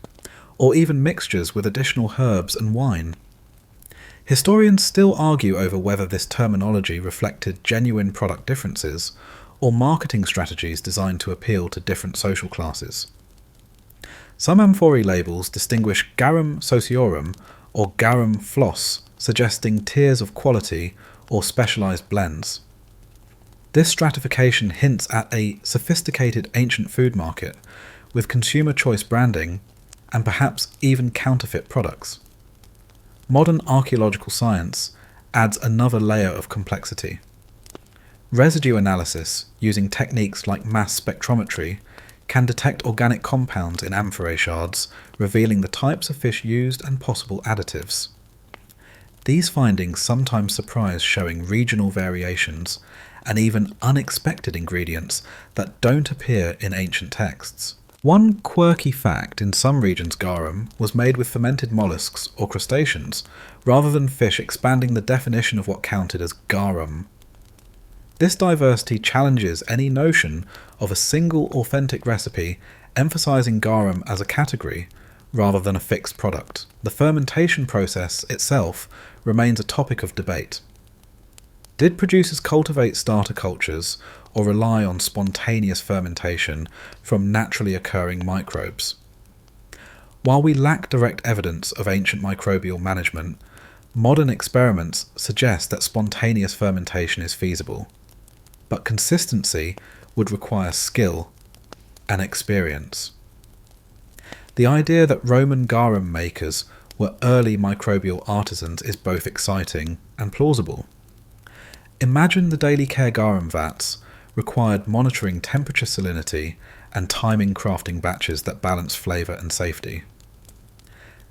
or even mixtures with additional herbs and wine. Historians still argue over whether this terminology reflected genuine product differences or marketing strategies designed to appeal to different social classes. Some amphorae labels distinguish garum sociorum or garum floss, suggesting tiers of quality or specialized blends. This stratification hints at a sophisticated ancient food market with consumer choice branding and perhaps even counterfeit products. Modern archaeological science adds another layer of complexity. Residue analysis, using techniques like mass spectrometry, can detect organic compounds in amphorae shards, revealing the types of fish used and possible additives. These findings sometimes surprise, showing regional variations and even unexpected ingredients that don't appear in ancient texts. One quirky fact in some regions garum was made with fermented mollusks or crustaceans, rather than fish, expanding the definition of what counted as garum. This diversity challenges any notion of a single authentic recipe, emphasizing garum as a category rather than a fixed product. The fermentation process itself remains a topic of debate. Did producers cultivate starter cultures or rely on spontaneous fermentation from naturally occurring microbes? While we lack direct evidence of ancient microbial management, modern experiments suggest that spontaneous fermentation is feasible, but consistency would require skill and experience. The idea that Roman garum makers were early microbial artisans is both exciting and plausible. Imagine the daily care garum vats required monitoring temperature, salinity, and timing crafting batches that balance flavour and safety.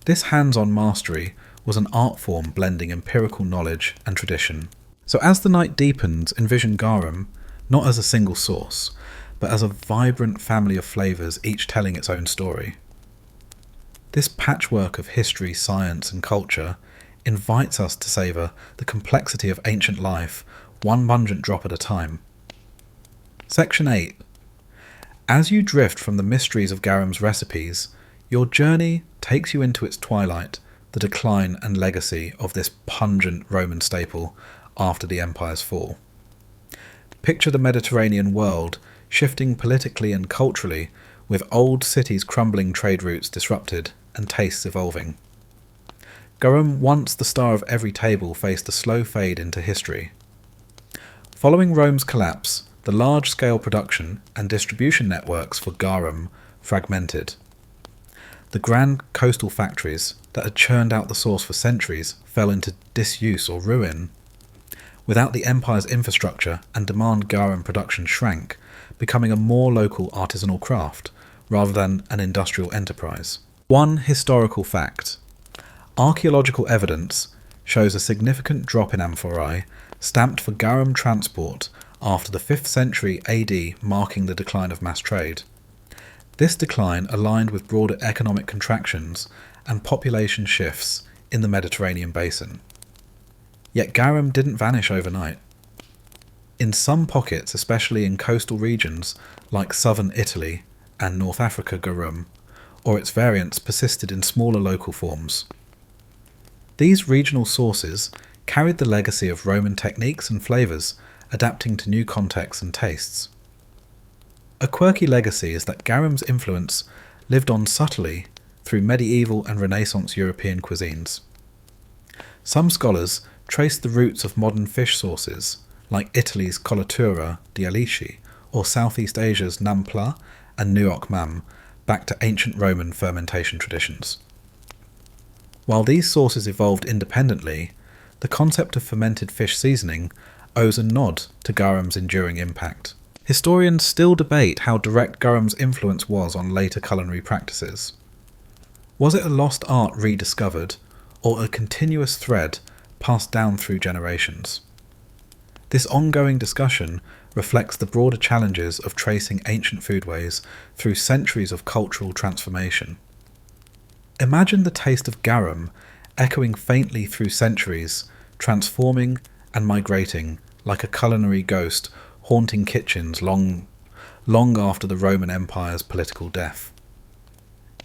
This hands-on mastery was an art form blending empirical knowledge and tradition. So as the night deepens, envision garum not as a single source, but as a vibrant family of flavours, each telling its own story. This patchwork of history, science, and culture invites us to savour the complexity of ancient life, one pungent drop at a time. Section 8. As you drift from the mysteries of garum's recipes, your journey takes you into its twilight, the decline and legacy of this pungent Roman staple after the empire's fall. Picture the Mediterranean world shifting politically and culturally, with old cities crumbling, trade routes disrupted, and tastes evolving. Garum, once the star of every table, faced a slow fade into history. Following Rome's collapse, the large-scale production and distribution networks for garum fragmented. The grand coastal factories that had churned out the sauce for centuries fell into disuse or ruin. Without the empire's infrastructure and demand, garum production shrank, becoming a more local artisanal craft rather than an industrial enterprise. One historical fact. Archaeological evidence shows a significant drop in amphorae stamped for garum transport after the 5th century AD, marking the decline of mass trade. This decline aligned with broader economic contractions and population shifts in the Mediterranean basin. Yet garum didn't vanish overnight. In some pockets, especially in coastal regions like southern Italy and North Africa, garum, or its variants, persisted in smaller local forms. These regional sources carried the legacy of Roman techniques and flavours, adapting to new contexts and tastes. A quirky legacy is that garum's influence lived on subtly through medieval and Renaissance European cuisines. Some scholars trace the roots of modern fish sauces, like Italy's colatura di alici or Southeast Asia's nam pla and nuoc mam, back to ancient Roman fermentation traditions. While these sauces evolved independently, the concept of fermented fish seasoning owes a nod to garam's enduring impact. Historians still debate how direct garam's influence was on later culinary practices. Was it a lost art rediscovered, or a continuous thread passed down through generations? This ongoing discussion reflects the broader challenges of tracing ancient foodways through centuries of cultural transformation. Imagine the taste of garam echoing faintly through centuries, transforming and migrating like a culinary ghost haunting kitchens long after the Roman Empire's political death.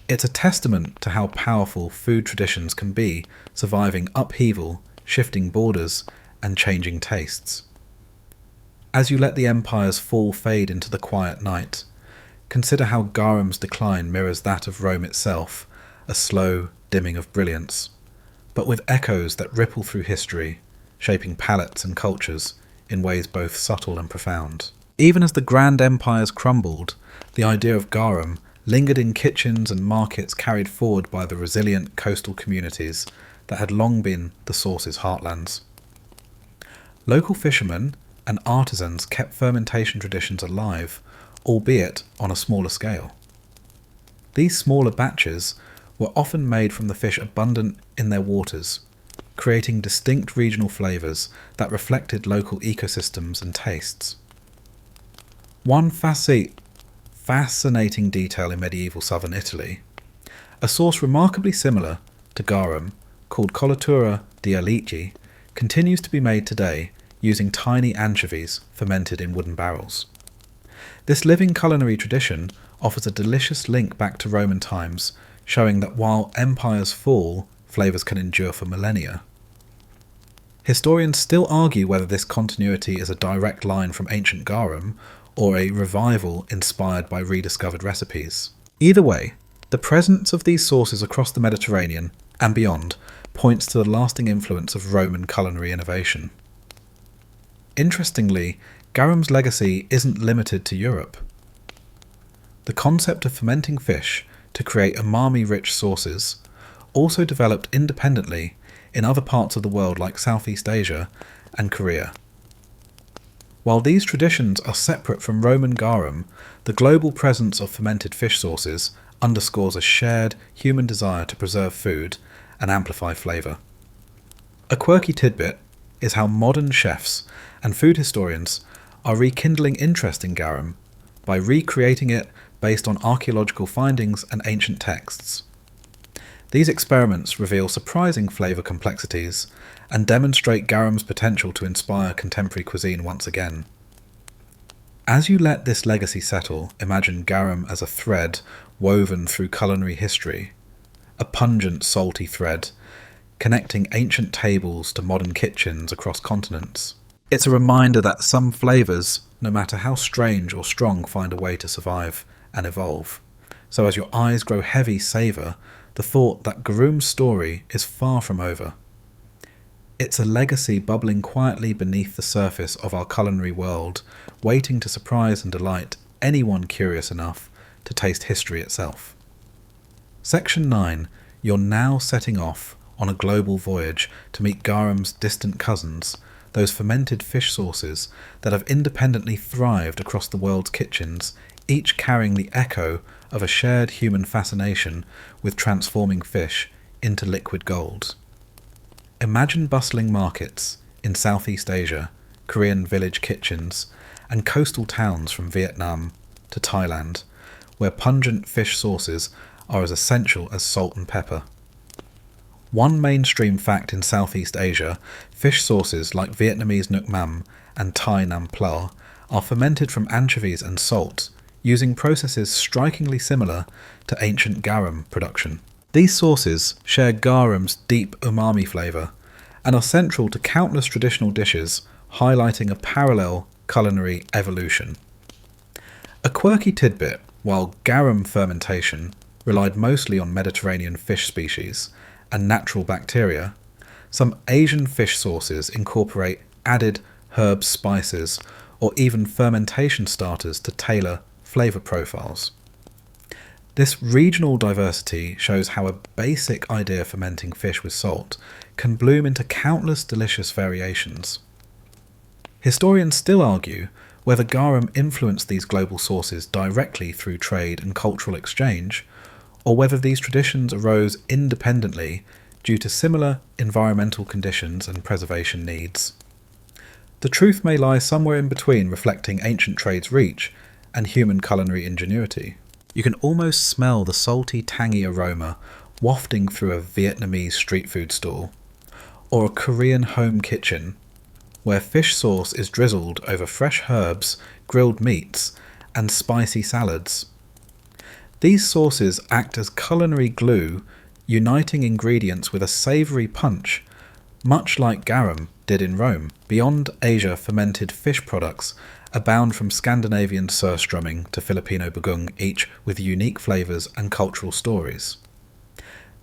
It's a testament to how powerful food traditions can be, surviving upheaval, shifting borders, and changing tastes. As you let the empire's fall fade into the quiet night, consider how garam's decline mirrors that of Rome itself, a slow dimming of brilliance, but with echoes that ripple through history, shaping palates and cultures in ways both subtle and profound. Even as the grand empires crumbled, the idea of garam lingered in kitchens and markets carried forward by the resilient coastal communities that had long been the sauce's heartlands. Local fishermen and artisans kept fermentation traditions alive, albeit on a smaller scale. These smaller batches were often made from the fish abundant in their waters, creating distinct regional flavours that reflected local ecosystems and tastes. One fascinating detail in medieval southern Italy, a sauce remarkably similar to garam, called colatura di alici, continues to be made today using tiny anchovies fermented in wooden barrels. This living culinary tradition offers a delicious link back to Roman times, showing that while empires fall, flavours can endure for millennia. Historians still argue whether this continuity is a direct line from ancient garam or a revival inspired by rediscovered recipes. Either way, the presence of these sauces across the Mediterranean and beyond points to the lasting influence of Roman culinary innovation. Interestingly, garam's legacy isn't limited to Europe. The concept of fermenting fish to create umami-rich sauces also developed independently in other parts of the world like Southeast Asia and Korea. While these traditions are separate from Roman garam, the global presence of fermented fish sauces underscores a shared human desire to preserve food and amplify flavour. A quirky tidbit is how modern chefs and food historians are rekindling interest in garam by recreating it based on archaeological findings and ancient texts. These experiments reveal surprising flavour complexities and demonstrate garam's potential to inspire contemporary cuisine once again. As you let this legacy settle, imagine garam as a thread woven through culinary history, a pungent, salty thread connecting ancient tables to modern kitchens across continents. It's a reminder that some flavours, no matter how strange or strong, find a way to survive and evolve. So as your eyes grow heavy, savour the thought that garam's story is far from over. It's a legacy bubbling quietly beneath the surface of our culinary world, waiting to surprise and delight anyone curious enough to taste history itself. Section 9. You're now setting off on a global voyage to meet garam's distant cousins, those fermented fish sauces that have independently thrived across the world's kitchens, each carrying the echo of a shared human fascination with transforming fish into liquid gold. Imagine bustling markets in Southeast Asia, Korean village kitchens, and coastal towns from Vietnam to Thailand, where pungent fish sauces are as essential as salt and pepper. One mainstream fact in Southeast Asia, fish sauces like Vietnamese nuoc mam and Thai nam pla are fermented from anchovies and salt, using processes strikingly similar to ancient garam production. These sauces share garam's deep umami flavour and are central to countless traditional dishes, highlighting a parallel culinary evolution. A quirky tidbit, while garam fermentation relied mostly on Mediterranean fish species and natural bacteria, some Asian fish sources incorporate added herbs, spices, or even fermentation starters to tailor flavour profiles. This regional diversity shows how a basic idea fermenting fish with salt can bloom into countless delicious variations. Historians still argue whether garum influenced these global sources directly through trade and cultural exchange, or whether these traditions arose independently due to similar environmental conditions and preservation needs. The truth may lie somewhere in between, reflecting ancient trade's reach and human culinary ingenuity. You can almost smell the salty, tangy aroma wafting through a Vietnamese street food stall, or a Korean home kitchen, where fish sauce is drizzled over fresh herbs, grilled meats, and spicy salads. These sauces act as culinary glue, uniting ingredients with a savoury punch, much like garum did in Rome. Beyond Asia, fermented fish products abound, from Scandinavian surströmming to Filipino bagoong, each with unique flavours and cultural stories.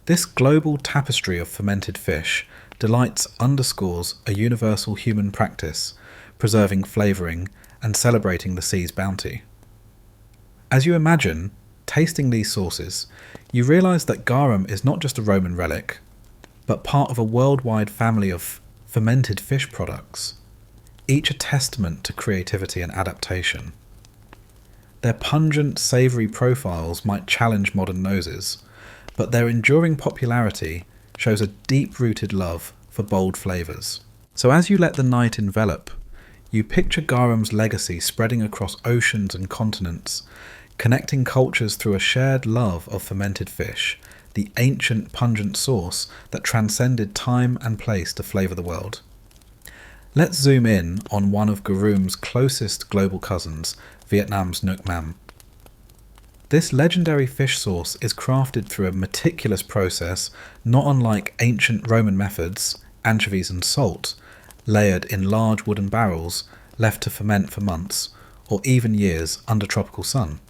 This global tapestry of fermented fish delights underscores a universal human practice, preserving flavouring and celebrating the sea's bounty. As you imagine tasting these sauces, you realise that garum is not just a Roman relic, but part of a worldwide family of fermented fish products, each a testament to creativity and adaptation. Their pungent, savoury profiles might challenge modern noses, but their enduring popularity shows a deep-rooted love for bold flavours. So as you let the night envelop, you picture garum's legacy spreading across oceans and continents, connecting cultures through a shared love of fermented fish, the ancient pungent sauce that transcended time and place to flavour the world. Let's zoom in on one of garum's closest global cousins, Vietnam's nuoc mam. This legendary fish sauce is crafted through a meticulous process not unlike ancient Roman methods, anchovies and salt, layered in large wooden barrels left to ferment for months or even years under tropical sun.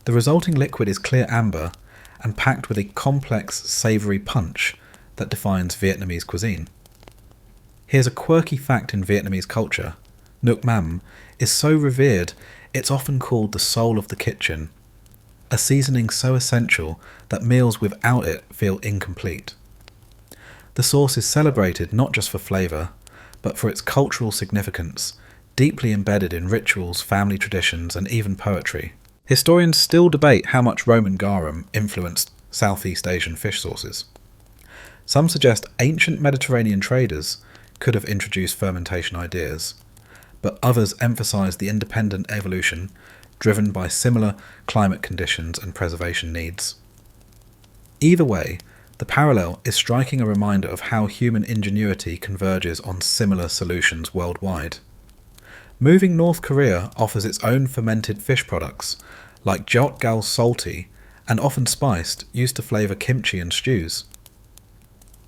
The resulting liquid is clear amber and packed with a complex savoury punch that defines Vietnamese cuisine. Here's a quirky fact in Vietnamese culture. Nuoc mam is so revered it's often called the soul of the kitchen, a seasoning so essential that meals without it feel incomplete. The sauce is celebrated not just for flavour, but for its cultural significance, deeply embedded in rituals, family traditions, and even poetry. Historians still debate how much Roman garum influenced Southeast Asian fish sauces. Some suggest ancient Mediterranean traders could have introduced fermentation ideas, but others emphasise the independent evolution driven by similar climate conditions and preservation needs. Either way, the parallel is striking a reminder of how human ingenuity converges on similar solutions worldwide. Moving North Korea offers its own fermented fish products, like jeotgal salty and often spiced, used to flavour kimchi and stews.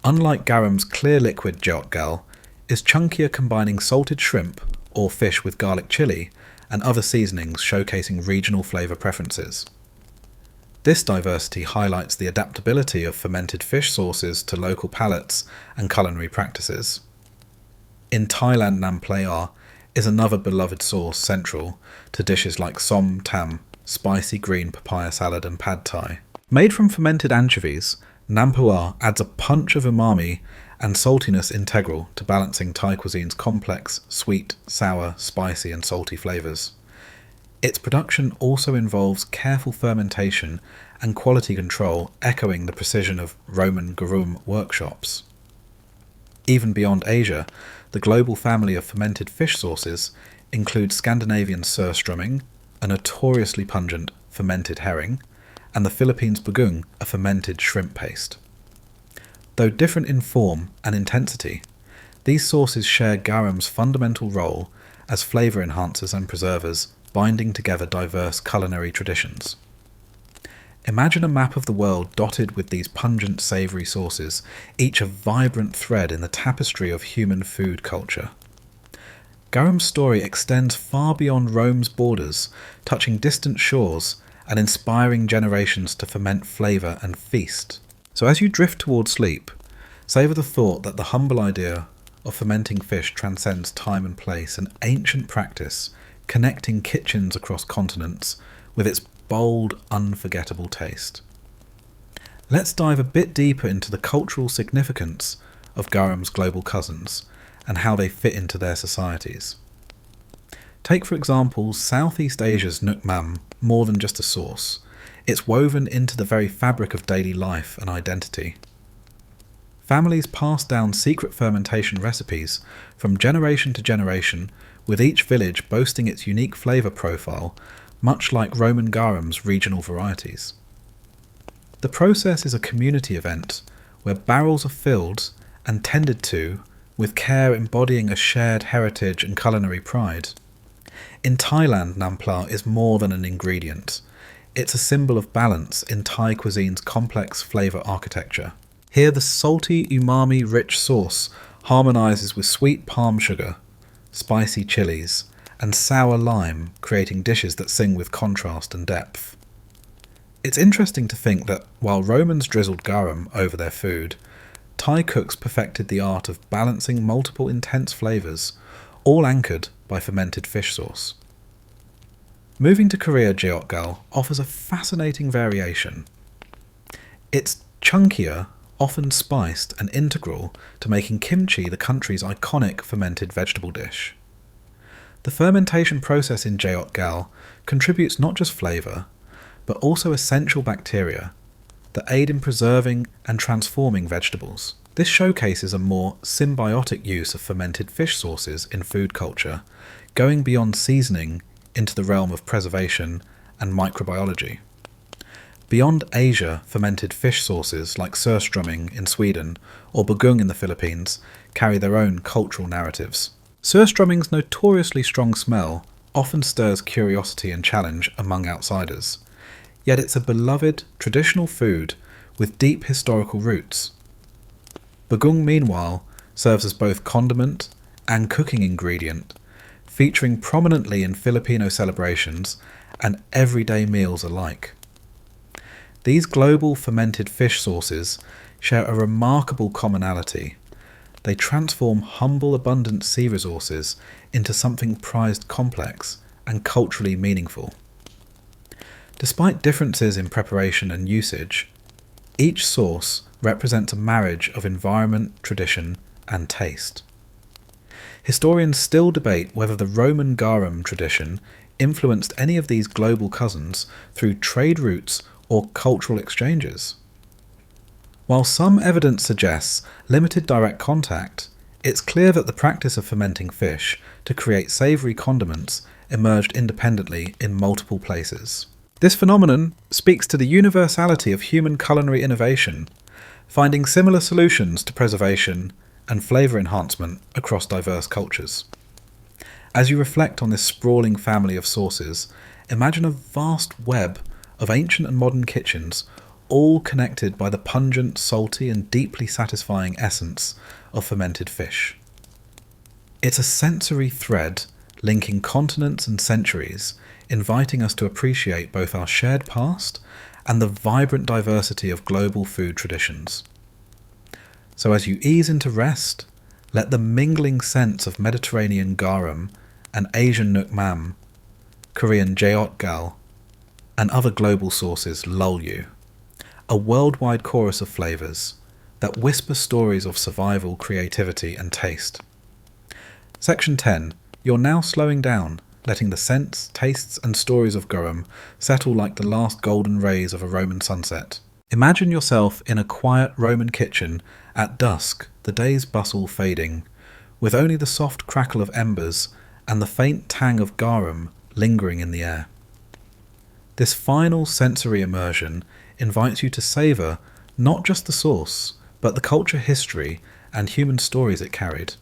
Unlike garum's clear liquid jeotgal, is chunkier, combining salted shrimp or fish with garlic chili and other seasonings, showcasing regional flavour preferences. This diversity highlights the adaptability of fermented fish sauces to local palates and culinary practices. In Thailand, nam playar is another beloved sauce central to dishes like som tam, spicy green papaya salad, and pad thai. Made from fermented anchovies, nam playar adds a punch of umami and saltiness integral to balancing Thai cuisine's complex, sweet, sour, spicy and salty flavours. Its production also involves careful fermentation and quality control, echoing the precision of Roman garum workshops. Even beyond Asia, the global family of fermented fish sauces includes Scandinavian surströmming, a notoriously pungent fermented herring, and the Philippines bagoong, a fermented shrimp paste. Though different in form and intensity, these sauces share garum's fundamental role as flavour enhancers and preservers, binding together diverse culinary traditions. Imagine a map of the world dotted with these pungent savoury sauces, each a vibrant thread in the tapestry of human food culture. Garum's story extends far beyond Rome's borders, touching distant shores and inspiring generations to ferment flavour and feast. So as you drift towards sleep, savour the thought that the humble idea of fermenting fish transcends time and place, an ancient practice connecting kitchens across continents with its bold, unforgettable taste. Let's dive a bit deeper into the cultural significance of garam's global cousins and how they fit into their societies. Take, for example, Southeast Asia's Nuoc Mam, more than just a sauce. It's woven into the very fabric of daily life and identity. Families pass down secret fermentation recipes from generation to generation, with each village boasting its unique flavour profile, much like Roman garam's regional varieties. The process is a community event where barrels are filled and tended to, with care embodying a shared heritage and culinary pride. In Thailand, nampla is more than an ingredient. It's a symbol of balance in Thai cuisine's complex flavour architecture. Here the salty, umami-rich sauce harmonises with sweet palm sugar, spicy chilies, and sour lime, creating dishes that sing with contrast and depth. It's interesting to think that while Romans drizzled garam over their food, Thai cooks perfected the art of balancing multiple intense flavours, all anchored by fermented fish sauce. Moving to Korea, jeotgal offers a fascinating variation. It's chunkier, often spiced, and integral to making kimchi the country's iconic fermented vegetable dish. The fermentation process in jeotgal contributes not just flavour, but also essential bacteria that aid in preserving and transforming vegetables. This showcases a more symbiotic use of fermented fish sauces in food culture, going beyond seasoning into the realm of preservation and microbiology. Beyond Asia, fermented fish sauces like surströmming in Sweden or bagung in the Philippines carry their own cultural narratives. Surströmming's notoriously strong smell often stirs curiosity and challenge among outsiders, yet it's a beloved traditional food with deep historical roots. Bagung, meanwhile, serves as both condiment and cooking ingredient, featuring prominently in Filipino celebrations and everyday meals alike. These global fermented fish sauces share a remarkable commonality. They transform humble, abundant sea resources into something prized, complex, and culturally meaningful. Despite differences in preparation and usage, each sauce represents a marriage of environment, tradition, and taste. Historians still debate whether the Roman garum tradition influenced any of these global cousins through trade routes or cultural exchanges. While some evidence suggests limited direct contact, it's clear that the practice of fermenting fish to create savoury condiments emerged independently in multiple places. This phenomenon speaks to the universality of human culinary innovation, finding similar solutions to preservation and flavour enhancement across diverse cultures. As you reflect on this sprawling family of sauces, imagine a vast web of ancient and modern kitchens, all connected by the pungent, salty, and deeply satisfying essence of fermented fish. It's a sensory thread linking continents and centuries, inviting us to appreciate both our shared past and the vibrant diversity of global food traditions. So as you ease into rest, let the mingling scents of Mediterranean garum and Asian Nuoc Mam, Korean jeotgal, and other global sauces lull you. A worldwide chorus of flavours that whisper stories of survival, creativity, and taste. Section 10. You're now slowing down, letting the scents, tastes, and stories of garum settle like the last golden rays of a Roman sunset. Imagine yourself in a quiet Roman kitchen at dusk, the day's bustle fading, with only the soft crackle of embers and the faint tang of garum lingering in the air. This final sensory immersion invites you to savour not just the sauce, but the culture, history, and human stories it carried.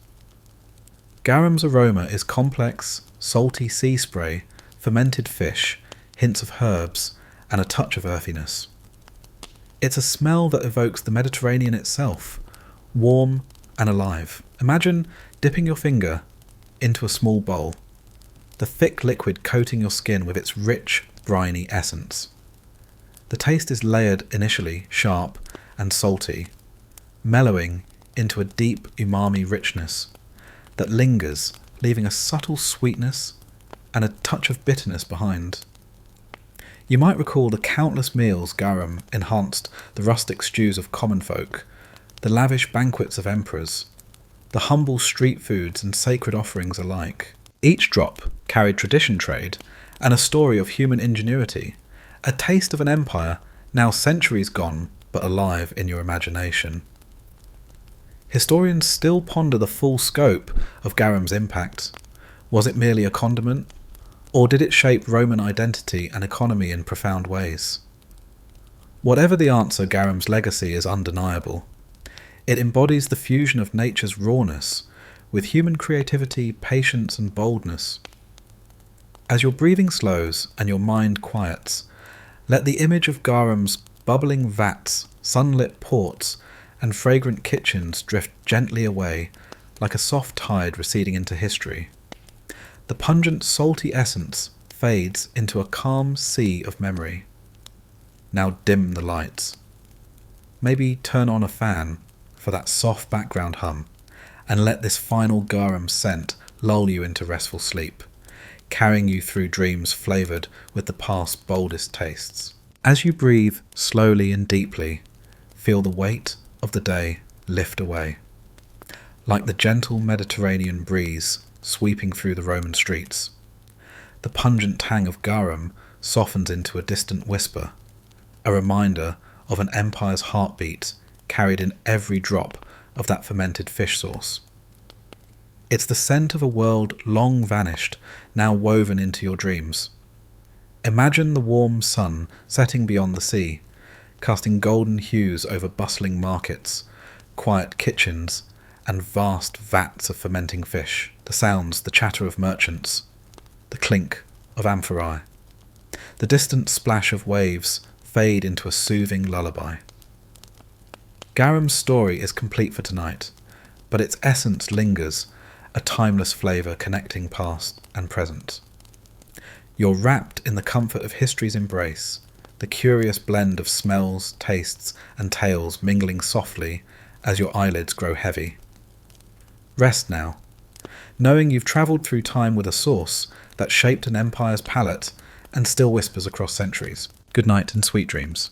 Garam's aroma is complex, salty sea spray, fermented fish, hints of herbs, and a touch of earthiness. It's a smell that evokes the Mediterranean itself, warm and alive. Imagine dipping your finger into a small bowl, the thick liquid coating your skin with its rich, briny essence. The taste is layered initially, sharp and salty, mellowing into a deep umami richness that lingers, leaving a subtle sweetness and a touch of bitterness behind. You might recall the countless meals garum enhanced the rustic stews of common folk, the lavish banquets of emperors, the humble street foods and sacred offerings alike. Each drop carried tradition trade and a story of human ingenuity, a taste of an empire now centuries gone but alive in your imagination. Historians still ponder the full scope of garum's impact. Was it merely a condiment, or did it shape Roman identity and economy in profound ways? Whatever the answer, garum's legacy is undeniable. It embodies the fusion of nature's rawness with human creativity, patience and boldness. As your breathing slows and your mind quiets, let the image of garum's bubbling vats, sunlit ports and fragrant kitchens drift gently away like a soft tide receding into history. The pungent, salty essence fades into a calm sea of memory. Now dim the lights. Maybe turn on a fan for that soft background hum, and let this final garum scent lull you into restful sleep, carrying you through dreams flavoured with the past's boldest tastes. As you breathe slowly and deeply, feel the weight of the day lift away, like the gentle Mediterranean breeze sweeping through the Roman streets. The pungent tang of garum softens into a distant whisper, a reminder of an empire's heartbeat carried in every drop of that fermented fish sauce. It's the scent of a world long vanished, now woven into your dreams. Imagine the warm sun setting beyond the sea, casting golden hues over bustling markets, quiet kitchens, and vast vats of fermenting fish, the sounds, the chatter of merchants, the clink of amphorae. The distant splash of waves fade into a soothing lullaby. Garum's story is complete for tonight, but its essence lingers, a timeless flavour connecting past and present. You're wrapped in the comfort of history's embrace, the curious blend of smells, tastes, and tales mingling softly as your eyelids grow heavy. Rest now, knowing you've travelled through time with a sauce that shaped an empire's palate and still whispers across centuries. Good night and sweet dreams.